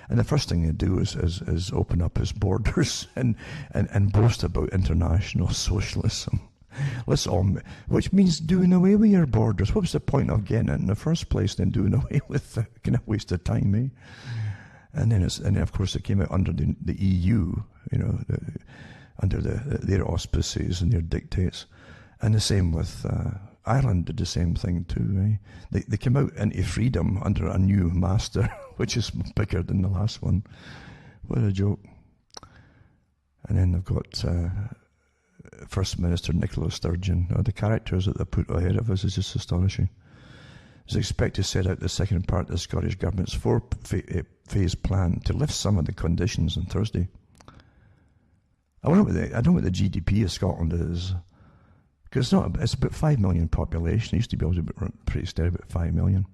And the first thing they do is open up its borders and boast about international socialism. Which means doing away with your borders. What was the point of getting it in the first place, then doing away with the kind of waste of time, eh? And then of course it came out under the EU, you know, under their auspices and their dictates. And the same with Ireland did the same thing too. Eh? They came out into freedom under a new master, which is bigger than the last one. What a joke. And then they've got First Minister Nicola Sturgeon. The characters that they put ahead of us is just astonishing. Is expected to set out the second part of the Scottish Government's four-phase plan to lift some of the conditions on Thursday. I don't know what the GDP of Scotland is. Because it's about 5 million population. It used to be able to be pretty steady, about 5 million.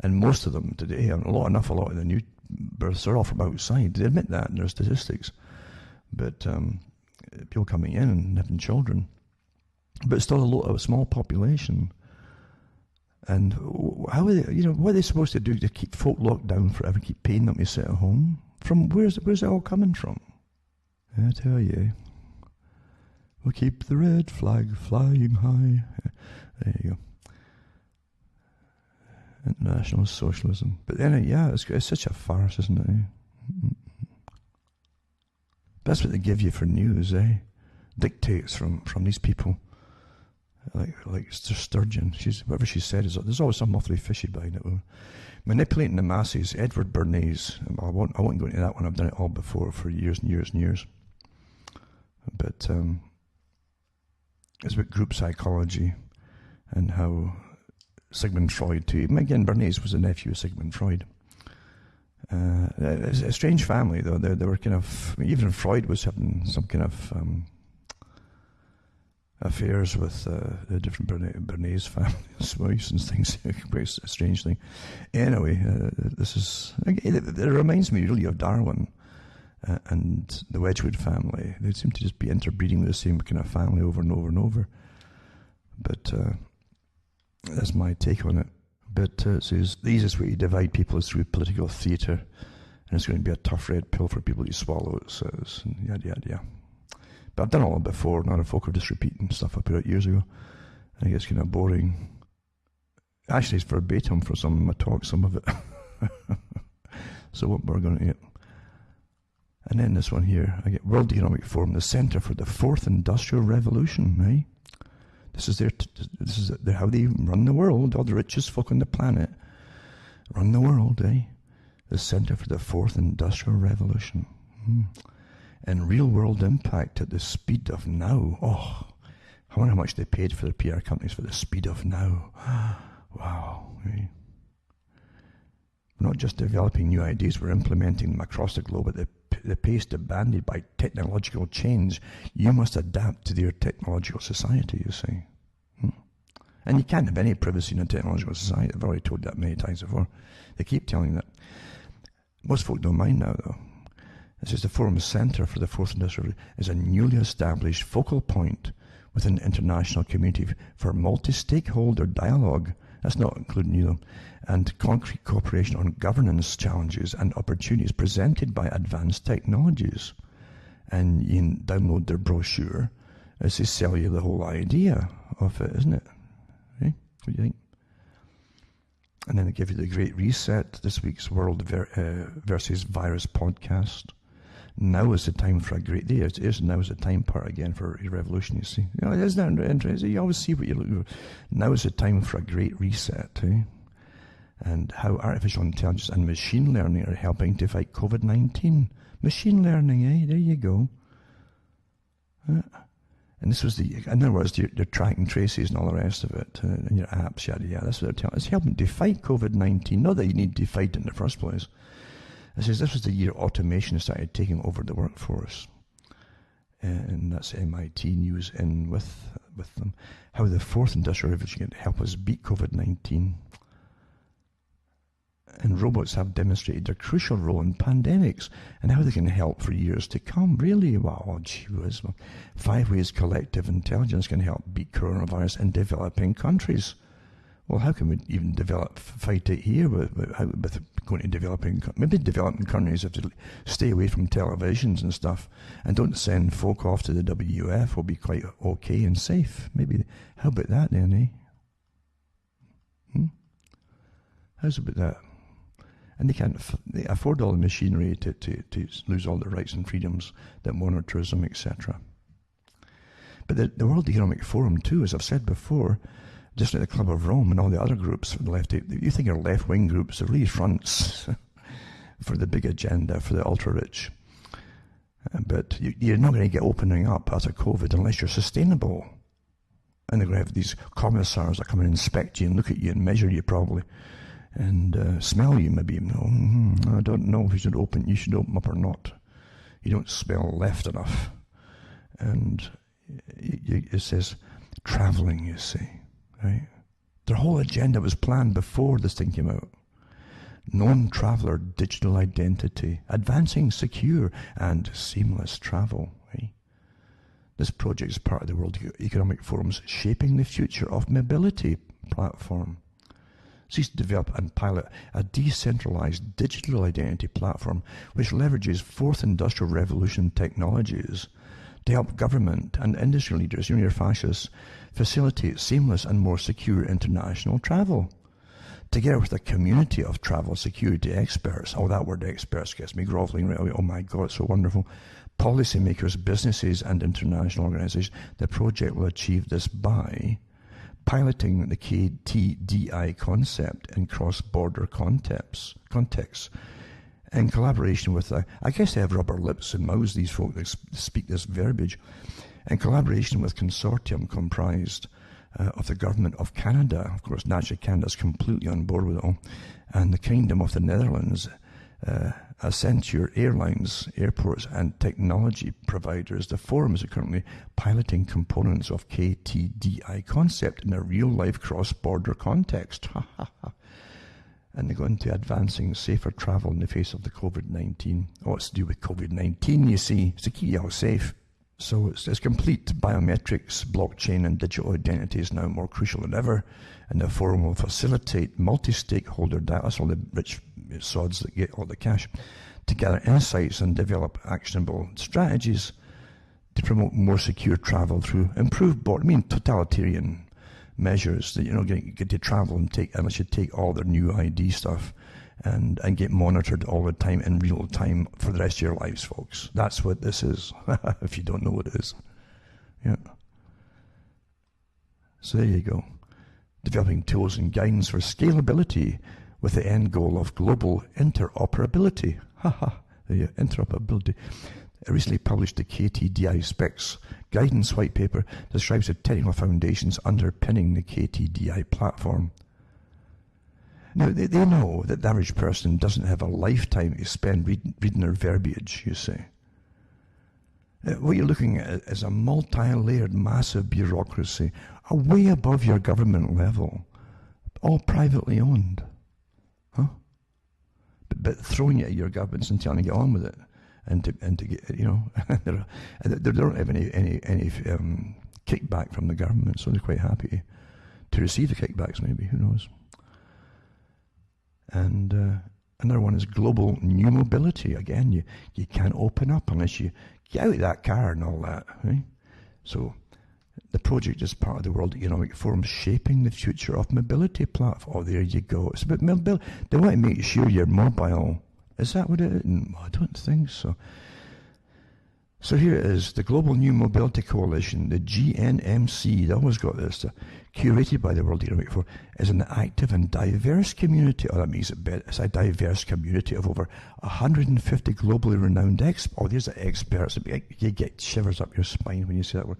And most of them today, a lot of the new births are all from outside. They admit that in their statistics. But people coming in and having children. But it's still a small population. And how are they, what are they supposed to do to keep folk locked down forever, keep paying them to sit at home? From where's it all coming from? I tell you. We'll keep the red flag flying high. There you go. International socialism. But then, it's such a farce, isn't it? But That's what they give you for news, eh? Dictates from these people. Like Sturgeon. Whatever she said, there's always something awfully fishy behind it. Manipulating the masses. Edward Bernays. I won't go into that one. I've done it all before for years and years and years. But it's about group psychology and how Sigmund Freud too. Again, Bernays was a nephew of Sigmund Freud. It's a strange family, though. They were kind of, even Freud was having some kind of affairs with the different Bernays families, wives and things. Very strange thing. Anyway, it reminds me really of Darwin and the Wedgwood family. They seem to just be interbreeding with the same kind of family over and over and over. But that's my take on it. But it says the easiest way to divide people is through political theatre, and it's going to be a tough red pill for people to swallow, it says, and yada yada yada. But I've done all that before, not a folk of just repeating stuff I put out years ago. I think it's kind of boring. Actually, it's verbatim for some of my talks, some of it. So what we're going to get. And then this one here, I get World Economic Forum, the Centre for the Fourth Industrial Revolution, right? This is how they run the world. All the richest folk on the planet run the world, eh? The Centre for the Fourth Industrial Revolution. And real world impact at the speed of now. Oh, I wonder how much they paid for their PR companies for the speed of now. Wow. Eh? We're not just developing new ideas, we're implementing them across the globe at the pace demanded by technological change. You must adapt to their technological society, you see. And you can't have any privacy in a technological society. I've already told that many times before. They keep telling you that. Most folk don't mind now, though. It says the Forum Centre for the Fourth Industrial Revolution is a newly established focal point within the international community for multi-stakeholder dialogue. That's not including you, though. And concrete cooperation on governance challenges and opportunities presented by advanced technologies. And you can download their brochure as they sell you the whole idea of it, isn't it? Okay? What do you think? And then they give you the Great Reset, this week's World versus Virus podcast. Now is the time for a great day. It is now is the time part again for a revolution, you see. You know, isn't that interesting? You always see what you look for. Now is the time for a great reset, eh? And how artificial intelligence and machine learning are helping to fight COVID-19. Machine learning, eh? There you go. And this was in other words, your tracking traces and all the rest of it, and your apps, yada yada. That's what they're telling. It's helping to fight COVID-19. Not that you need to fight it in the first place. It says this was the year automation started taking over the workforce. And that's MIT News in with them. How the fourth industrial revolution can help us beat COVID-19. And robots have demonstrated their crucial role in pandemics and how they can help for years to come. Really? Wow, gee whiz. 5 ways collective intelligence can help beat coronavirus in developing countries. Well, how can we even fight it here with going to developing countries have to stay away from televisions and stuff and don't send folk off to the W.E.F. will be quite okay and safe. Maybe, how about that then, eh? How's about that? And they afford all the machinery to lose all the rights and freedoms that monetarism, etc. But the World Economic Forum too, as I've said before, just like the Club of Rome and all the other groups for the left, you think are left-wing groups, they're really fronts for the big agenda, for the ultra-rich. But you're not going to get opening up after COVID unless you're sustainable. And they're going to have these commissars that come and inspect you and look at you and measure you probably. And smell you maybe. I don't know if you should open up or not. You don't smell left enough. And it says traveling, you see, right? Their whole agenda was planned before this thing came out. Non-traveler digital identity, advancing secure and seamless travel, right? This project is part of the World Economic Forum's Shaping the Future of Mobility platform. Seeks to develop and pilot a decentralized digital identity platform which leverages fourth industrial revolution technologies to help government and industry leaders, your fascists, facilitate seamless and more secure international travel. together with a community of travel security experts. Oh, that word experts gets me groveling right away. Oh my God, so wonderful. Policymakers, businesses, and international organizations. The project will achieve this by piloting the KTDI concept in cross-border contexts, in collaboration with, I guess they have rubber lips and mouths, these folk that speak this verbiage, in collaboration with consortium comprised of the Government of Canada. Of course, naturally, Canada's completely on board with it all, and the Kingdom of the Netherlands, Accenture Airlines, airports, and technology providers. The forum is currently piloting components of KTDI concept in a real-life cross-border context. And they go into advancing safer travel in the face of the COVID-19. Oh, it's to do with COVID-19, you see. It's to keep you all safe. So it's complete biometrics, blockchain, and digital identity is now more crucial than ever. And the forum will facilitate multi-stakeholder data. That's all the rich sods that get all the cash, to gather insights and develop actionable strategies to promote more secure travel through improved totalitarian measures that get to travel and take, unless you take all their new ID stuff and get monitored all the time in real time for the rest of your lives, folks. That's what this is, if you don't know what it is. Yeah. So there you go. Developing tools and guidance for scalability with the end goal of global interoperability. The interoperability. Recently published the KTDI Specs Guidance White Paper describes the technical foundations underpinning the KTDI platform. Now, they know that the average person doesn't have a lifetime to spend reading their verbiage, you see. What you're looking at is a multi-layered, massive bureaucracy, way above your government level, all privately owned. But throwing it at your governments and telling you to get on with it. And to get, they don't have any kickback from the government, so they're quite happy to receive the kickbacks, maybe, who knows. And another one is global new mobility. Again, you can't open up unless you get out of that car and all that, right? So the project is part of the World Economic Forum shaping the future of mobility platform. Oh, there you go. It's about mobility. They want to make sure you're mobile. Is that what it is? No, I don't think so. So here it is, the Global New Mobility Coalition, the GNMC, they always got this, curated by the World Economic Forum, is an active and diverse community. Oh, that makes it better. It's a diverse community of over 150 globally renowned experts. Oh, there's the experts. You get shivers up your spine when you say that word.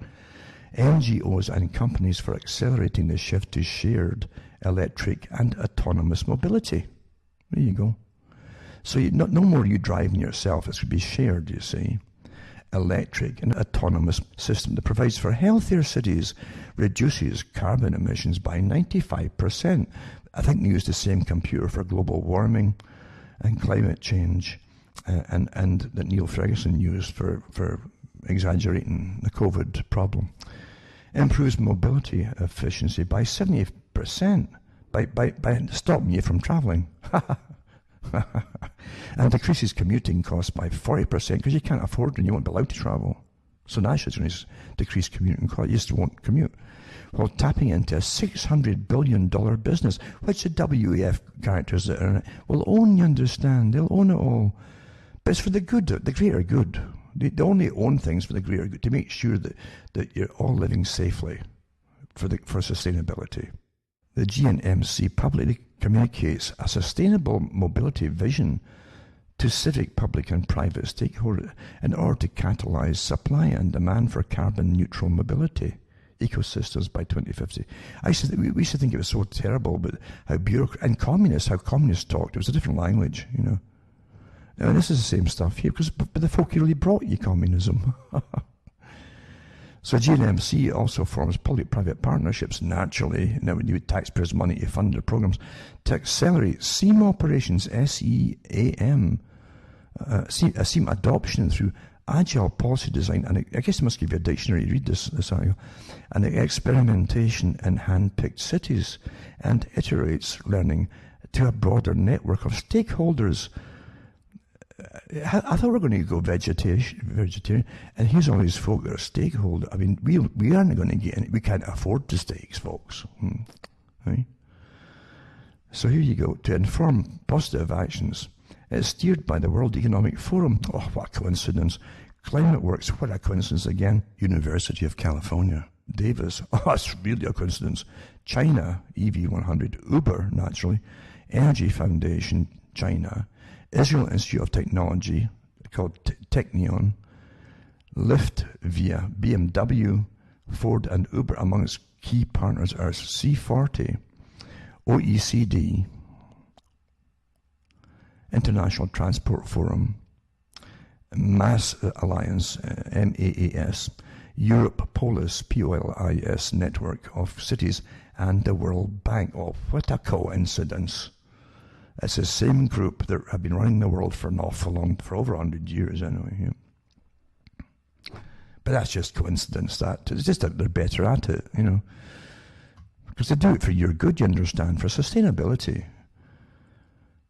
NGOs and companies for accelerating the shift to shared, electric, and autonomous mobility. There you go. So no more you driving yourself. It's going to be shared, you see. Electric and autonomous system that provides for healthier cities, reduces carbon emissions by 95%. I think they use the same computer for global warming and climate change, and that Neil Ferguson used for exaggerating the COVID problem. Improves mobility efficiency by 70% by stopping you from traveling. And decreases commuting costs by 40% because you can't afford and you won't be allowed to travel. So naturally it's going to decrease commuting costs. You just won't commute. While tapping into a $600 billion business, which the W.E.F characters that are in it will own, you understand. They'll own it all. But it's for the good, the greater good. They only own things for the greater good, to make sure that you're all living safely for sustainability. The GNMC publicly communicates a sustainable mobility vision to civic, public and private stakeholders in order to catalyze supply and demand for carbon-neutral mobility ecosystems by 2050. We used to think it was so terrible, but how communists talked. It was a different language, you know. Now, this is the same stuff here, but the folk who really brought you communism. So GNMC also forms public-private partnerships, naturally, now we need taxpayers' money to fund their programs, to accelerate SEAM operations, SEAM, SEAM adoption through agile policy design, and I guess I must give you a dictionary to read this article, and the experimentation in hand-picked cities, and iterates learning to a broader network of stakeholders. I thought we were going to go vegetarian, and here's all these folk that are stakeholders. I mean, we aren't going to get any, we can't afford the steaks, folks. Right? So here you go. To inform positive actions, it's steered by the World Economic Forum. Oh, what a coincidence. Climate Works, what a coincidence again. University of California. Davis, oh, that's really a coincidence. China, EV100. Uber, naturally. Energy Foundation, China. Israel Institute of Technology, called Technion. Lyft via BMW, Ford and Uber among its key partners are C40, OECD, International Transport Forum, Mass Alliance, MAAS, Europe Polis, POLIS network of cities, and the World Bank. Oh, what a coincidence. It's the same group that have been running the world for an awful long, for over 100 years anyway. Yeah. But that's just coincidence. That it's just that they're better at it, you know, because they do it for your good. You understand, for sustainability.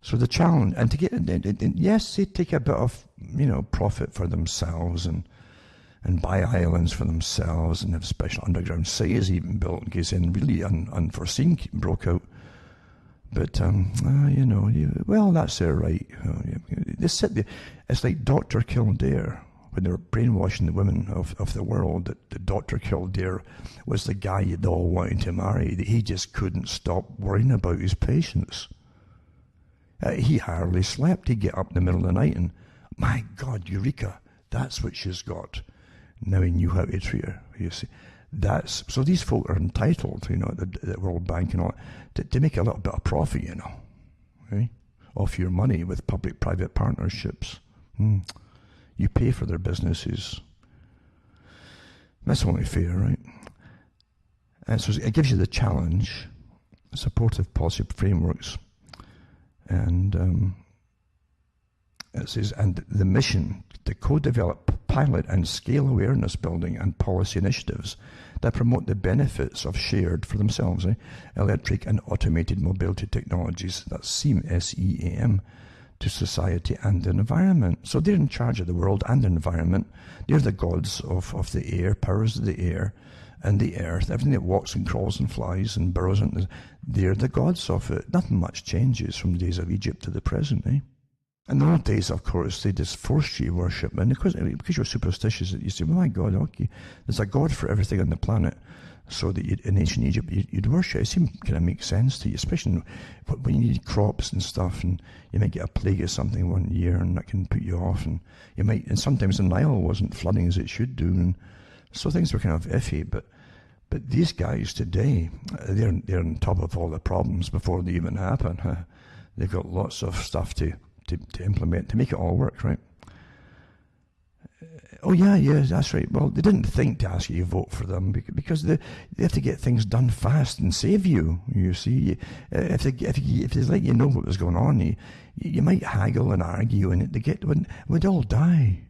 So the challenge, and to get, yes, they take a bit of, you know, profit for themselves and buy islands for themselves and have special underground cities even built in case anything really unforeseen broke out. But, you know, well, that's their right. They sit there. It's like Dr. Kildare, when they were brainwashing the women of the world, that Dr. Kildare was the guy you'd all wanted to marry, that he just couldn't stop worrying about his patients. He hardly slept. He'd get up in the middle of the night and, my God, Eureka, that's what she's got. Now he knew how to treat her, you see. So these folk are entitled, you know, the World Bank and all, to make a little bit of profit, you know, right? Off your money with public-private partnerships. You pay for their businesses. That's only fair, right? And so it gives you the challenge, supportive policy frameworks, and it says, and the mission to co-develop, pilot and scale awareness building and policy initiatives that promote the benefits of shared, for themselves, electric and automated mobility technologies, that's SEAM, S-E-A-M, to society and the environment. So they're in charge of the world and the environment. They're the gods of the air, powers of the air and the earth, everything that walks and crawls and flies and burrows. They're the gods of it. Nothing much changes from the days of Egypt to the present, In the old days, of course, they just forced you to worship. And because you're superstitious, you say, well, my God, okay, there's a God for everything on the planet. So that in ancient Egypt, you'd worship. It seemed kind of makes sense to you, especially when you need crops and stuff, and you might get a plague or something one year, and that can put you off. And sometimes the Nile wasn't flooding as it should do, and so things were kind of iffy. But these guys today, they're on top of all the problems before they even happen. They've got lots of stuff to implement to make it all work, right? Oh yeah, that's right. Well, they didn't think to ask you to vote for them because they have to get things done fast and save you. You see, if they let you know what was going on, you might haggle and argue, and we'd all die.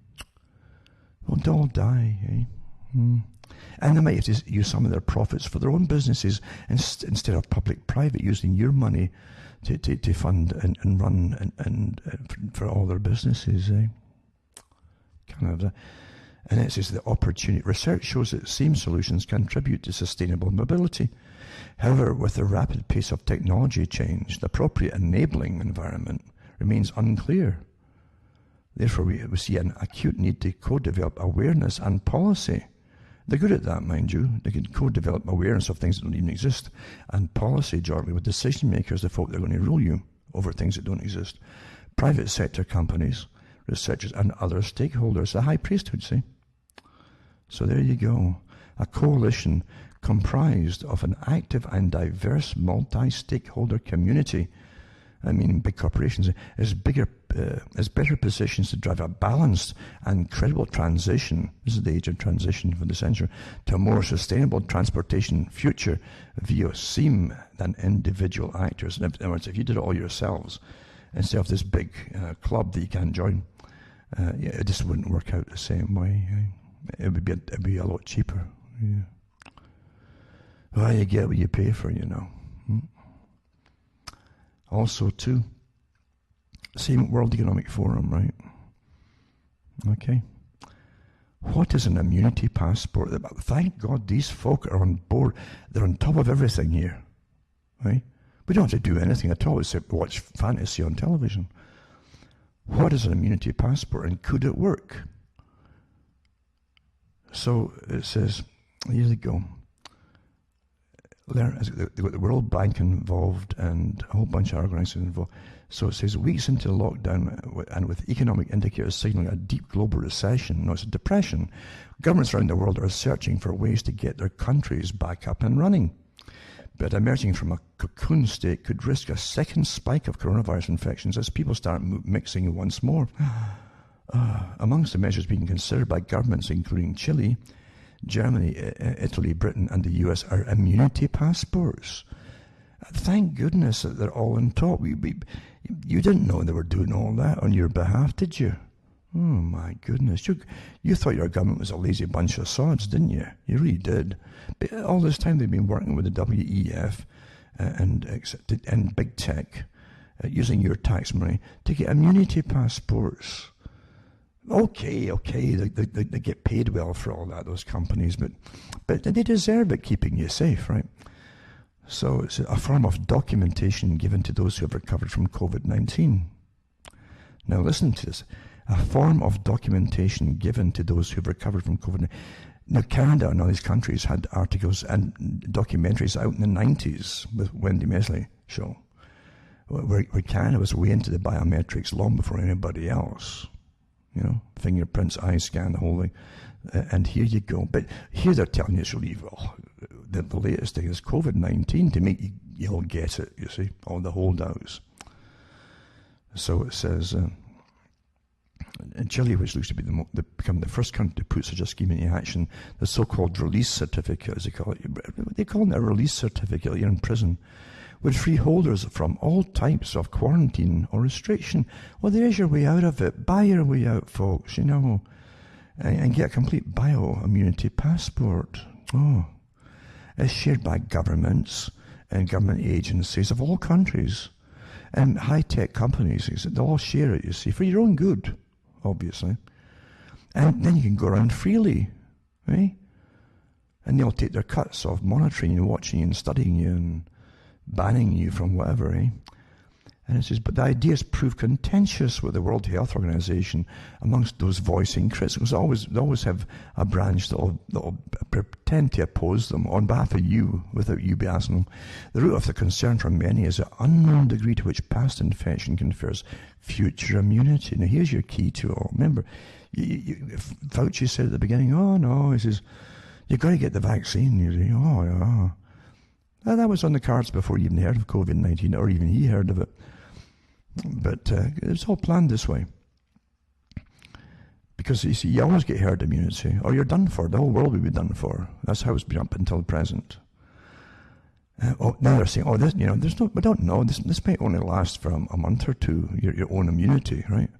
We'd all die, And they might have to use some of their profits for their own businesses instead of public-private, using your money to fund and run and for all their businesses, Kind of. And it says the opportunity. Research shows that SEAM solutions contribute to sustainable mobility. However, with the rapid pace of technology change, the appropriate enabling environment remains unclear. Therefore, we see an acute need to co-develop awareness and policy. They're good at that, mind you. They can co-develop awareness of things that don't even exist, and policy jointly with decision makers, the folk that are going to rule you over things that don't exist. Private sector companies, researchers, and other stakeholders, the high priesthood, see? So there you go. A coalition comprised of an active and diverse multi-stakeholder community. I mean, big corporations is better positions to drive a balanced and credible transition. This is the age of transition for the century to a more sustainable transportation future via SEAM than individual actors. In other words, if you did it all yourselves instead of this big club that you can't join, it just wouldn't work out the same way. It'd be a lot cheaper. Yeah. Well, you get what you pay for, Also, too, same World Economic Forum, right? Okay. What is an immunity passport? Thank God these folk are on board. They're on top of everything here, right? We don't have to do anything at all except watch fantasy on television. What is an immunity passport, and could it work? So it says, here they go. They've got the World Bank involved and a whole bunch of organizations involved. So it says, weeks into the lockdown and with economic indicators signaling a deep global recession, no, it's a depression, governments around the world are searching for ways to get their countries back up and running. But emerging from a cocoon state could risk a second spike of coronavirus infections as people start mixing once more. Amongst the measures being considered by governments, including Chile, Germany, Italy, Britain, and the US, are immunity passports. Thank goodness that they're all on top. You didn't know they were doing all that on your behalf, did you? Oh my goodness. You thought your government was a lazy bunch of sods, didn't you? You really did. But all this time they've been working with the W.E.F. and big tech, using your tax money to get immunity passports. Okay, they get paid well for all that, those companies, but they deserve it, keeping you safe, right? So it's a form of documentation given to those who have recovered from COVID-19. Now listen to this. A form of documentation given to those who have recovered from COVID-19. Now Canada and all these countries had articles and documentaries out in the 90s with Wendy Mesley show, where Canada was way into the biometrics long before anybody else. You know, fingerprints, eye scan, the whole thing. And here you go. But here they're telling you it's really, well, the latest thing is COVID-19 to make you all get it, you see, all the holdouts. So it says, in Chile, which looks to be become the first country to put such a scheme into action, the so-called release certificate, as they call it, they call it a release certificate, you're in prison, would free holders from all types of quarantine or restriction. Well, there's your way out of it. Buy your way out, folks, you know, and get a complete bioimmunity passport. Oh, it's shared by governments and government agencies of all countries and high-tech companies. They'll all share it, you see, for your own good, obviously. And then you can go around freely, right? And they'll take their cuts of monitoring you, watching you and studying you and banning you from whatever, eh? And it says, but the ideas prove contentious with the World Health Organization amongst those voicing criticism. They always have a branch that'll pretend to oppose them on behalf of you without you be asking them. The root of the concern for many is the unknown degree to which past infection confers future immunity. Now here's your key to it all. Remember, Fauci said at the beginning, oh no, he says, you've got to get the vaccine. You say, oh yeah. That was on the cards before you even heard of COVID-19, or even he heard of it. But it's all planned this way. Because you see, you always get herd immunity, or you're done for. The whole world will be done for. That's how it's been up until the present. Now they're saying, oh, this, you know, we don't know. This may only last for a month or two, your own immunity, right?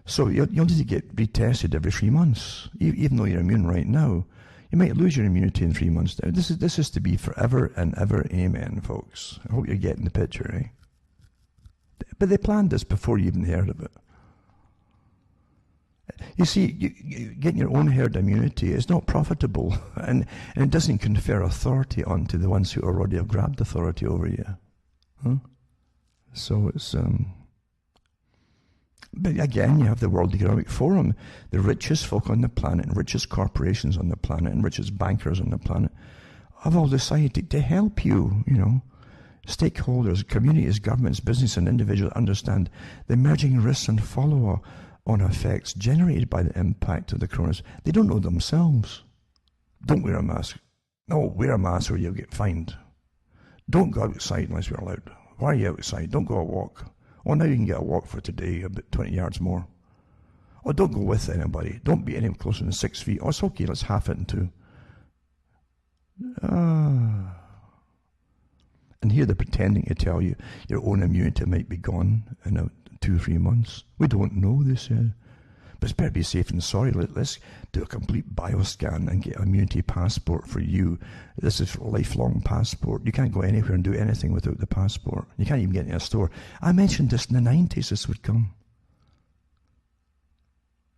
So you'll need to get retested every 3 months, even though you're immune right now. You might lose your immunity in 3 months. This is to be forever and ever, amen, folks. I hope you're getting the picture, eh? But they planned this before you even heard of it. You see, getting your own herd immunity is not profitable, and it doesn't confer authority onto the ones who already have grabbed authority over you. Huh? So it's... But again, you have the World Economic Forum, the richest folk on the planet, and richest corporations on the planet, and richest bankers on the planet, have all decided to help you, you know. Stakeholders, communities, governments, business, and individuals understand the emerging risks and follow-on effects generated by the impact of the coronavirus. They don't know themselves. Don't wear a mask. No, wear a mask or you'll get fined. Don't go outside unless you're allowed. Why are you outside? Don't go a walk. Oh, now you can get a walk for today, about 20 yards more. Oh, don't go with anybody. Don't be any closer than 6 feet. Oh, it's okay, let's half it in two. And here they're pretending to tell you your own immunity might be gone in 2 or 3 months. We don't know, they said. But it's better be safe than sorry. Let's do a complete bioscan and get an immunity passport for you. This is a lifelong passport. You can't go anywhere and do anything without the passport. You can't even get in a store. I mentioned this in the 90s, this would come.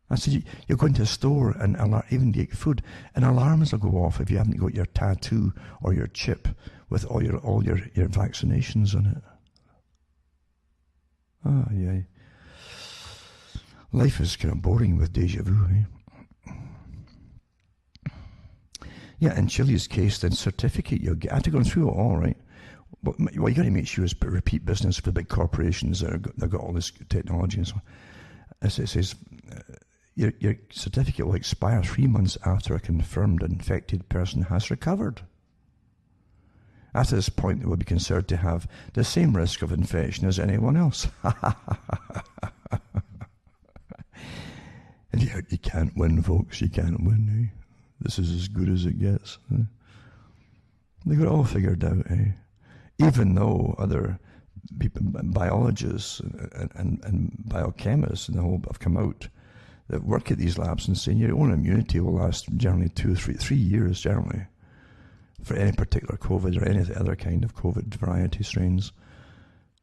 I said, you'll go into a store and even to get food, and alarms will go off if you haven't got your tattoo or your chip with all your vaccinations on it. Ah, yeah. Life is kind of boring with deja vu, eh? Yeah, in Chile's case, the certificate you'll get, after going through it all, right? What you got to make sure is repeat business for the big corporations that have got all this technology and so on. As it says, your certificate will expire 3 months after a confirmed infected person has recovered. After this point, they will be considered to have the same risk of infection as anyone else. And you can't win, folks. You can't win, eh? This is as good as it gets. Eh? They got it all figured out, eh? Even though other people, biologists and biochemists and the whole have come out that work at these labs and saying your own immunity will last generally 3 years generally for any particular COVID or any other kind of COVID variety strains,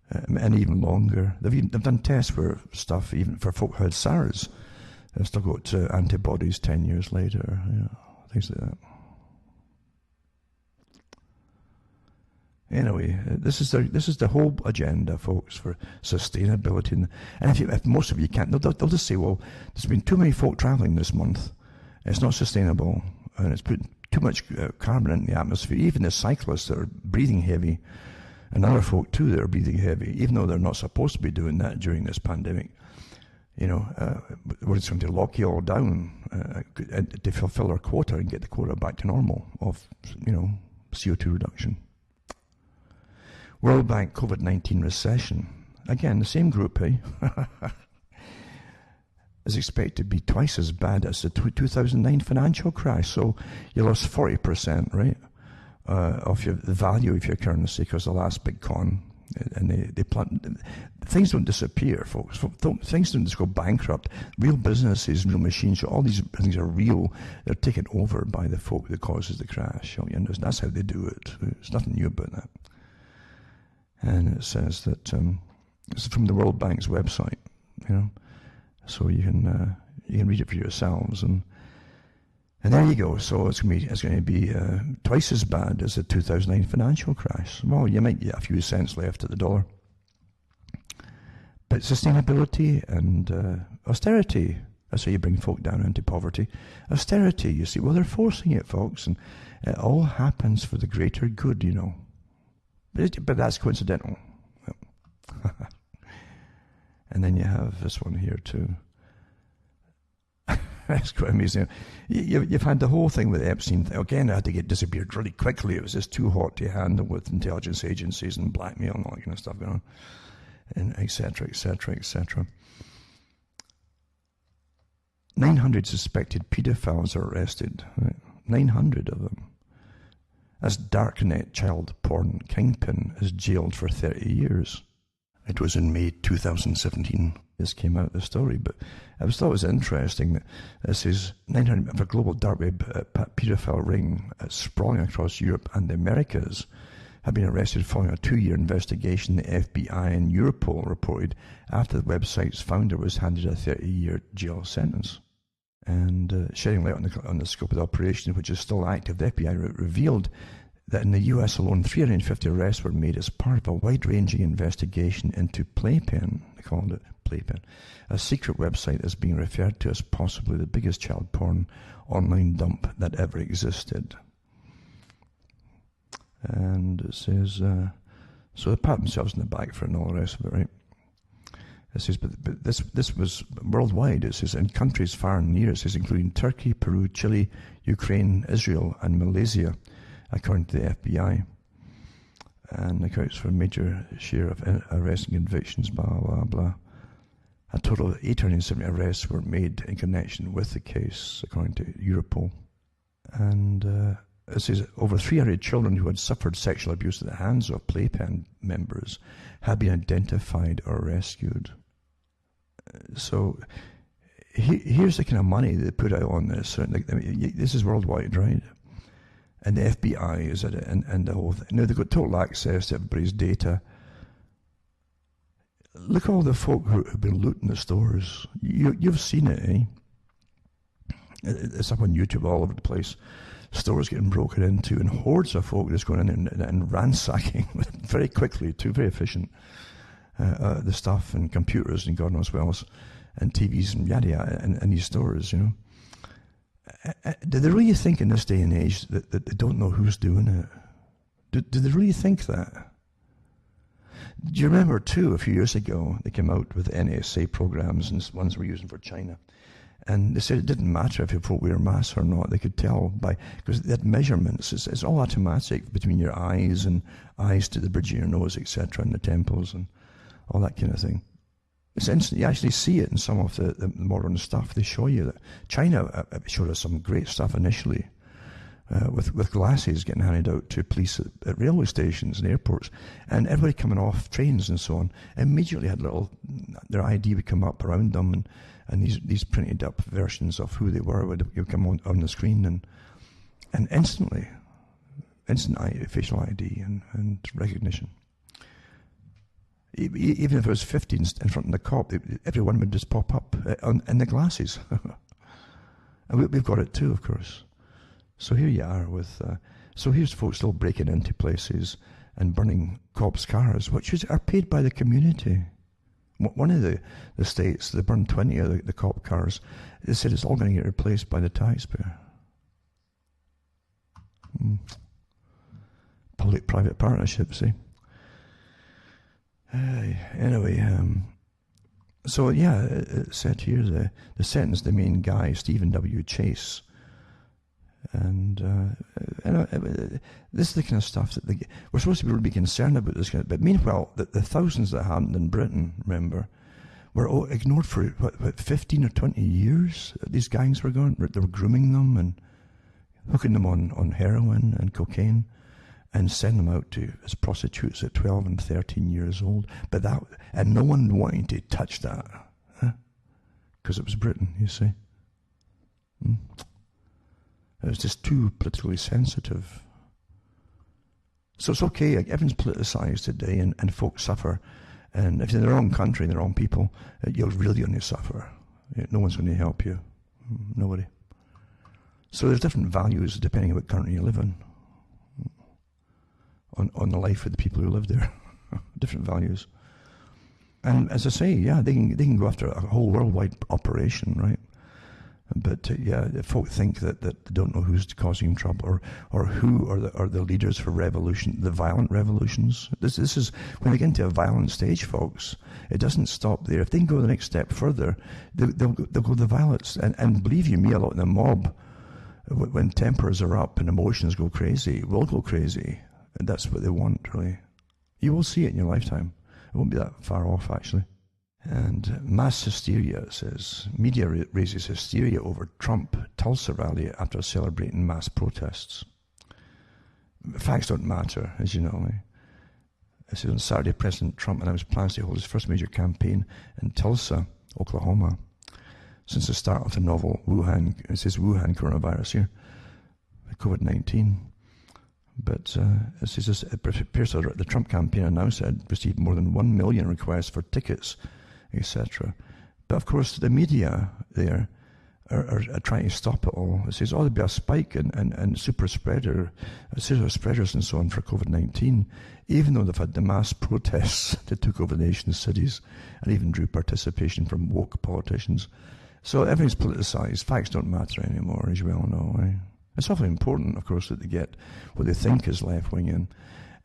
and even longer. They've done tests for stuff even for folk who had SARS. They've still got antibodies 10 years later, things like that. Anyway, this is the whole agenda, folks, for sustainability. And if most of you can't, they'll just say, well, there's been too many folk travelling this month. It's not sustainable, and it's put too much carbon in the atmosphere. Even the cyclists that are breathing heavy, and other folk too that are breathing heavy, even though they're not supposed to be doing that during this pandemic. We're just going to lock you all down to fulfill our quota and get the quota back to normal of, CO2 reduction. World Bank COVID-19 recession. Again, the same group, eh? is expected to be twice as bad as the 2009 financial crash. So you lost 40%, right, of the value of your currency because the last big con. And they plant. Things don't disappear, folks. Things don't just go bankrupt. Real businesses, real machines, all these things are real. They're taken over by the folk that causes the crash. That's how they do it. There's nothing new about that. And it says that it's from the World Bank's website, so you can read it for yourselves, and there you go. So it's going to be twice as bad as the 2009 financial crash. Well, you might get a few cents left at the dollar, but sustainability and austerity. That's how you bring folk down into poverty. Austerity, you see. Well, they're forcing it, folks, and it all happens for the greater good, But that's coincidental. And then you have this one here too. That's quite amazing. You've had the whole thing with Epstein. Again, it had to get disappeared really quickly. It was just too hot to handle with intelligence agencies and blackmail and all that kind of stuff going on, and et cetera, et cetera, et cetera. 900 suspected paedophiles are arrested. Right? 900 of them. As darknet child porn kingpin is jailed for 30 years. It was in May 2017. This came out, the story, but I thought it was interesting that this is 900 of a global dark web paedophile ring sprawling across Europe and the Americas have been arrested following a 2-year investigation the FBI and Europol reported after the website's founder was handed a 30-year jail sentence. And shedding light on the scope of the operation, which is still active, the FBI revealed that in the US alone, 350 arrests were made as part of a wide-ranging investigation into Playpen. They called it Playpen, a secret website that's being referred to as possibly the biggest child porn online dump that ever existed. And it says, so they pat themselves in the back for it and all the rest of it, right? It says, but this was worldwide. It says, in countries far and near, it says, including Turkey, Peru, Chile, Ukraine, Israel, and Malaysia, according to the FBI. And accounts for a major share of arrests and convictions, blah, blah, blah. A total of 870 arrests were made in connection with the case, according to Europol. And it says over 300 children who had suffered sexual abuse at the hands of Playpen members had been identified or rescued. So here's the kind of money they put out on this. This is worldwide, right? And the FBI is at it, and the whole thing. Now they've got total access to everybody's data. Look at all the folk who have been looting the stores. You've seen it, eh? It's up on YouTube all over the place. Stores getting broken into, and hordes of folk just going in and ransacking very quickly, very efficient, the stuff and computers and God knows what else, and TVs and yada yada, and these stores, you know. Do they really think in this day and age that they don't know who's doing it? Do they really think that? Do you remember too, a few years ago, they came out with NSA programs and ones we're using for China. And they said it didn't matter if folk wear masks or not. They could tell because they had measurements. It's all automatic between your eyes and eyes to the bridge of your nose, etc., and the temples and all that kind of thing. It's instant. You actually see it in some of the modern stuff. They show you that. China showed us some great stuff initially with glasses getting handed out to police at railway stations and airports, and everybody coming off trains and so on immediately had their ID would come up around them, and these printed up versions of who they were would come on the screen, and instant facial ID and recognition. Even if it was 50 in front of the cop, everyone would just pop up in the glasses. And we've got it too, of course. So here you are so here's folks still breaking into places and burning cops' cars, which are paid by the community. One of the states, they burned 20 of the cop cars. They said it's all going to get replaced by the taxpayer. Public-private partnership, see? Anyway, so yeah, it said here the sentenced the main guy, Stephen W. Chase. And this is the kind of stuff that we're supposed to be really concerned about this kind of, but meanwhile, the thousands that happened in Britain, remember, were all ignored for what 15 or 20 years. These gangs were going, they were grooming them and hooking them on heroin and cocaine and sending them out as prostitutes at 12 and 13 years old. And no one wanted to touch that, because it was Britain, you see. It was just too politically sensitive. So it's okay, everything's politicized today, and folks suffer. And if you're in the wrong country, in the wrong people, you're really going to suffer. No one's going to help you. Nobody. So there's different values depending on what country you live in. On the life of the people who live there. Different values. And as I say, yeah, they can go after a whole worldwide operation, right? But yeah, folk think that they don't know who's causing trouble or who are the leaders for revolution, the violent revolutions. This is when we get into a violent stage, folks. It doesn't stop there. If they can go the next step further, they'll go the violence. And believe you me, a lot in the mob, when tempers are up and emotions go crazy, will go crazy. And that's what they want, really. You will see it in your lifetime. It won't be that far off, actually. And mass hysteria, it says. Media raises hysteria over Trump Tulsa rally after celebrating mass protests. Facts don't matter, as you know. It says on Saturday, President Trump announced plans to hold his first major campaign in Tulsa, Oklahoma, since the start of the novel Wuhan, it says Wuhan coronavirus here, COVID-19. But it says it appears that the Trump campaign announced it had received more than 1 million requests for tickets, etc. But of course, the media there are trying to stop it all. It says, there'll be a spike and super spreaders and so on for COVID-19, even though they've had the mass protests that took over the nation's cities and even drew participation from woke politicians. So everything's politicized. Facts don't matter anymore, as you well know. Right? It's awfully important, of course, that they get what they think is left-wing in.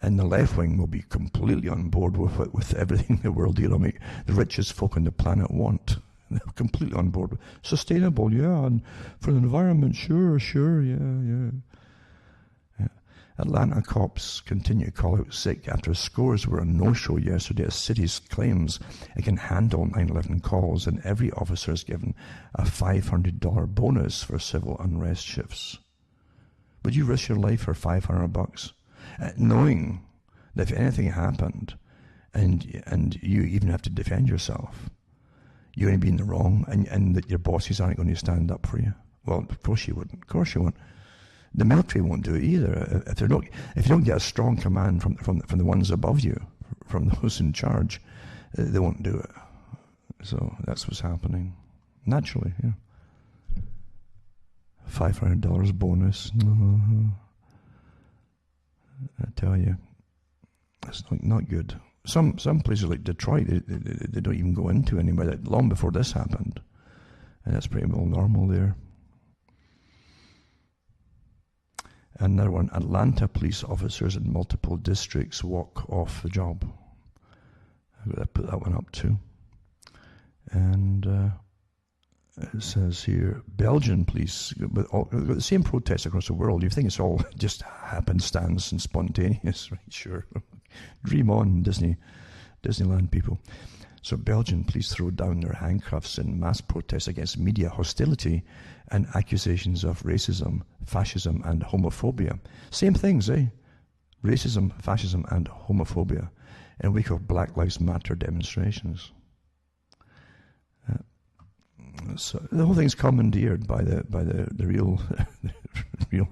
And the left wing will be completely on board with everything the world economic, the richest folk on the planet want. They're completely on board. Sustainable, yeah, and for the environment, sure, yeah. Atlanta cops continue to call out sick after scores were on no-show yesterday as cities claims it can handle 9/11 calls, and every officer is given a $500 bonus for civil unrest shifts. Would you risk your life for $500? Knowing that if anything happened and you even have to defend yourself, you're going to be in the wrong, and that your bosses aren't going to stand up for you. Well, of course you wouldn't. Of course you won't. The military won't do it either. If you don't get a strong command from the ones above you, from those in charge, they won't do it. So that's what's happening. Naturally, yeah. $500 bonus. I tell you, it's not good. Some places like Detroit, they don't even go into anywhere long before this happened. And that's pretty well normal there. Another one, Atlanta police officers in multiple districts walk off the job. I've got to put that one up too. And it says here, Belgian police, with the same protests across the world. You think it's all just happenstance and spontaneous, right? Sure. Dream on, Disneyland people. So Belgian police throw down their handcuffs in mass protests against media hostility and accusations of racism, fascism and homophobia. Same things, eh? Racism, fascism and homophobia in wake of Black Lives Matter demonstrations. So the whole thing's commandeered by the real real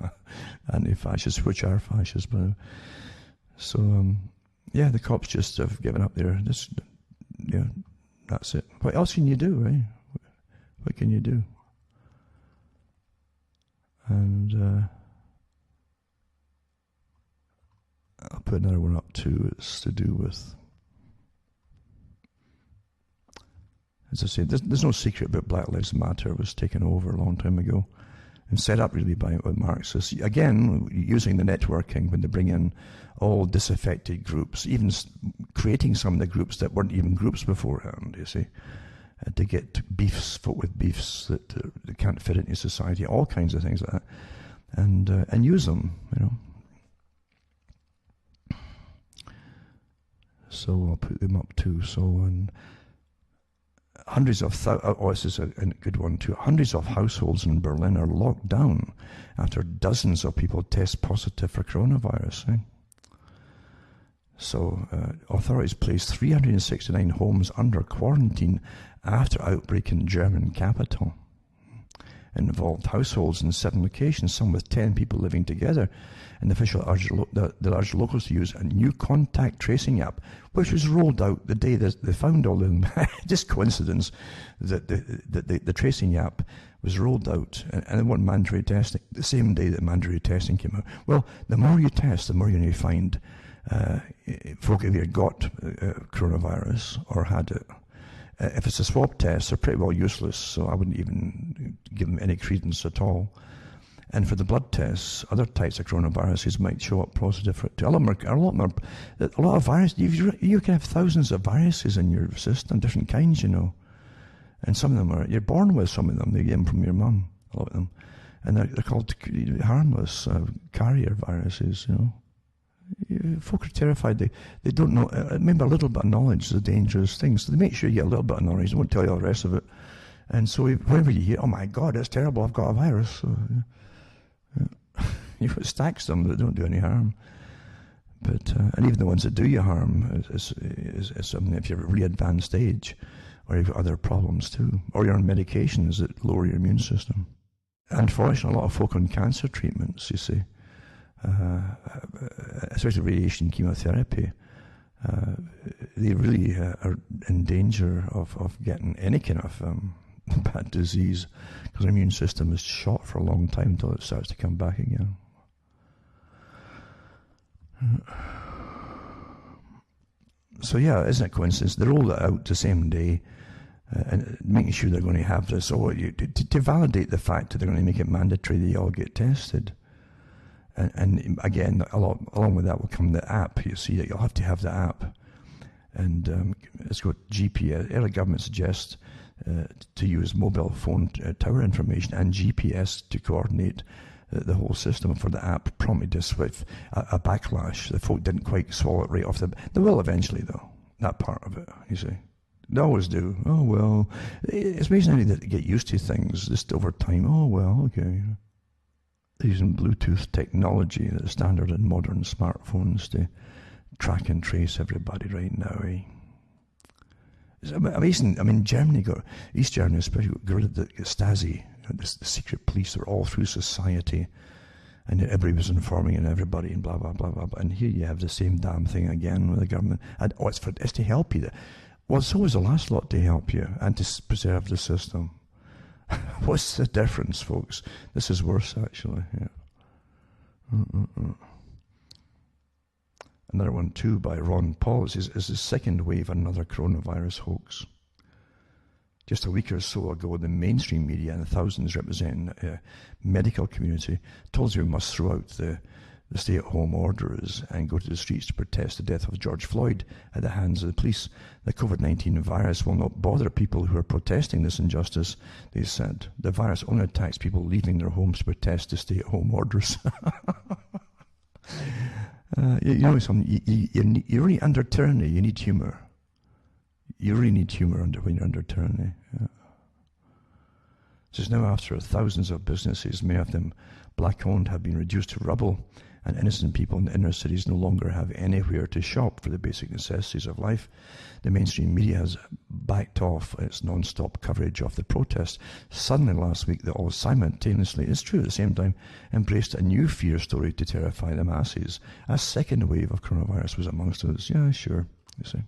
anti-fascists, which are fascists. But so yeah, the cops just have given up there. Yeah, that's it. What else can you do, eh? What can you do? And I'll put another one up too. It's to do with, as I say, there's no secret that Black Lives Matter was taken over a long time ago and set up really by Marxists. Again, using the networking when they bring in all disaffected groups, even creating some of the groups that weren't even groups beforehand, you see, to get beefs, folk with beefs that can't fit into society, all kinds of things like that, and use them, you know. So I'll put them up too. So, and hundreds of this is a good one too. Hundreds of households in Berlin are locked down after dozens of people test positive for coronavirus. Eh? So authorities placed 369 homes under quarantine after outbreak in German capital. Involved households in 7 locations, some with 10 people living together. And the official urged the locals to use a new contact tracing app, which was rolled out the day that they found all of them. Just coincidence that the tracing app was rolled out, and they want mandatory testing the same day that mandatory testing came out. Well, the more you test, the more you're going to find folk have either got coronavirus or had it. If it's a swab test, they're pretty well useless, so I wouldn't even give them any credence at all. And for the blood tests, other types of coronaviruses might show up positive for it too. A lot of viruses. You can have thousands of viruses in your system, different kinds, you know. And some of them you're born with some of them. They get them from your mum, a lot of them. And they're called harmless carrier viruses, you know. Folk are terrified. They don't know. Maybe a little bit of knowledge is a dangerous thing. So they make sure you get a little bit of knowledge. They won't tell you all the rest of it. And so whenever you hear, oh my God, it's terrible, I've got a virus. So, you stacks them that don't do any harm. But and even the ones that do you harm is something if you're at a really advanced age, or you've got other problems too, or you're on medications that lower your immune system. Unfortunately, a lot of folk on cancer treatments, you see, especially radiation chemotherapy, they really are in danger of getting any kind of bad disease, because the immune system is shot for a long time until it starts to come back again. So yeah, isn't it coincidence? They roll it out the same day, and making sure they're going to have this, or to validate the fact that they're going to make it mandatory that you all get tested. And again, along with that will come the app. You see that you'll have to have the app, and it's got GPS. Early government suggests to use mobile phone tower information and GPS to coordinate the whole system. For the app prompted this with a backlash. The folk didn't quite swallow it right off They will eventually, though. That part of it, you see. They always do. Oh well, it's basically that they get used to things just over time. Oh well, okay. They're using Bluetooth technology, the standard in modern smartphones, to track and trace everybody right now. Eh? It's amazing. I mean, East Germany especially, got rid of the Stasi, the secret police that were all through society, and everybody was informing everybody and blah, blah, blah, blah, blah. And here you have the same damn thing again with the government. And it's to help you. Well, it's always the last lot to help you and to preserve the system. What's the difference, folks? This is worse, actually. Yeah. Another one, too, by Ron Paul. Is the second wave another coronavirus hoax? Just a week or so ago, the mainstream media and thousands representing the medical community told us we must throw out the stay-at-home orders and go to the streets to protest the death of George Floyd at the hands of the police. The COVID-19 virus will not bother people who are protesting this injustice, they said. The virus only attacks people leaving their homes to protest the stay-at-home orders. You know something, you're really under tyranny, you need humour. You really need humour when you're under tyranny. Yeah. Just now, after thousands of businesses, many of them black-owned, have been reduced to rubble, and innocent people in the inner cities no longer have anywhere to shop for the basic necessities of life, the mainstream media has backed off its non-stop coverage of the protests. Suddenly last week, they all simultaneously, it's true at the same time, embraced a new fear story to terrify the masses. A second wave of coronavirus was amongst us. Yeah, sure, you see.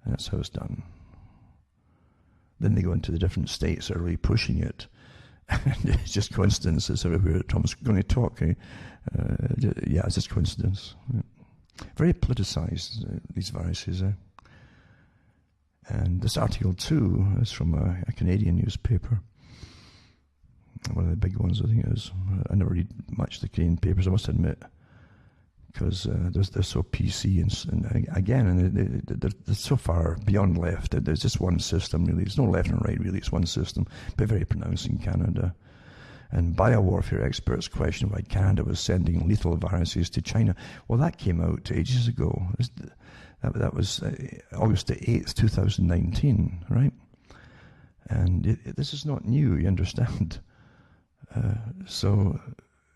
And that's how it's done. Then they go into the different states that are really pushing it. And it's just coincidence. It's everywhere Tom's going to talk. Yeah, it's just coincidence. Yeah. Very politicized, these viruses. And this article, too, is from a Canadian newspaper. One of the big ones, I think it is. I never read much of the Canadian papers, I must admit, because they're so PC and again, they're so far beyond left. There's just one system, really. There's no left and right, really. It's one system, but very pronounced in Canada. And biowarfare experts question why Canada was sending lethal viruses to China. Well, that came out ages ago. That was August the 8th, 2019, right? And this is not new, you understand. So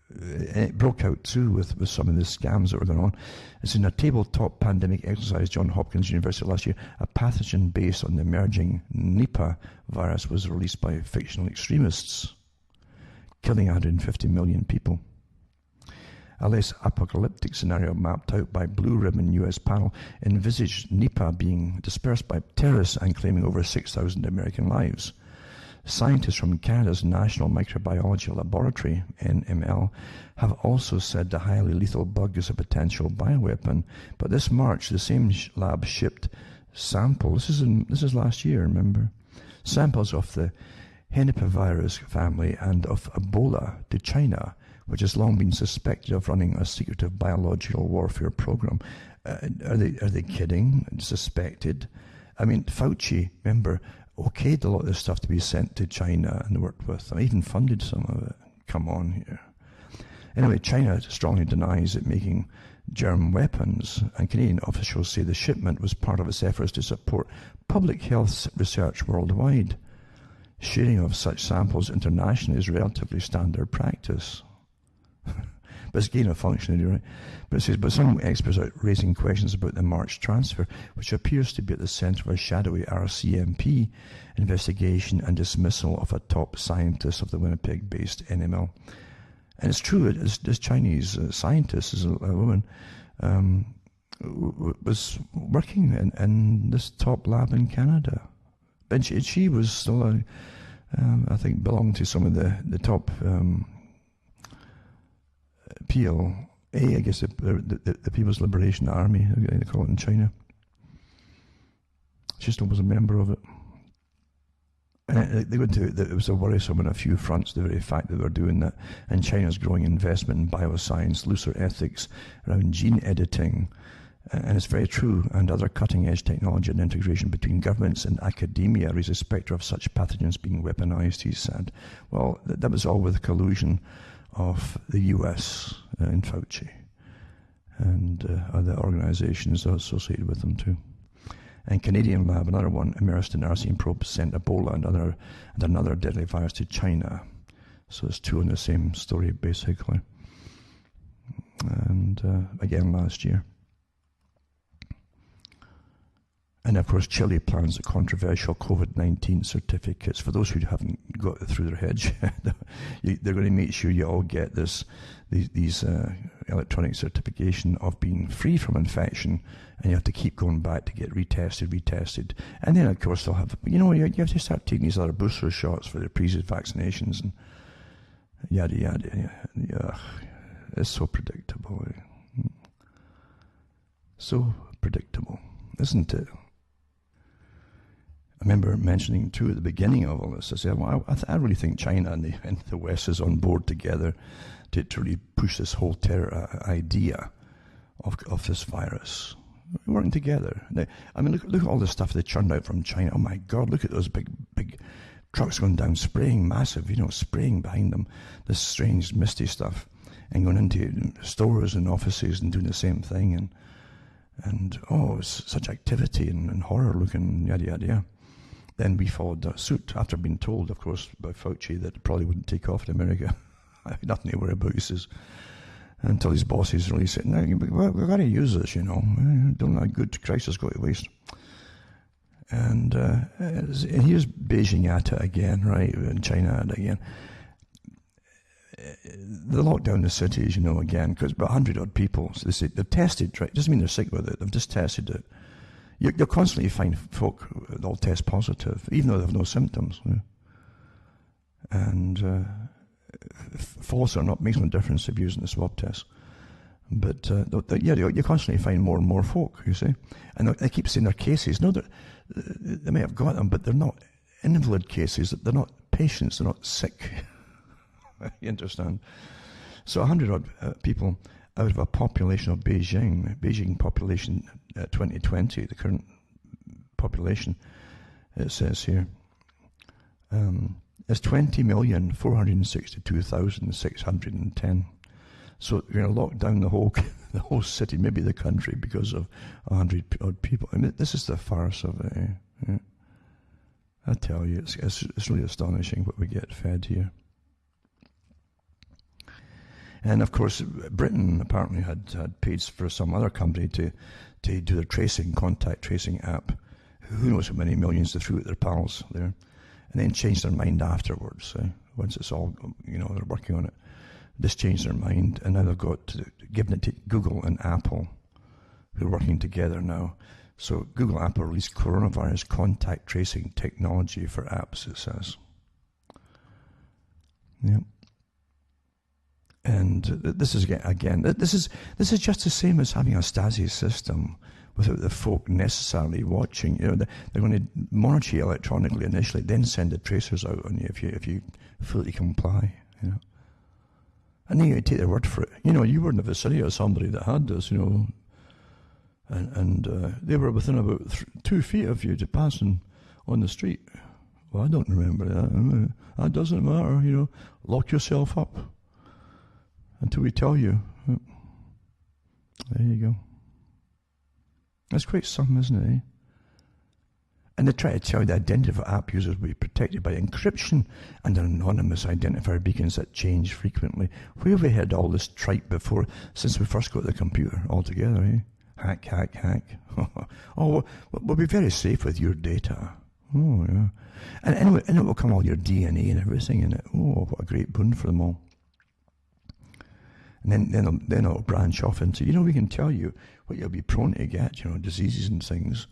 it broke out too with some of the scams that were going on. It's in a tabletop pandemic exercise, Johns Hopkins University last year, a pathogen based on the emerging Nipah virus was released by fictional extremists, killing 150 million people. A less apocalyptic scenario mapped out by Blue Ribbon US panel envisaged Nipah being dispersed by terrorists and claiming over 6,000 American lives. Scientists from Canada's National Microbiology Laboratory, NML, have also said the highly lethal bug is a potential bioweapon. But this March, the same lab shipped samples. This is last year, remember? Samples of the Henipavirus family and of Ebola to China, which has long been suspected of running a secretive biological warfare program. Are they kidding? Suspected? I mean, Fauci, remember, okayed a lot of this stuff to be sent to China and worked with. I even funded some of it. Come on here. Anyway, China strongly denies it making germ weapons, and Canadian officials say the shipment was part of its efforts to support public health research worldwide. Sharing of such samples internationally is relatively standard practice. But it's gain of functionality, right? But it says, but some experts are raising questions about the March transfer, which appears to be at the centre of a shadowy RCMP investigation and dismissal of a top scientist of the Winnipeg-based NML. And it's true, this Chinese scientist, is a woman, was working in this top lab in Canada. And she was still, I think, belonged to some of the top PLA, I guess, the People's Liberation Army, they call it in China. She still was a member of it. And they went to it was a worrisome on a few fronts, the very fact that they were doing that, and China's growing investment in bioscience, looser ethics around gene editing, and it's very true, and other cutting-edge technology and integration between governments and academia raise a spectre of such pathogens being weaponized, he said. Well, that was all with the collusion of the US and Fauci and other organizations associated with them too. And Canadian lab, another one, immersed in arsine probes, sent Ebola and another deadly virus to China. So it's two in the same story, basically. And again last year. And of course, Chile plans the controversial COVID-19 certificates. For those who haven't got it through their heads, they're going to make sure you all get these electronic certification of being free from infection, and you have to keep going back to get retested. And then, of course, they'll have, you have to start taking these other booster shots for the previous vaccinations and yada, yada. Yeah. It's so predictable. So predictable, isn't it? I remember mentioning, too, at the beginning of all this, I said, well, I really think China and the West is on board together to really push this whole terror idea of this virus. We're working together. Now, I mean, look at all the stuff they churned out from China. Oh, my God, look at those big trucks going down, spraying massive, spraying behind them, this strange, misty stuff, and going into stores and offices and doing the same thing. And such activity and horror looking, yada, yada, yada. Then we followed suit after being told, of course, by Fauci that it probably wouldn't take off in America. Nothing to worry about, he says. Until his bosses really said, no, we've got to use this, Don't let a good crisis go to waste. And here's Beijing at it again, right? And China at it again. They locked down the cities, again, because about 100-odd people, so they say they've tested, right? Doesn't mean they're sick with it, they've just tested it. You'll constantly find folk that all test positive, even though they have no symptoms. And false or not makes no difference if you're using the swab test. But you constantly find more and more folk, you see. And they keep saying they're cases. No, they may have got them, but they're not invalid cases. They're not patients. They're not sick. You understand? So 100-odd people out of a population of Beijing population 2020, the current population, it says here, is 20,462,610. So you're going to lock down the whole city, maybe the country, because of 100-odd people. I mean, this is the farce of it. Yeah. I tell you, it's really astonishing what we get fed here. And of course, Britain apparently had paid for some other company to do their contact tracing app. Who knows how many millions they threw at their pals there, and then changed their mind afterwards. Once it's all, they're working on it, just changed their mind, and now they've got given it to Google and Apple, who are working together now. So Google Apple released coronavirus contact tracing technology for apps, it says. Yep. And this is this is just the same as having a Stasi system without the folk necessarily watching. They're going to monitor you electronically initially, then send the tracers out on you if you fully comply. And then you take their word for it. You were in the vicinity of somebody that had this, and they were within about 2 feet of you to passing on the street. Well, I don't remember that. That doesn't matter. Lock yourself up until we tell you. There you go. That's quite something, isn't it? And they try to tell you the identity of app users will be protected by encryption and anonymous identifier beacons that change frequently. Where have we had all this tripe before, since we first got the computer altogether, eh? Hack. Oh, we'll be very safe with your data. Oh, yeah. And anyway, and it will come all your DNA and everything in it. Oh, what a great boon for them all. And then it'll branch off into, we can tell you what you'll be prone to get, diseases and things.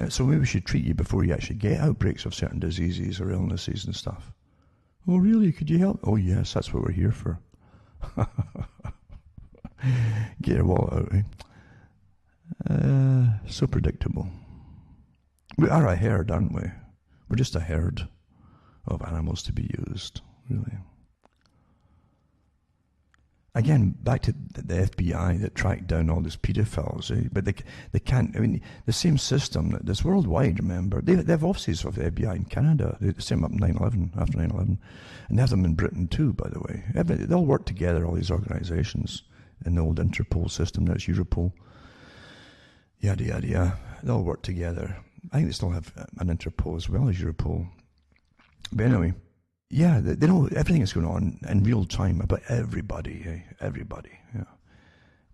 So maybe we should treat you before you actually get outbreaks of certain diseases or illnesses and stuff. Oh, really? Could you help? Oh, yes, that's what we're here for. Get your wallet out, eh? So predictable. We are a herd, aren't we? We're just a herd of animals to be used, really. Again, back to the FBI that tracked down all these pedophiles, but they can't. I mean, the same system that's worldwide. Remember, they have offices of the FBI in Canada. They set them up in 9/11, after 9/11, and they have them in Britain too. By the way, they all work together. All these organisations in the old Interpol system. Now it's Europol. Yada yada yada. They all work together. I think they still have an Interpol as well as Europol. But anyway. Yeah, they know everything that's going on in real time about everybody, everybody. Yeah,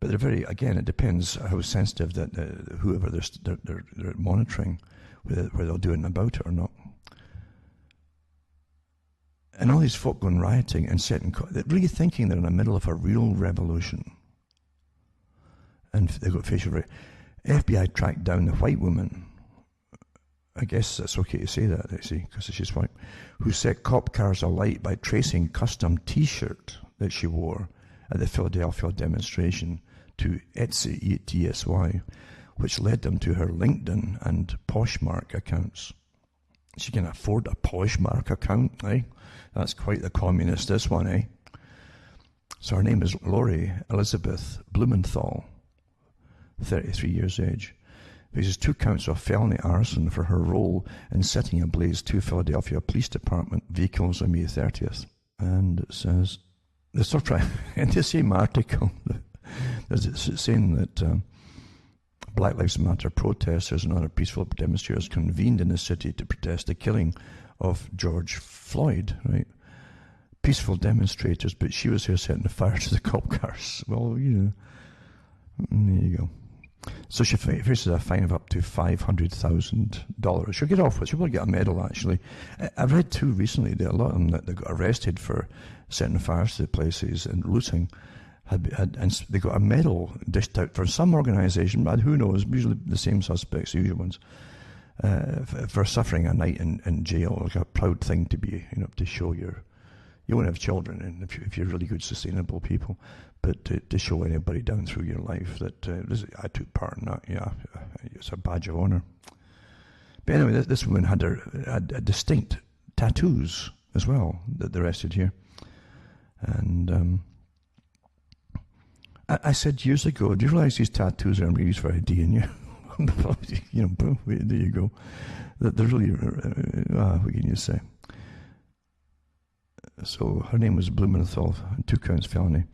but they're very. Again, it depends how sensitive that whoever they're monitoring, whether they'll do anything about it or not. And all these folk going rioting and they're really thinking they're in the middle of a real revolution. and they got facial recognition. FBI tracked down the white woman, I guess it's okay to say that, they see, because she's white, who set cop cars alight by tracing custom t-shirt that she wore at the Philadelphia demonstration to Etsy, E-T-S-Y, which led them to her LinkedIn and Poshmark accounts. She can afford a Poshmark account, eh? That's quite the communist, this one, eh? So her name is Lori Elizabeth Blumenthal, 33 years age. Faces 2 counts of felony arson for her role in setting ablaze 2 Philadelphia Police Department vehicles on May 30th. And it says, the surprise, in the same article, it's saying that Black Lives Matter protesters and other peaceful demonstrators convened in the city to protest the killing of George Floyd, right? Peaceful demonstrators, but she was here setting fire to the cop cars. Well, there you go. So she faces a fine of up to $500,000. She'll get off with it. She'll probably get a medal, actually. I've read too recently that a lot of them that got arrested for setting fires to the places and looting and they got a medal dished out for some organisation, but who knows, usually the same suspects, the usual ones, for suffering a night in jail, like a proud thing to be, to show you won't have children, and if you're really good, sustainable people, but to show anybody down through your life that I took part in that, yeah, it's a badge of honour. But anyway, this woman had distinct tattoos as well that they arrested here. And I said years ago, do you realise these tattoos are used for ID in you? Boom, there you go. They're really, what can you say? So her name was Blumenthal, 2 counts felony.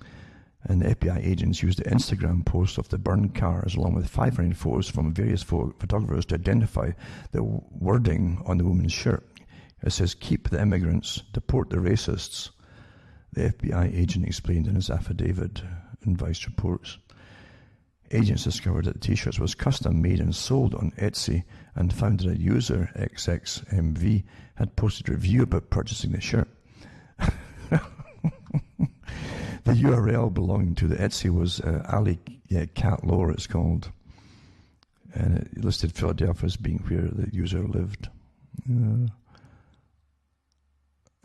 And the FBI agents used the Instagram post of the burned cars along with 500 photos from various photographers to identify the wording on the woman's shirt. It says, "Keep the immigrants, deport the racists," the FBI agent explained in his affidavit in Vice reports. Agents discovered that the t-shirts was custom made and sold on Etsy and found that a user, XXMV, had posted a review about purchasing the shirt. The URL belonging to the Etsy was Alley Cat Lore, it's called, and it listed Philadelphia as being where the user lived.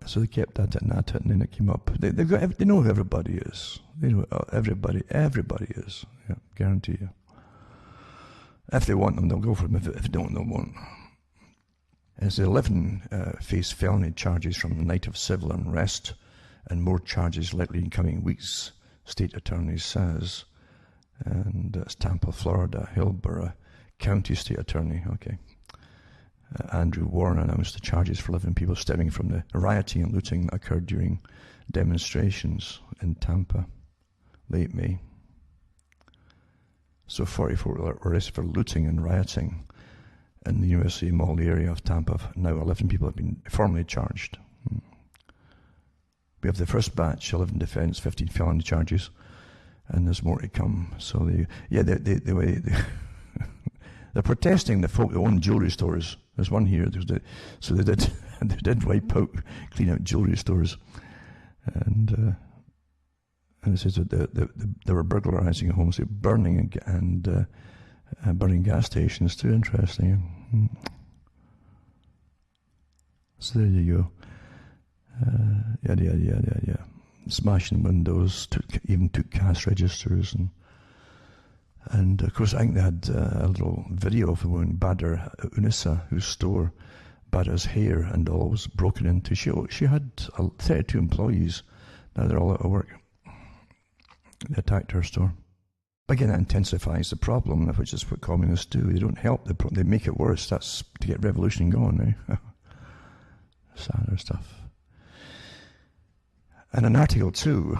So they kept at it and at it, and then it came up. They know who everybody is. They know everybody is. Yeah, guarantee you. If they want them, they'll go for them. If they don't, they won't. As the 11 face felony charges from the night of civil unrest, and more charges likely in coming weeks, state attorney says. And it's Tampa, Florida, Hillsborough County State Attorney, okay. Andrew Warren announced the charges for 11 people stemming from the rioting and looting that occurred during demonstrations in Tampa, late May. So 44 were arrested for looting and rioting in the University Mall area of Tampa. Now 11 people have been formally charged. We have the first batch, 11 defence, 15 felony charges, and there's more to come. So they're protesting the folk that own jewellery stores. There's one here. So they did wipe out, clean out jewellery stores, and it says that they were burglarising homes, burning and burning gas stations too. Interesting. So there you go. Yeah. Smashing windows, even took cash registers, and of course I think they had a little video of a woman, Badr Unisa, whose store, Badr's hair and all, was broken into. She had 32 employees. Now they're all out of work. They attacked her store. Again, that intensifies the problem, which is what communists do. They don't help the problem; they make it worse. That's to get revolution going, eh? Sadder stuff. And in Article 2,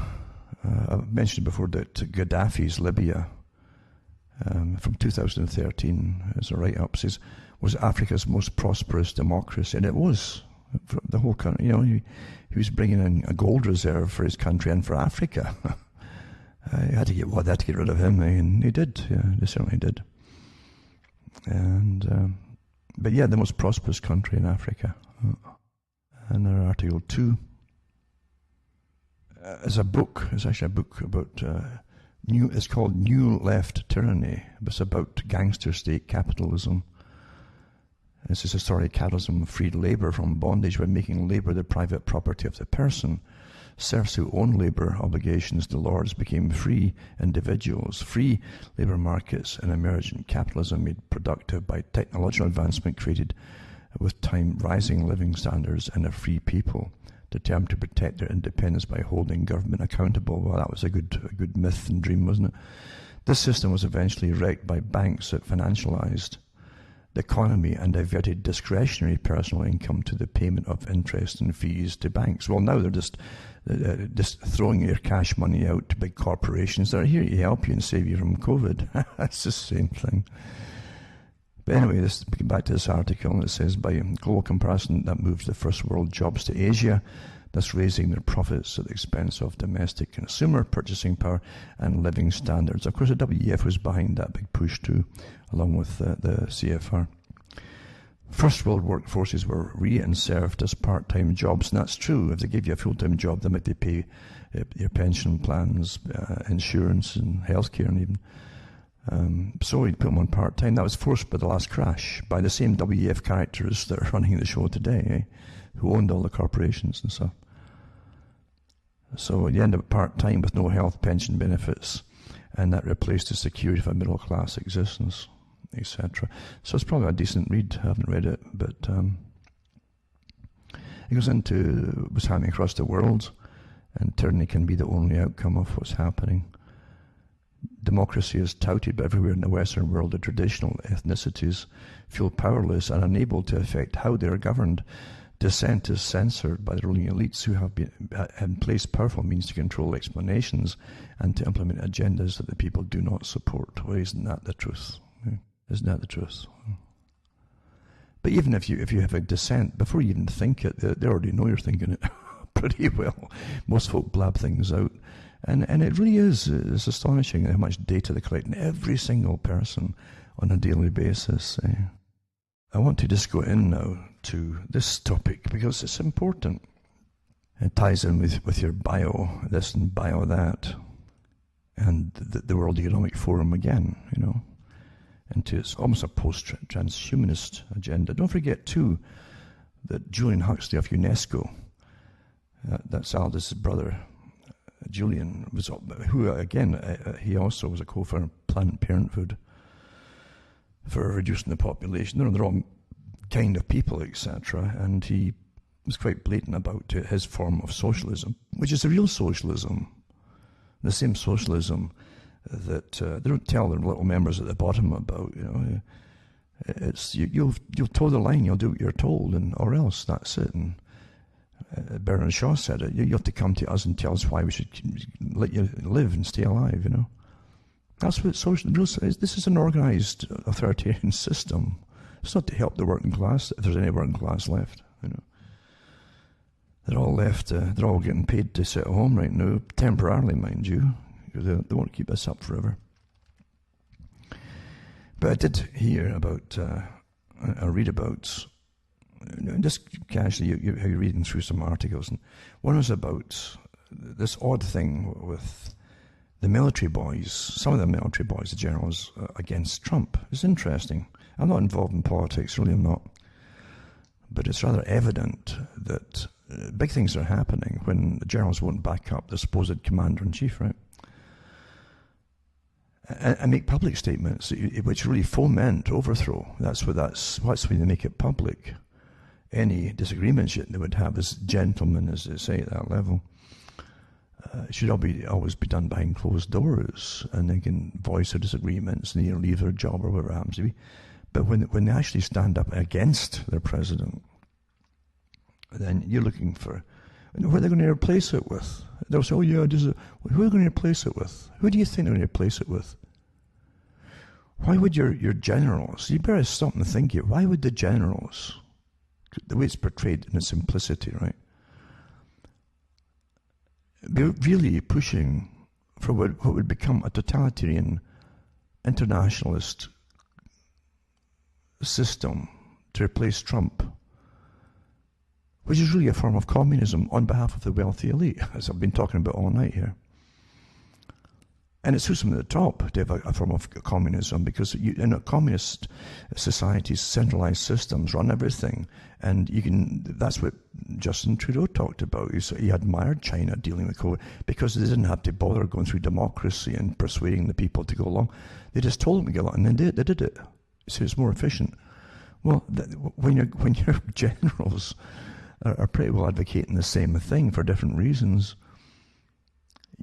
I've mentioned before that Gaddafi's Libya, from 2013, as a write-up says, was Africa's most prosperous democracy. And it was, for the whole country. He was bringing in a gold reserve for his country and for Africa. They had to get rid of him, and they did. Yeah, they certainly did. And but yeah, the most prosperous country in Africa. And in Article 2, it's actually a book about It's called New Left Tyranny. It's about gangster state capitalism. This is historic capitalism freed labour from bondage by making labour the private property of the person. Serfs who owned labour obligations to lords became free individuals. Free labour markets and emergent capitalism made productive by technological advancement created with time rising living standards and a free people determined to protect their independence by holding government accountable. Well, that was a good myth and dream, wasn't it? This system was eventually wrecked by banks that financialized the economy and diverted discretionary personal income to the payment of interest and fees to banks. Well, now they're just throwing your cash money out to big corporations that are here to help you and save you from COVID. That's the same thing. But anyway, back to this article. It says, by global comparison, that moves the first world jobs to Asia, thus raising their profits at the expense of domestic consumer purchasing power and living standards. Of course, the W.E.F was behind that big push too, along with the CFR. First world workforces were re-served as part-time jobs, and that's true. If they give you a full-time job, they might pay your pension plans, insurance and healthcare and even. So he'd put them on part-time. That was forced by the last crash, by the same W.E.F characters that are running the show today, who owned all the corporations and stuff. So you end up part-time with no health pension benefits, and that replaced the security of a middle-class existence, etc. So it's probably a decent read. I haven't read it, but it goes into what's happening across the world, and tyranny can be the only outcome of what's happening. Democracy is touted, but everywhere in the Western world, the traditional ethnicities feel powerless and unable to affect how they are governed. Dissent is censored by the ruling elites who have been in place powerful means to control explanations and to implement agendas that the people do not support. Well, isn't that the truth? Isn't that the truth? But even if you have a dissent, before you even think it, they already know you're thinking it pretty well. Most folk blab things out. And it really is, it's astonishing how much data they collect in every single person on a daily basis. I want to just go in now to this topic because it's important. It ties in with your bio this and bio that, and the World Economic Forum again, into it's almost a post-transhumanist agenda. Don't forget too that Julian Huxley of UNESCO, that's Aldous' brother, Julian, who again, he also was a co-founder of Planned Parenthood for reducing the population. They're the wrong kind of people, etc. And he was quite blatant about his form of socialism, which is the real socialism, the same socialism that they don't tell their little members at the bottom about. It's you'll toe the line, you'll do what you're told, or else that's it. And Bernard Shaw said it. You have to come to us and tell us why we should let you live and stay alive. That's what socialism is. This is an organized authoritarian system. It's not to help the working class, if there's any working class left. They're all left. They're all getting paid to sit at home right now, temporarily, mind you. They won't keep this up forever. But I did hear about, I read about, just casually, how you're reading through some articles, and one was about this odd thing with the military boys, some of the military boys, the generals, against Trump. It's interesting. I'm not involved in politics, really I'm not. But it's rather evident that big things are happening when the generals won't back up the supposed commander-in-chief, right? And make public statements which really foment overthrow. That's why they make it public. Any disagreements they would have as gentlemen, as they say at that level, should always be done behind closed doors, and they can voice their disagreements and leave their job or whatever it happens to be. But when they actually stand up against their president, then you're looking for who are they going to replace it with? They'll say, who are they going to replace it with? Who do you think they're going to replace it with? Why would your generals, you better stop and think here, why would the generals, the way it's portrayed in its simplicity, right, be really pushing for what would become a totalitarian internationalist system to replace Trump, which is really a form of communism on behalf of the wealthy elite, as I've been talking about all night here. And it suits them at the top to have a form of communism, because in a communist societies, centralized systems run everything. And that's what Justin Trudeau talked about. He admired China dealing with COVID because they didn't have to bother going through democracy and persuading the people to go along. They just told them to go along, and they did it. So it's more efficient. Well, when your generals are pretty well advocating the same thing for different reasons,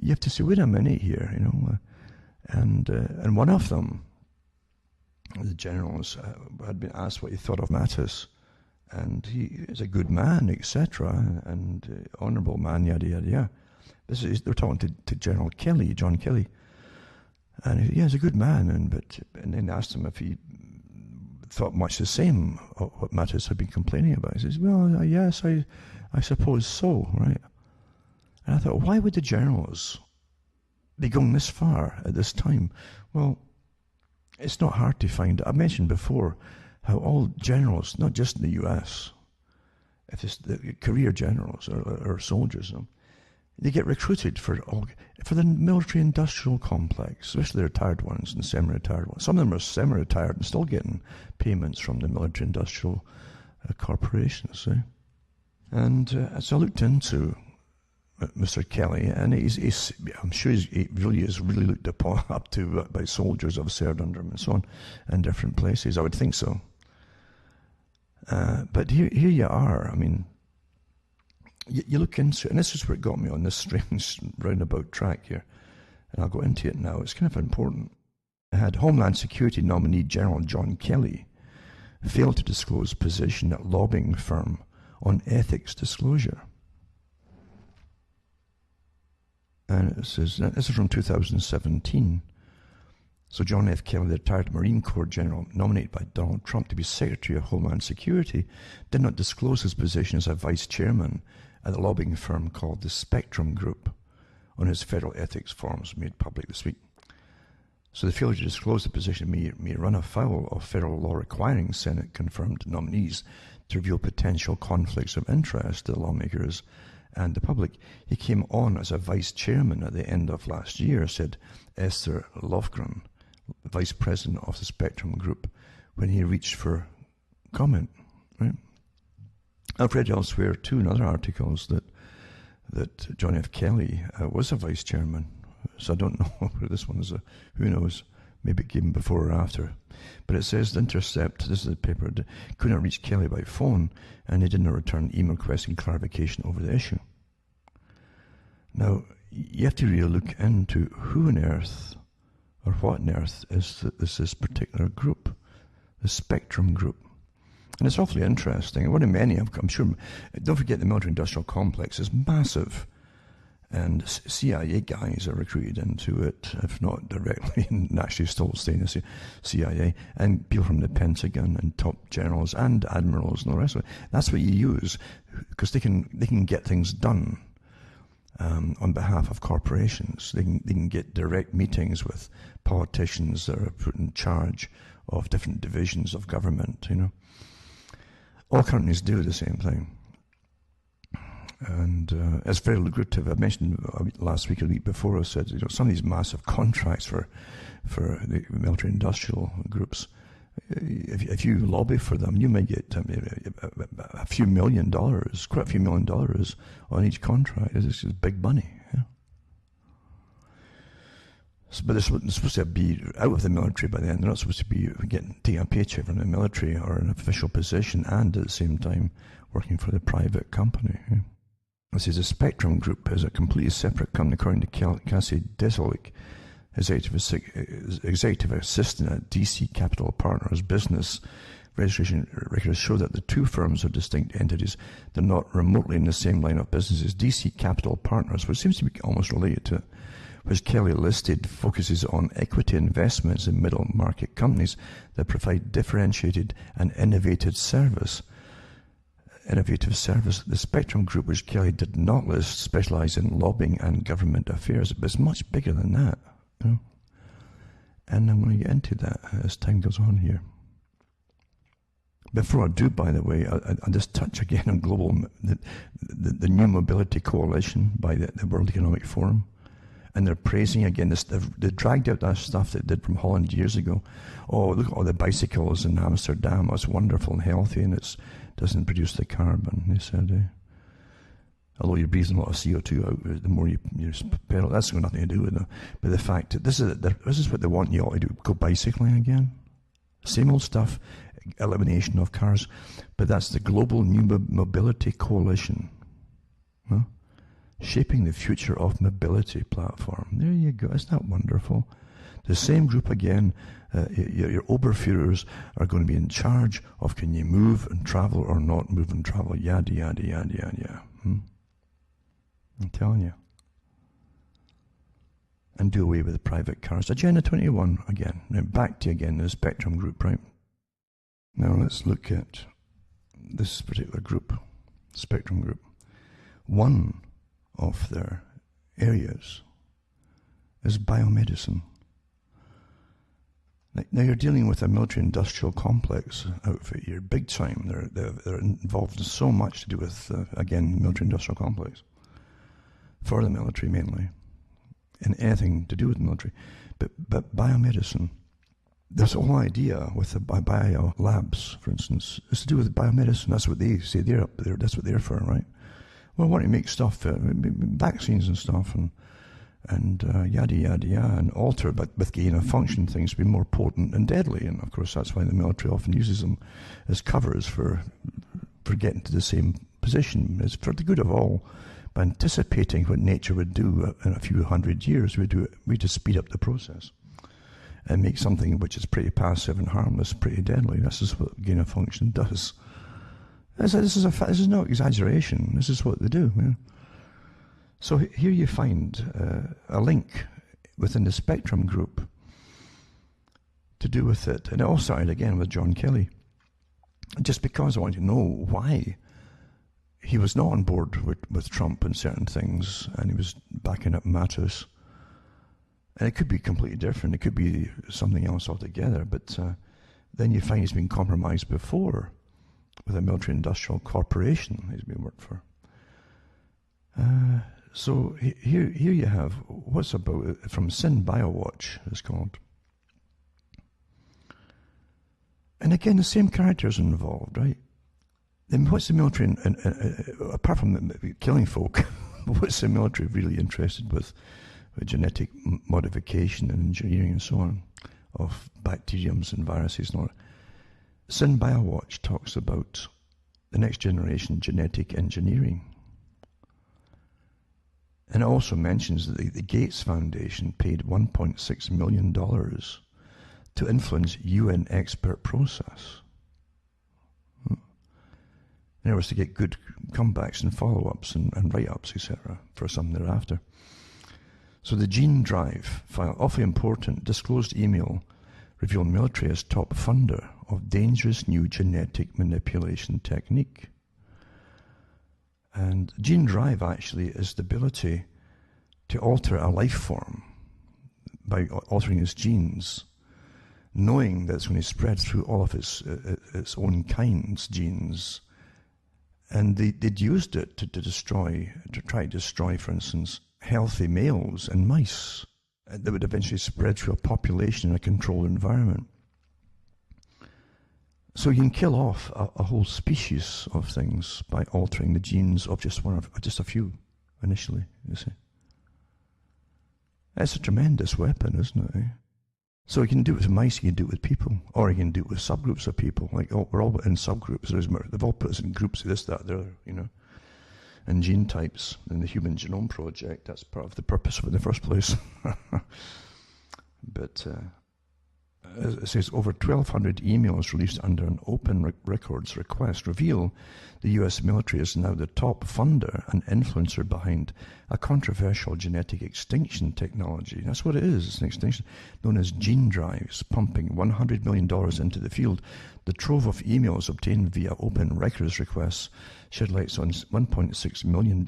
you have to say, wait a minute here, and one of them, the generals, had been asked what he thought of Mattis, and he is a good man, etc., and honourable man, yada yada yada. They're talking to General Kelly, John Kelly, and he's a good man, and then asked him if he thought much the same of what Mattis had been complaining about. He says, well, yes, I suppose so, right? And I thought, why would the generals be going this far at this time? Well, it's not hard to find. I mentioned before how all generals, not just in the US, if it's the career generals or soldiers, they get recruited for the military-industrial complex, especially the retired ones and semi-retired ones. Some of them are semi-retired and still getting payments from the military-industrial corporations. And so I looked into Mr. Kelly, and I'm sure he really is looked up to by soldiers who have served under him and so on in different places. I would think so. But here you are. I mean, you look into it, and this is where it got me on this strange roundabout track here, and I'll go into it now. It's kind of important. I had Homeland Security nominee General John Kelly failed to disclose position at lobbying firm on ethics disclosure. And it says, this is from 2017. So John F. Kelly, the retired Marine Corps general nominated by Donald Trump to be Secretary of Homeland Security, did not disclose his position as a vice chairman at a lobbying firm called the Spectrum Group on his federal ethics forms made public this week. So the failure to disclose the position may run afoul of federal law requiring Senate-confirmed nominees to reveal potential conflicts of interest to the lawmakers and the public. He came on as a vice chairman at the end of last year, said Esther Lofgren, vice president of the Spectrum Group, when he reached for comment. Right? I've read elsewhere too in other articles that John F. Kelly was a vice chairman. So I don't know where this one is. Who knows? Maybe it came before or after. But it says The Intercept, this is the paper, could not reach Kelly by phone, and he did not return email requesting clarification over the issue. Now, you have to really look into who on earth, or what on earth, is this particular group, the Spectrum Group. And it's awfully interesting. One of many, I'm sure, don't forget the military-industrial complex is massive. And CIA guys are recruited into it, if not directly, and actually still stay in the CIA, and people from the Pentagon and top generals and admirals and all the rest of it. That's what you use, because they can get things done on behalf of corporations. They can get direct meetings with politicians that are put in charge of different divisions of government. All companies do the same thing. And it's very lucrative. I mentioned last week or the week before, I said, some of these massive contracts for the military-industrial groups, if you lobby for them, you may get a few $1 million, quite a few $1 million on each contract. It's just big money. Yeah? But they're supposed to be out of the military by then. They're not supposed to be taking a paycheck from the military or an official position and at the same time working for the private company. Yeah? This is the Spectrum Group is a completely separate company, according to Cassie Desolik, executive assistant at DC Capital Partners. Business registration records show that the two firms are distinct entities. They're not remotely in the same line of businesses. DC Capital Partners, which seems to be almost related to it, which Kelly listed, focuses on equity investments in middle market companies that provide differentiated and innovative service. The Spectrum Group, which Kelly did not list, specializes in lobbying and government affairs, but it's much bigger than that. And I'm going to get into that as time goes on here. Before I do, by the way, I'll just touch again on the New Mobility Coalition by the World Economic Forum. And they're praising again. They dragged out that stuff they did from Holland years ago. Oh, look at all the bicycles in Amsterdam. It's wonderful and healthy, and it doesn't produce the carbon, they said. Although you're breathing a lot of CO2 out, the more you pedal, that's got nothing to do with it. But the fact that this is what they want you all to do, go bicycling again. Same old stuff, elimination of cars. But that's the Global New Mobility Coalition. Huh? Shaping the future of mobility platform. There you go. Isn't that wonderful? The same group again, your Oberführers are going to be in charge of can you move and travel or not move and travel, yada, yada, yada, yada. I'm telling you. And do away with the private cars. Agenda 21 again. Now back to again the Spectrum group, right? Now let's look at this particular group, Spectrum group. One of their areas is biomedicine. Now you're dealing with a military-industrial complex outfit here, big time. They're involved in so much to do with, again, the military-industrial complex. For the military mainly, and anything to do with the military. But biomedicine, this whole idea with the bio labs, for instance, is to do with biomedicine. That's what they say they're up there. That's what they're for, right? Well, want to make stuff, vaccines and stuff, and yada yada yada, and alter, but with gain of function things to be more potent and deadly. And of course, that's why the military often uses them as covers for getting to the same position. It's for the good of all. By anticipating what nature would do in a few hundred years, we just speed up the process and make something which is pretty passive and harmless pretty deadly. This is what gain of function does. This is no exaggeration. This is what they do. Yeah. So here you find a link within the Spectrum group to do with it. And it all started again with John Kelly. Just because I wanted to know why he was not on board with Trump and certain things, and he was backing up Mattis. And it could be completely different. It could be something else altogether. But then you find he's been compromised before with a military-industrial corporation he's been worked for. So here you have what's about from Sin BioWatch, it's called. And again, the same characters involved, right? Then what's the military, apart from killing folk, what's the military really interested with genetic modification and engineering and so on of bacteriums and viruses and all that? Sin BioWatch talks about the next generation genetic engineering. And it also mentions that the Gates Foundation paid $1.6 million to influence UN expert process. In other words, to get good comebacks and follow-ups and write-ups, etc., for something thereafter. So the Gene Drive file, awfully important, disclosed email revealed military as top funder of dangerous new genetic manipulation technique. And Gene Drive actually is the ability to alter a life form by altering its genes, knowing that it's going to spread through all of its own kind's genes. And they'd used it to try to destroy, for instance, healthy males and mice that would eventually spread through a population in a controlled environment. So you can kill off a whole species of things by altering the genes of just a few initially, you see. That's a tremendous weapon, isn't it? So you can do it with mice, you can do it with people, or you can do it with subgroups of people. Like, we're all in subgroups. They've all put us in groups of this, that, the other, you know. And gene types in the Human Genome Project, that's part of the purpose of it in the first place. But it says over 1,200 emails released under an open records request reveal the US military is now the top funder and influencer behind a controversial genetic extinction technology. That's what it is. It's an extinction known as gene drives, pumping $100 million into the field. The trove of emails obtained via open records requests shed light on $1.6 million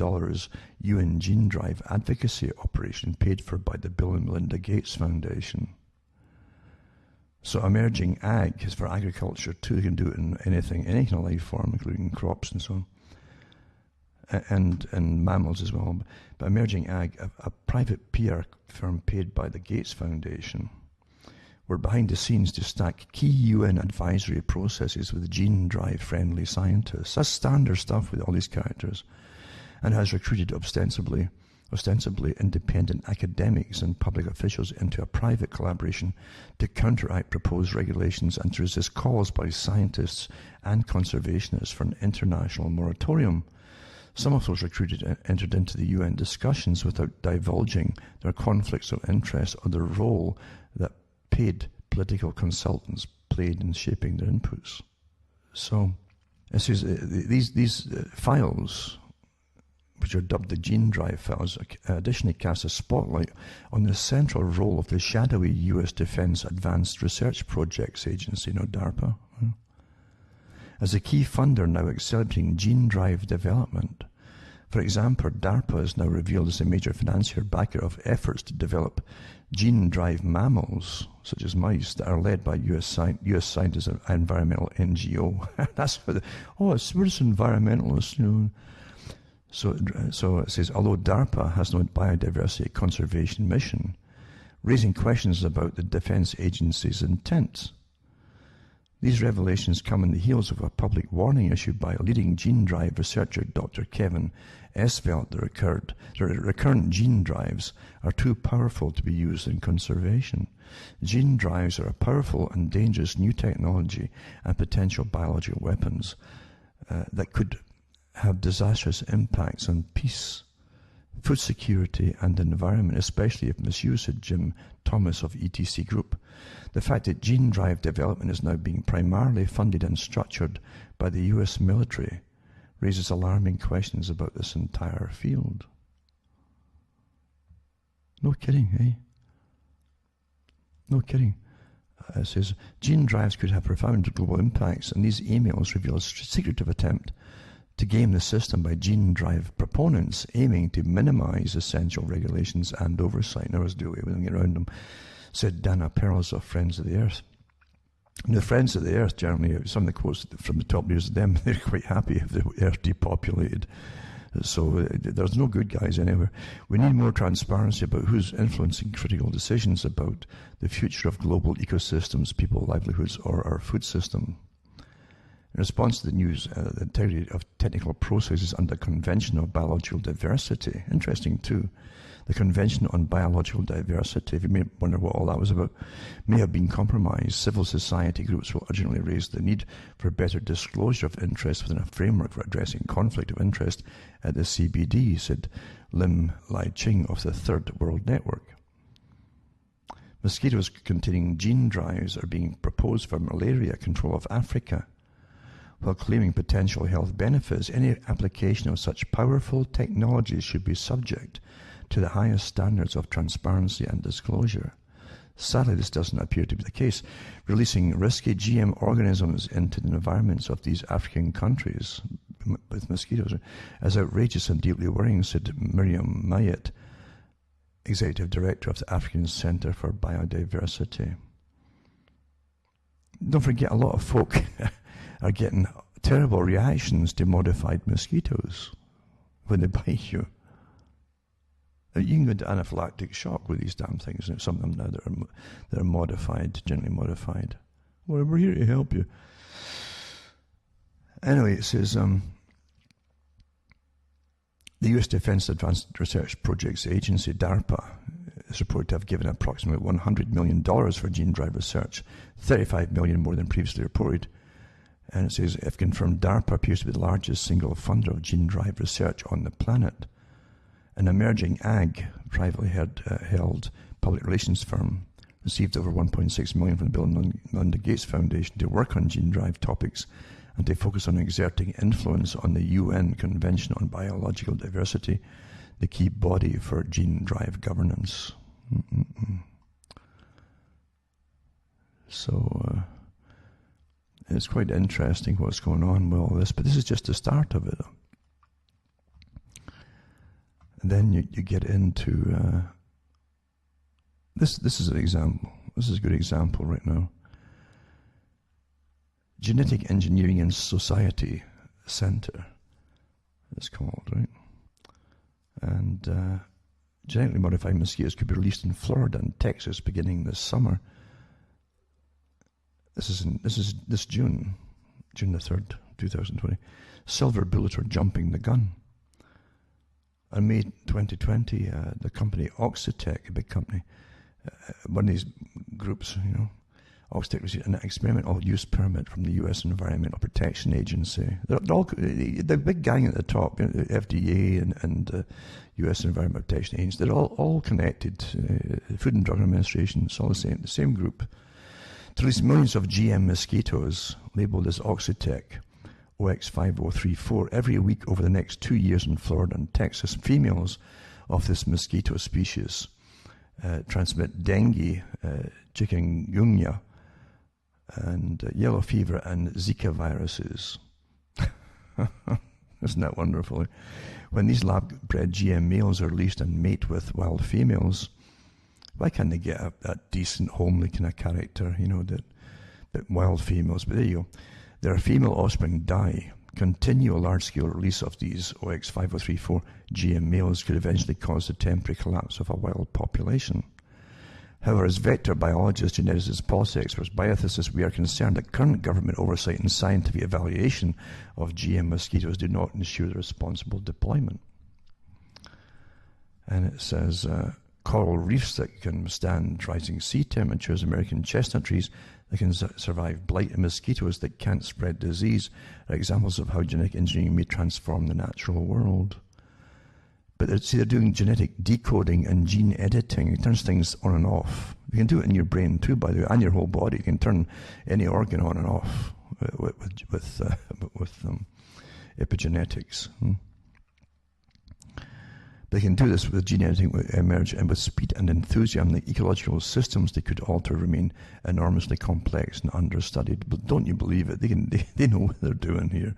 UN gene drive advocacy operation paid for by the Bill and Melinda Gates Foundation. So emerging ag is for agriculture too. You can do it in any kind of life form, including crops and so on. and mammals as well. But Emerging Ag, a private PR firm paid by the Gates Foundation, were behind the scenes to stack key UN advisory processes with gene drive friendly scientists. That's standard stuff with all these characters, and has recruited ostensibly independent academics and public officials into a private collaboration to counteract proposed regulations and to resist calls by scientists and conservationists for an international moratorium. Some of those recruited entered into the UN discussions without divulging their conflicts of interest or the role that paid political consultants played in shaping their inputs. So, these files, which are dubbed the gene drive files, additionally cast a spotlight on the central role of the shadowy U.S. Defense Advanced Research Projects Agency, DARPA, as a key funder now accelerating gene drive development. For example, DARPA is now revealed as a major financier backer of efforts to develop gene drive mammals, such as mice, that are led by U.S. scientists and environmental NGO. That's what we're just environmentalists, So it says, although DARPA has no biodiversity conservation mission, raising questions about the defense agency's intent. These revelations come on the heels of a public warning issued by a leading gene drive researcher, Dr. Kevin Esvelt. The recurrent gene drives are too powerful to be used in conservation. Gene drives are a powerful and dangerous new technology and potential biological weapons that could have disastrous impacts on peace, food security and environment, especially if misused, said Jim Thomas of ETC Group. The fact that gene drive development is now being primarily funded and structured by the US military raises alarming questions about this entire field. No kidding, eh? No kidding. It says, gene drives could have profound global impacts, and these emails reveal a secretive attempt to game the system by gene drive proponents aiming to minimize essential regulations and oversight. Now, let's do away with them, get around them, said Dana Perls of Friends of the Earth. And the Friends of the Earth, generally, some of the quotes from the top leaders of them, they're quite happy if the Earth depopulated. So there's no good guys anywhere. We need more transparency about who's influencing critical decisions about the future of global ecosystems, people's livelihoods, or our food system. In response to the news, the integrity of technical processes under Convention of Biological Diversity, interesting too, the Convention on Biological Diversity, if you may wonder what all that was about, may have been compromised. Civil society groups will urgently raise the need for better disclosure of interest within a framework for addressing conflict of interest at the CBD, said Lim Lai Ching of the Third World Network. Mosquitoes containing gene drives are being proposed for malaria control of Africa. While claiming potential health benefits, any application of such powerful technologies should be subject to the highest standards of transparency and disclosure. Sadly, this doesn't appear to be the case. Releasing risky GM organisms into the environments of these African countries with mosquitoes is outrageous and deeply worrying, said Miriam Mayet, Executive Director of the African Center for Biodiversity. Don't forget, a lot of folk are getting terrible reactions to modified mosquitoes when they bite you. You can go into anaphylactic shock with these damn things. Some of them now that are modified, generally modified. Well, we're here to help you. Anyway, it says the U.S. Defense Advanced Research Projects Agency, DARPA, is reported to have given approximately $100 million for gene drive research, $35 million more than previously reported. And it says, if confirmed, DARPA appears to be the largest single funder of gene drive research on the planet. An Emerging Ag, privately held public relations firm, received over $1.6 million from the Bill and Melinda Gates Foundation to work on gene drive topics and to focus on exerting influence on the UN Convention on Biological Diversity, the key body for gene drive governance. So it's quite interesting what's going on with all this, but this is just the start of it. And then you get into this is an example. This is a good example right now. Genetic Engineering and Society Center it's called, right? And genetically modified mosquitoes could be released in Florida and Texas beginning this summer. This is this June the 3rd, 2020. Silver bullet or jumping the gun. In May 2020, the company Oxitec, a big company, one of these groups, Oxitec received an experimental use permit from the U.S. Environmental Protection Agency. They're all the big gang at the top, the FDA and U.S. Environmental Protection Agency. They're all connected. Food and Drug Administration, it's all the same group. To release millions of GM mosquitoes labeled as Oxitec OX5034 every week over the next 2 years in Florida and Texas. Females of this mosquito species transmit dengue, chikungunya, and yellow fever and Zika viruses. Isn't that wonderful? When these lab-bred GM males are released and mate with wild females, why can't they get a decent, homely kind of character, but wild females? But there you go. Their female offspring die. Continue a large-scale release of these OX5034 GM males could eventually cause the temporary collapse of a wild population. However, as vector biologists, geneticists, policy experts, bioethicists, we are concerned that current government oversight and scientific evaluation of GM mosquitoes do not ensure the responsible deployment. And it says, coral reefs that can withstand rising sea temperatures, American chestnut trees that can survive blight, and mosquitoes that can't spread disease are examples of how genetic engineering may transform the natural world. But they're doing genetic decoding and gene editing. It turns things on and off. You can do it in your brain too, by the way, and your whole body. You can turn any organ on and off with epigenetics. They can do this with gene editing emerge, and with speed and enthusiasm, the ecological systems they could alter remain enormously complex and understudied. But don't you believe it? They know what they're doing here.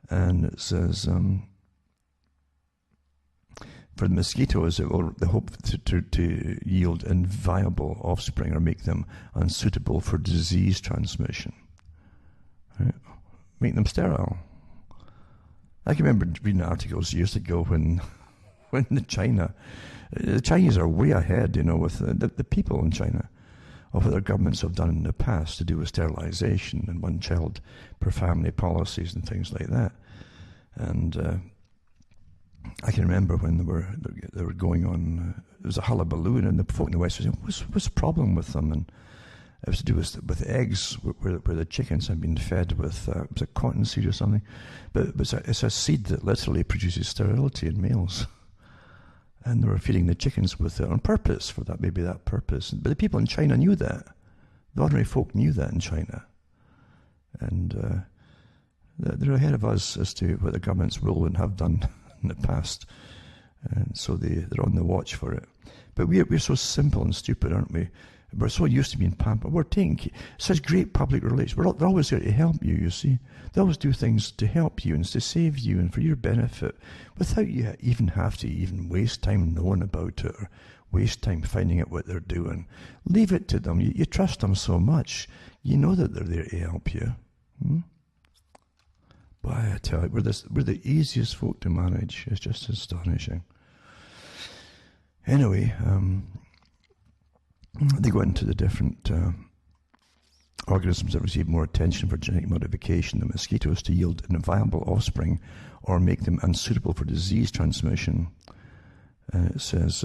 And it says, for the mosquitoes, they hope to yield inviable offspring or make them unsuitable for disease transmission. Right? Make them sterile. I can remember reading articles years ago when the Chinese are way ahead, with the people in China of what their governments have done in the past to do with sterilization and one child per family policies and things like that. And I can remember when they were going on, there was a hullabaloo, and the folk in the West were saying, what's the problem with them? And it was to do with eggs, where the chickens had been fed with, was it cottonseed or something? But it's a seed that literally produces sterility in males. And they were feeding the chickens with it on purpose, for that, maybe that purpose. But the people in China knew that. The ordinary folk knew that in China. And they're ahead of us as to what the governments will and have done in the past. And so they're on the watch for it. But we're so simple and stupid, aren't we? We're so used to being pampered. We're taking such great public relations. They're always there to help you, you see. They always do things to help you and to save you and for your benefit without you even have to even waste time knowing about it or waste time finding out what they're doing. Leave it to them. You trust them so much. You know that they're there to help you. But I tell you, we're the easiest folk to manage. It's just astonishing. Anyway, they go into the different organisms that receive more attention for genetic modification than mosquitoes to yield inviable offspring or make them unsuitable for disease transmission. It says,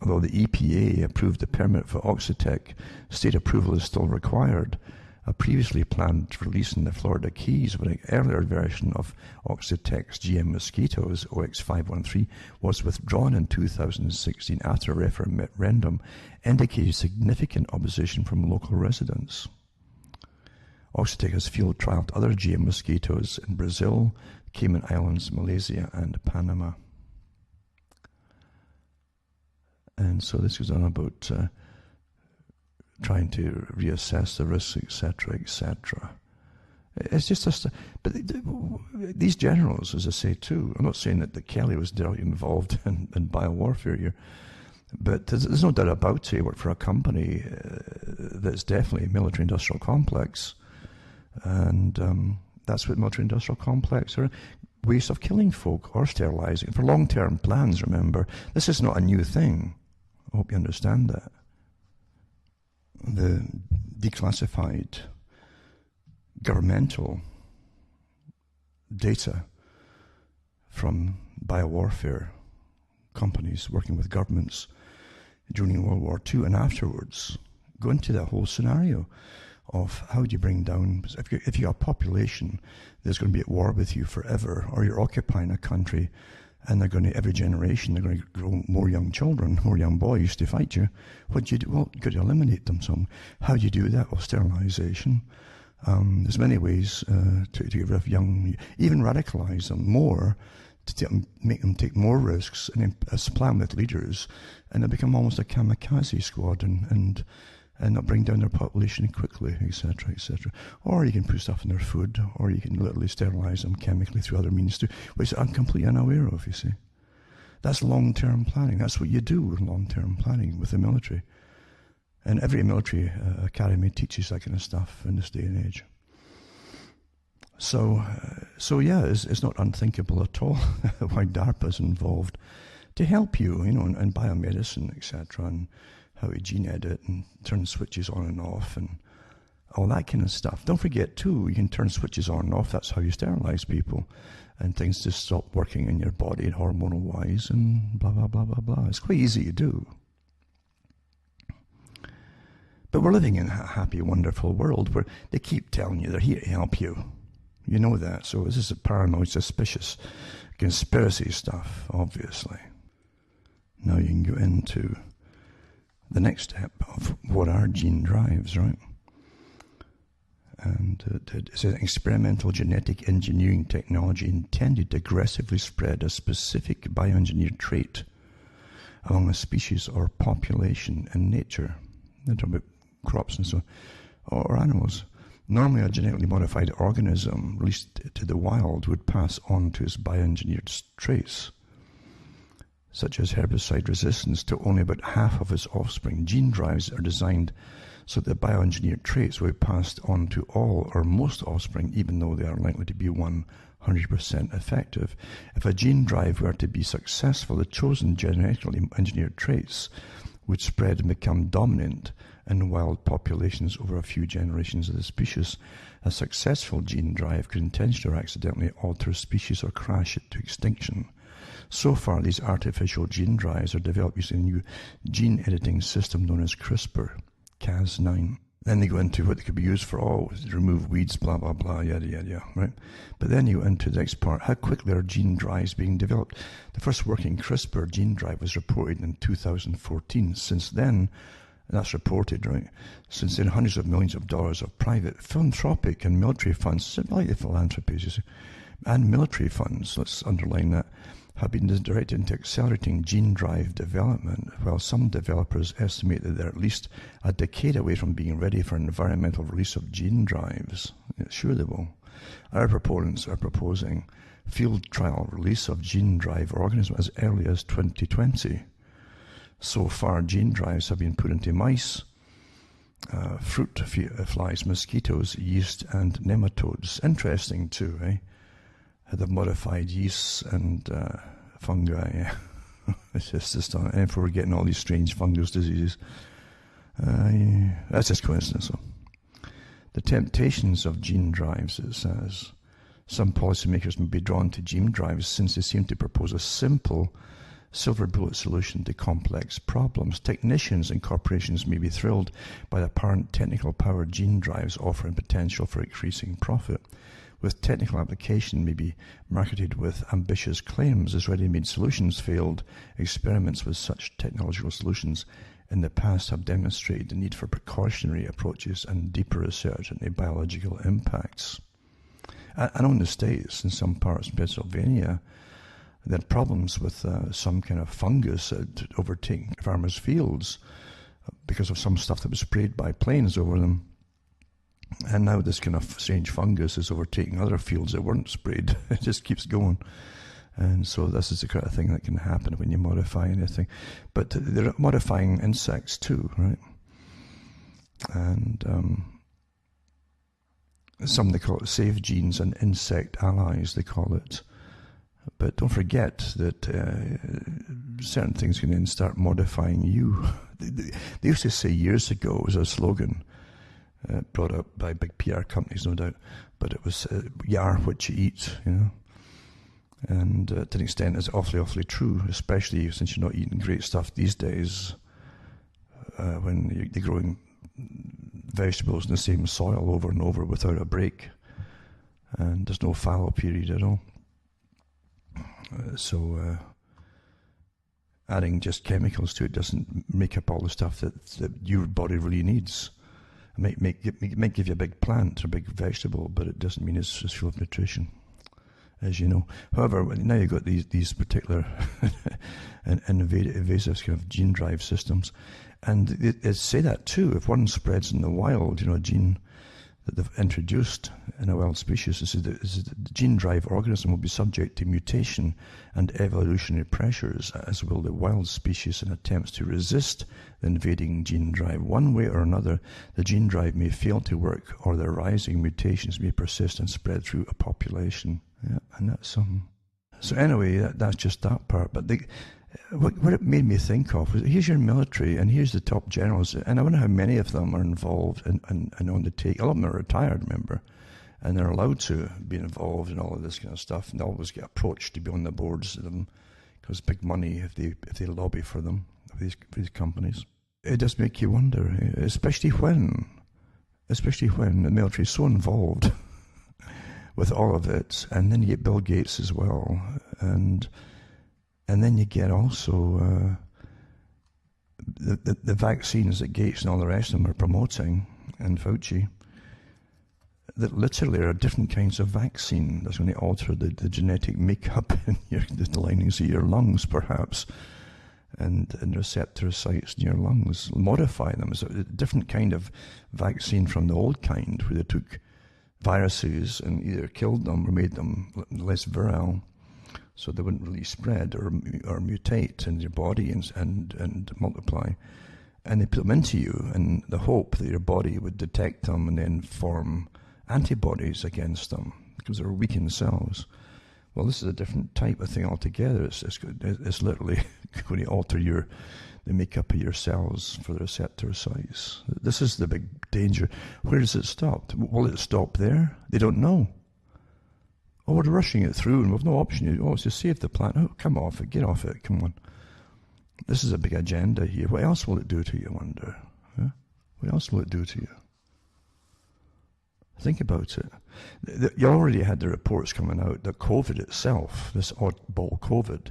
although the EPA approved the permit for Oxitec, state approval is still required. A previously planned release in the Florida Keys with an earlier version of Oxitec's GM mosquitoes, OX513, was withdrawn in 2016 after a referendum indicated significant opposition from local residents. Oxitec has field trialed other GM mosquitoes in Brazil, Cayman Islands, Malaysia, and Panama. And so this goes on about trying to reassess the risks, etc., etc. It's just but these generals, as I say too, I'm not saying that Kelly was directly involved in biowarfare here, but there's no doubt about it. He worked for a company that's definitely a military-industrial complex, and that's what military-industrial complex are. ways of killing folk or sterilizing for long-term plans, remember. This is not a new thing. I hope you understand that. The declassified governmental data from biowarfare companies working with governments during World War II and afterwards go into that whole scenario of how do you bring down, if you have a population that's going to be at war with you forever, or you're occupying a country and they're going to, every generation, they're going to grow more young children, more young boys to fight you. What do you do? Well, you've got to eliminate them. So how do you do that? Well, sterilization. There's many ways to get rid of young, even radicalize them more, to make them take more risks and supply them with leaders, and they become almost a kamikaze squad and not bring down their population quickly, etc., etc. Or you can put stuff in their food, or you can literally sterilize them chemically through other means too, which I'm completely unaware of, you see. That's long-term planning. That's what you do with long-term planning with the military. And every military academy teaches that kind of stuff in this day and age. So yeah, it's not unthinkable at all why DARPA's involved to help you, in biomedicine, etc., and how to gene edit and turn switches on and off and all that kind of stuff. Don't forget too, you can turn switches on and off. That's how you sterilize people, and things just stop working in your body hormonal wise and blah blah blah blah blah. It's quite easy to do. But we're living in a happy, wonderful world where they keep telling you they're here to help you. You know that. So this is a paranoid, suspicious conspiracy stuff, obviously. Now you can go into the next step of what are gene drives, right? And it's an experimental genetic engineering technology intended to aggressively spread a specific bioengineered trait among a species or population in nature. They're talking about crops and so on, or animals. Normally a genetically modified organism released to the wild would pass on to its bioengineered traits, such as herbicide resistance, to only about half of its offspring. Gene drives are designed so that the bioengineered traits will be passed on to all or most offspring, even though they are likely to be 100% effective. If a gene drive were to be successful, the chosen genetically engineered traits would spread and become dominant in wild populations over a few generations of the species. A successful gene drive could intentionally or accidentally alter a species or crash it to extinction. So far, these artificial gene drives are developed using a new gene editing system known as CRISPR-Cas9. Then they go into what they could be used for, remove weeds, blah, blah, blah, yada, yada, yada, right? But then you go into the next part, how quickly are gene drives being developed? The first working CRISPR gene drive was reported in 2014. Since then, that's reported, right? Since then, hundreds of millions of dollars of private, philanthropic and military funds, like the philanthropies, you see, and military funds, let's underline that, have been directed into accelerating gene drive development, while some developers estimate that they're at least a decade away from being ready for an environmental release of gene drives. Yeah, sure they will. Our proponents are proposing field trial release of gene drive organisms as early as 2020. So far, gene drives have been put into mice, fruit flies, mosquitoes, yeast, and nematodes. Interesting too, eh? They've modified yeasts and fungi. It's just and if we're getting all these strange fungus diseases, that's just coincidence. So. The temptations of gene drives, it says. Some policymakers may be drawn to gene drives since they seem to propose a simple silver bullet solution to complex problems. Technicians and corporations may be thrilled by the apparent technical power gene drives offering potential for increasing profit. With technical application may be marketed with ambitious claims as ready-made solutions. Failed experiments with such technological solutions in the past have demonstrated the need for precautionary approaches and deeper research into biological impacts. I know in the States, in some parts of Pennsylvania, they had problems with some kind of fungus overtaking farmers' fields because of some stuff that was sprayed by planes over them. And now this kind of strange fungus is overtaking other fields that weren't sprayed. It just keeps going. And so this is the kind of thing that can happen when you modify anything. But they're modifying insects too, right? And some they call it safe genes and insect allies, they call it. But don't forget that certain things can then start modifying you. They used to say years ago, it was a slogan brought up by big PR companies, no doubt, but it was, you are what you eat, you know. And to an extent, it's awfully, awfully true, especially since you're not eating great stuff these days when you're growing vegetables in the same soil over and over without a break. And there's no fallow period at all. So adding just chemicals to it doesn't make up all the stuff that your body really needs. It might give you a big plant or a big vegetable, but it doesn't mean it's full of nutrition, as you know. However, now you've got these particular invasive kind of gene drive systems, and they say that too. If one spreads in the wild, you know, a gene that they've introduced in a wild species, is that the gene drive organism will be subject to mutation and evolutionary pressures, as will the wild species in attempts to resist the invading gene drive. One way or another, the gene drive may fail to work, or the arising mutations may persist and spread through a population. Yeah, and that's so anyway, that's just that part. But what it made me think of was, here's your military and here's the top generals, and I wonder how many of them are involved and on the take. A lot of them are retired, remember, and they're allowed to be involved in all of this kind of stuff, and they always get approached to be on the boards of them because big money if they lobby for them, these companies. It does make you wonder, especially when the military is so involved with all of it, and then you get Bill Gates as well, and then you get also the vaccines that Gates and all the rest of them are promoting, and Fauci, that literally are different kinds of vaccine that's going to alter the genetic makeup in the linings of your lungs, perhaps, and receptor sites in your lungs, modify them. So a different kind of vaccine from the old kind, where they took viruses and either killed them or made them less virile, so they wouldn't really spread or mutate in your body and multiply. And they put them into you in the hope that your body would detect them and then form antibodies against them, because they're weakened cells. Well, this is a different type of thing altogether. It's literally going to alter the makeup of your cells for the receptor sites. This is the big danger. Where does it stop? Will it stop there? They don't know. Oh, we're rushing it through and we've no option. Oh, it's to save the planet. Oh, come off it. Get off it. Come on. This is a big agenda here. What else will it do to you, I wonder? Huh? What else will it do to you? Think about it. You already had the reports coming out that COVID itself, this oddball COVID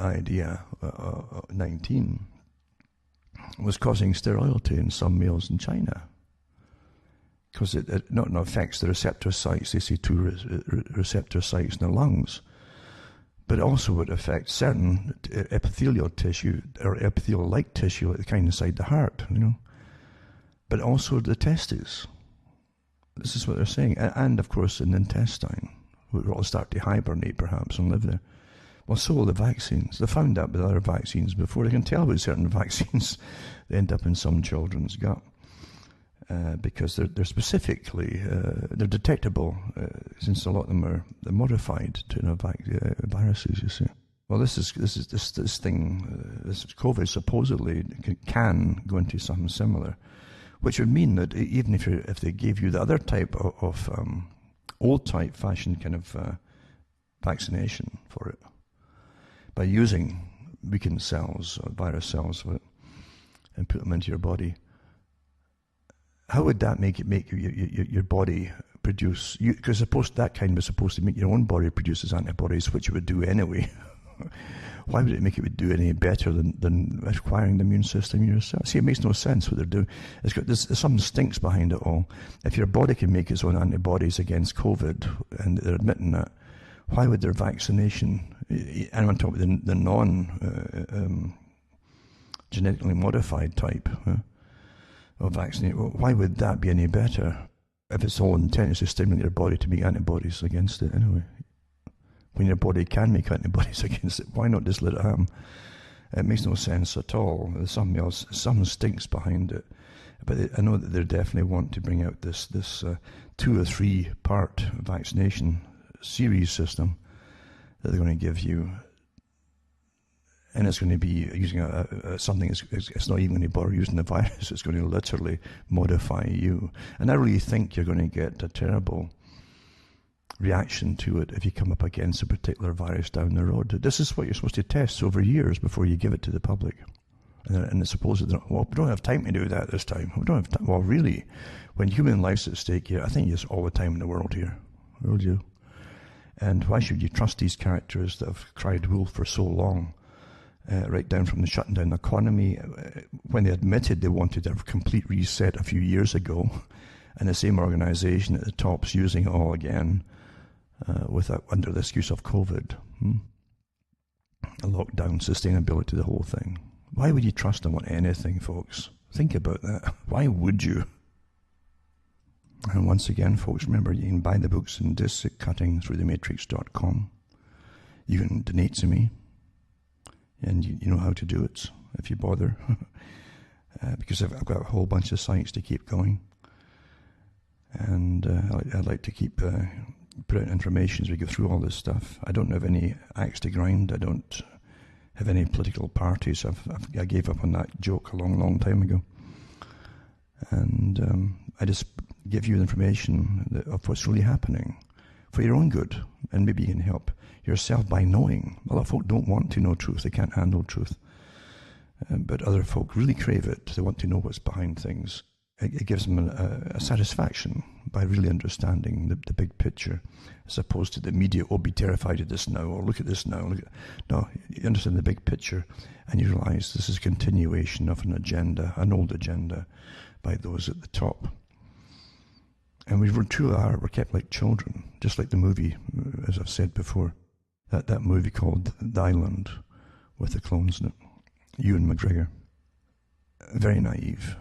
idea, 19, was causing sterility in some males in China. Because it not only affects the receptor sites, they see two receptor sites in the lungs, but it also would affect certain epithelial tissue, or epithelial-like tissue, like the kind inside the heart, you know, but also the testes. This is what they're saying. And of course, in the intestine, we will start to hibernate perhaps and live there. Well, so will the vaccines. They found that with other vaccines before. They can tell with certain vaccines they end up in some children's gut. Because they're specifically, they're detectable, since a lot of them are modified to viruses, you see. Well, this thing, this COVID supposedly can go into something similar, which would mean that even if they gave you the other type of old type fashioned kind of vaccination for it, by using weakened cells or virus cells and put them into your body, how would that make your body produce? Because that kind was supposed to make your own body produces antibodies, which it would do anyway. Why would it make it would do any better than acquiring the immune system yourself? See, it makes no sense what they're doing. There's something stinks behind it all. If your body can make its own antibodies against COVID, and they're admitting that, why would their vaccination, and on top of the genetically modified type of vaccinate, why would that be any better if its whole intent is to stimulate your body to make antibodies against it anyway? When your body can make antibodies against it, why not just let it happen? It makes no sense at all. There's something else, something stinks behind it. But I know that they definitely want to bring out this 2 or 3 part vaccination series system, that they're going to give you, and it's going to be using something, it's not even going to bother using the virus, it's going to literally modify you. And I really think you're going to get a terrible reaction to it if you come up against a particular virus down the road. This is what you're supposed to test over years before you give it to the public. And it's supposed to, well, we don't have time to do that this time. We don't have time. Well, really, when human life's at stake here, I think there's all the time in the world here. Will you? And why should you trust these characters that have cried wolf for so long, right down from the shutting down the economy, when they admitted they wanted a complete reset a few years ago, and the same organisation at the top's using it all again, under the excuse of COVID. A lockdown, sustainability, the whole thing. Why would you trust them on anything, folks? Think about that. Why would you? And once again, folks, remember, you can buy the books and discs at cuttingthroughthematrix.com. You can donate to me, and you know how to do it if you bother, because I've got a whole bunch of sites to keep going, and I'd like to keep put out information as we go through all this stuff. I don't have any axe to grind. I don't have any political parties. I gave up on that joke a long time ago. And I just give you information of what's really happening for your own good. And maybe you can help yourself by knowing. A lot of folk don't want to know truth. They can't handle truth. But other folk really crave it. They want to know what's behind things. It gives them a satisfaction by really understanding the big picture, as opposed to the media, oh, be terrified of this now, or look at this now. No, you understand the big picture, and you realize this is a continuation of an agenda, an old agenda, by those at the top. And we truly are, we're kept like children, just like the movie, as I've said before, that movie called The Island, with the clones in it, Ewan McGregor. Very naive.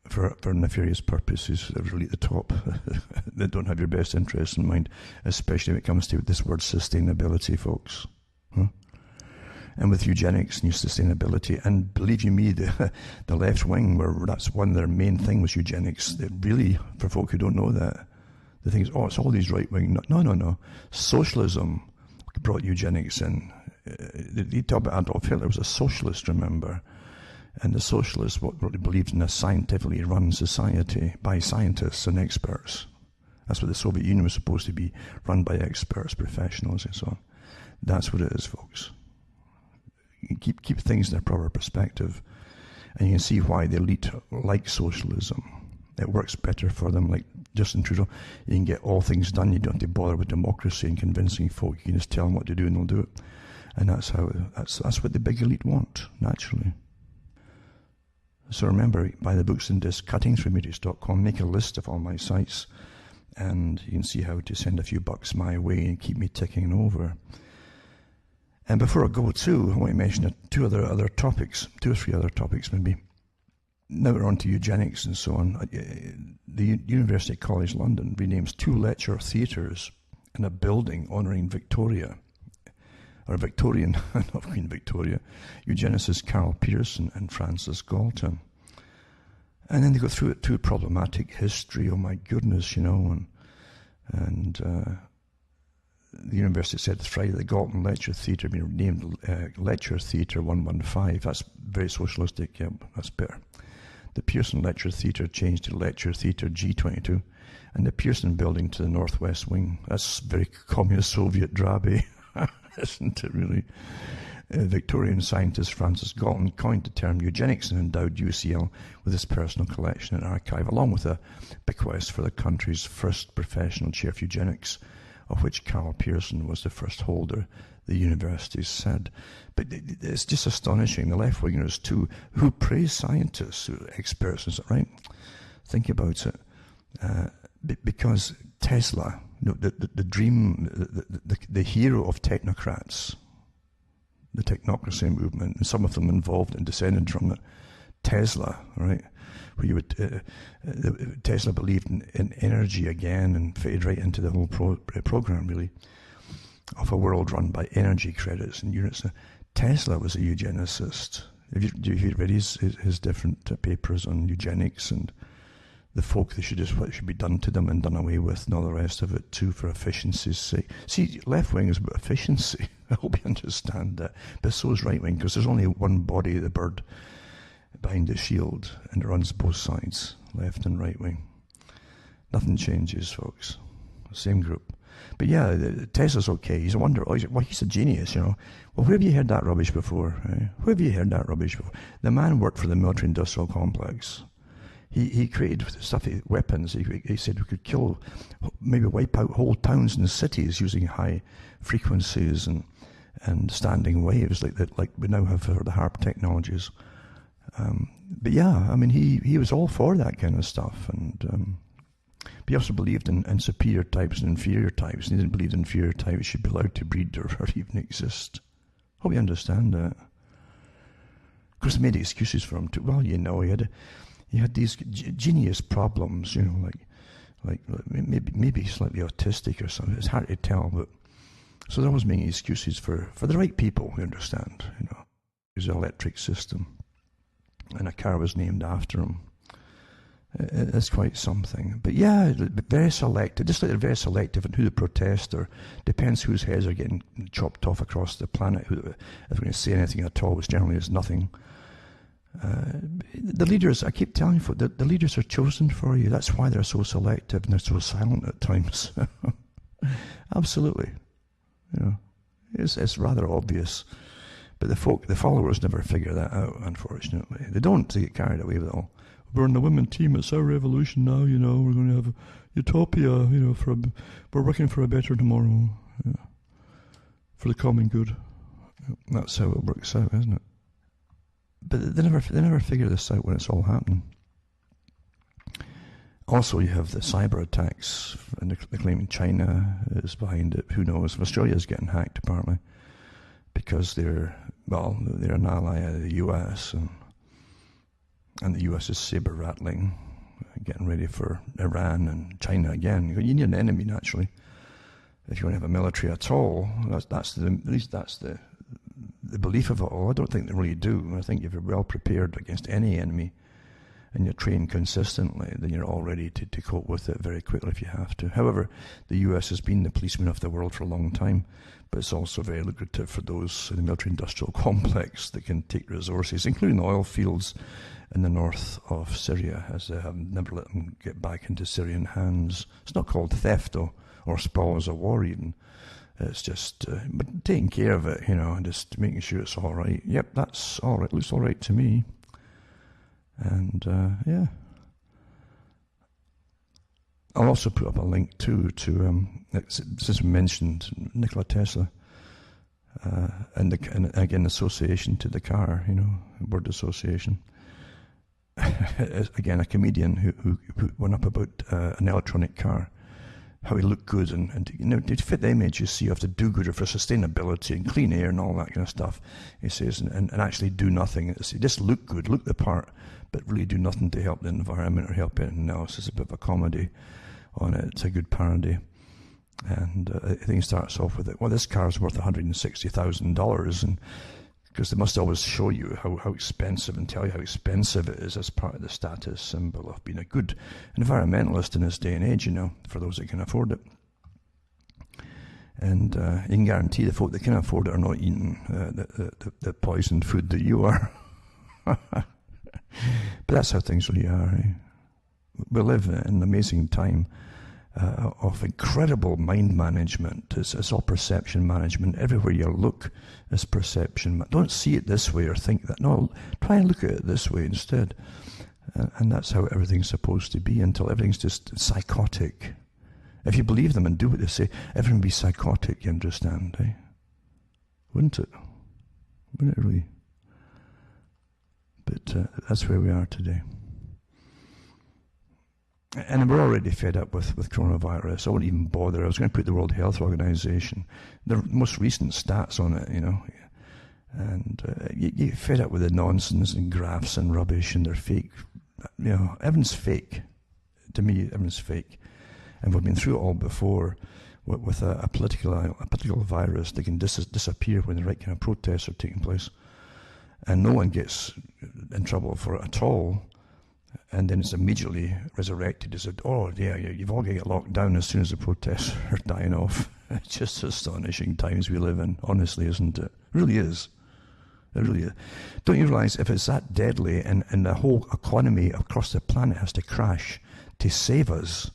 For nefarious purposes, they're really at the top. They don't have your best interests in mind, especially when it comes to this word sustainability, folks. And with eugenics and sustainability, and believe you me, the left wing, where that's one of their main thing was eugenics. They really, for folk who don't know that, they think, oh, it's all these right wing. No. Socialism brought eugenics in. You talk about Adolf Hitler was a socialist, remember? And the socialists really believed in a scientifically run society by scientists and experts. That's what the Soviet Union was supposed to be, run by experts, professionals, and so on. That's what it is, folks. You keep things in their proper perspective, and you can see why the elite like socialism. It works better for them, like Justin Trudeau. You can get all things done. You don't have to bother with democracy and convincing folk. You can just tell them what to do, and they'll do it. And that's what the big elite want, naturally. So remember, buy the books and discs, cuttingthroughthematrix.com, make a list of all my sites, and you can see how to send a few bucks my way and keep me ticking over. And before I go too, I want to mention two or three other topics maybe. Now we're on to eugenics and so on. The University College London renames 2 lecture theatres in a building honouring Victoria, or Victorian, not Queen Victoria, eugenicists Carol Pearson and Frances Galton. And then they go through it too, problematic history, oh my goodness, and the university said Friday the Galton Lecture Theatre being renamed Lecture Theatre 115. That's very socialistic, yeah, that's better. The Pearson Lecture Theatre changed to Lecture Theatre G22, and the Pearson building to the northwest wing. That's very communist Soviet drabby. Isn't it really? Victorian scientist Frances Galton coined the term eugenics and endowed UCL with his personal collection and archive, along with a bequest for the country's first professional chair of eugenics, of which Carol Pearson was the first holder, the university said. But it's just astonishing. The left-wingers, too, who praise scientists, experts, is that right? Think about it. Because Tesla, the dream, the hero of technocrats, the technocracy movement, and some of them involved and descended from it, Tesla, right? Where you would, Tesla believed in energy again and fitted right into the whole program, really, of a world run by energy credits and units. Tesla was a eugenicist. Have you read his different papers on eugenics and the folk, what should be done to them and done away with and all the rest of it too, for efficiency's sake. See, left wing is about efficiency. I hope you understand that. But so is right wing, because there's only one body of the bird behind the shield, and it runs both sides, left and right wing. Nothing changes, folks. Same group. But yeah, Tesla's okay. He's a wonder. Well, he's a genius, you know. Well, where have you heard that rubbish before? Eh? Where have you heard that rubbish before? The man worked for the military-industrial complex. He created stuff, weapons. He said we could kill, maybe wipe out whole towns and cities using high frequencies and standing waves like we now have for the HARP technologies. But yeah, I mean, he was all for that kind of stuff, and but he also believed in superior types and inferior types. And he didn't believe inferior types should be allowed to breed or even exist. Hope you understand that. Of course, they made excuses for him too. Well, you know, he had these genius problems, you know, like maybe slightly autistic or something. It's hard to tell, but so they're always making excuses for the right people. You understand, you know, his electric system, and a car was named after him. It's quite something. But yeah, very selective, just like they're very selective in who they protest, or depends whose heads are getting chopped off across the planet, if they're going to say anything at all, which generally is nothing. The leaders, I keep telling you, the leaders are chosen for you. That's why they're so selective and they're so silent at times. Absolutely. You know, it's rather obvious. But the followers never figure that out, unfortunately. They don't. They get carried away with it all. We're in the women team, it's our revolution now, you know, we're going to have utopia, you know, we're working for a better tomorrow, yeah, for the common good. That's how it works out, isn't it? But they never figure this out when it's all happening. Also, you have the cyber attacks, and they're claiming China is behind it. Who knows? Australia's getting hacked, apparently, because they're an ally of the US, and the US is saber-rattling, getting ready for Iran and China again. You need an enemy, naturally. If you want to have a military at all, at least that's the belief of it all. I don't think they really do. I think if you're well prepared against any enemy and you're trained consistently, then you're all ready to cope with it very quickly if you have to. However, the US has been the policeman of the world for a long time, but it's also very lucrative for those in the military-industrial complex that can take resources, including the oil fields in the north of Syria, as they have never let them get back into Syrian hands. It's not called theft, though, or spoils of war even. It's just but taking care of it, you know, and just making sure it's all right. Yep, that's all right. Looks all right to me. And yeah, I'll also put up a link too to since we mentioned Nikola Tesla, and again association to the car, you know, word association. Again, a comedian who went up about an electronic car, how he looked good, and you know, to fit the image, you see, you have to do good for sustainability and clean air and all that kind of stuff. He says, and actually do nothing. It's just look good, look the part, but really do nothing to help the environment or help anything else. It's a bit of a comedy on it. It's a good parody. And I think he starts off with it. Well, this car's worth $160,000, and because they must always show you how expensive and tell you how expensive it is as part of the status symbol of being a good environmentalist in this day and age, you know, for those that can afford it. And you can guarantee the folk that can afford it are not eating the poisoned food that you are. But that's how things really are. Eh? We live in an amazing time of incredible mind management. It's all perception management. Everywhere you look is perception. Don't see it this way or think that. No, try and look at it this way instead. And that's how everything's supposed to be, until everything's just psychotic. If you believe them and do what they say, everything would be psychotic, you understand, eh? Wouldn't it? Wouldn't it really? But that's where we are today. And we're already fed up with coronavirus. I won't even bother. I was going to put the World Health Organization, the most recent stats on it, you know. And you get fed up with the nonsense and graphs and rubbish, and they're fake. You know, everything's fake. To me, everything's fake. And we've been through it all before with a political virus that can disappear when the right kind of protests are taking place. And no one gets in trouble for it at all. and then it's immediately resurrected as oh yeah, you've all got to get locked down as soon as the protests are dying off. It's just astonishing times we live in, honestly, isn't it? It really is. It really is. Don't you realize if it's that deadly and the whole economy across the planet has to crash to save us,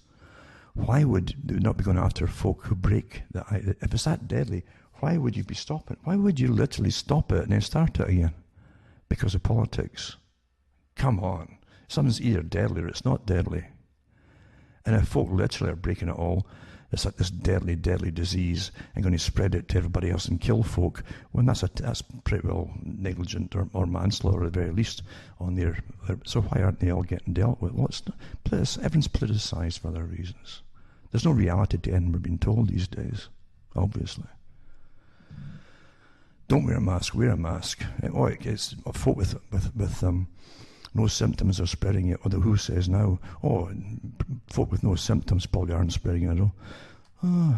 why would they not be going after folk who break that? If it's that deadly, why would you be stopping? Why would you literally stop it and then start it again? Because of politics. Come on. Something's either deadly or it's not deadly. And if folk literally are breaking it all, it's like this deadly, deadly disease and going to spread it to everybody else and kill folk, well, that's pretty well negligent or manslaughter at the very least on their. So why aren't they all getting dealt with? Well, everyone's politicized for other reasons. There's no reality to anything we're being told these days, obviously. Don't wear a mask, wear a mask. It's folk with no symptoms are spreading it, or the WHO says now, folk with no symptoms probably aren't spreading it at all. Oh,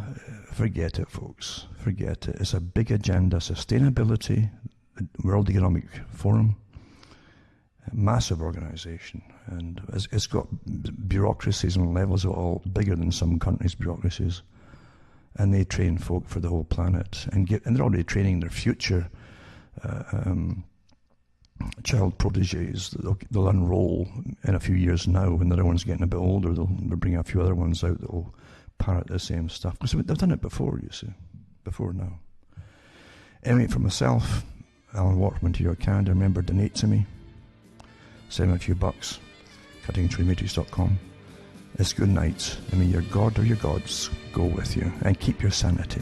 forget it, folks. Forget it. It's a big agenda. Sustainability, the World Economic Forum, a massive organization, and it's got bureaucracies and levels of all bigger than some countries' bureaucracies, and they train folk for the whole planet, and they're already training their future child proteges. They'll unroll in a few years now when the other one's getting a bit older. They'll bring a few other ones out that will parrot the same stuff. Because they've done it before, you see. Before now. Anyway, for myself, Alan Waterman to your Canada. Remember, donate to me. Send me a few bucks. cuttingthroughmatrix.com. It's good night. And may your God or your gods go with you. And keep your sanity.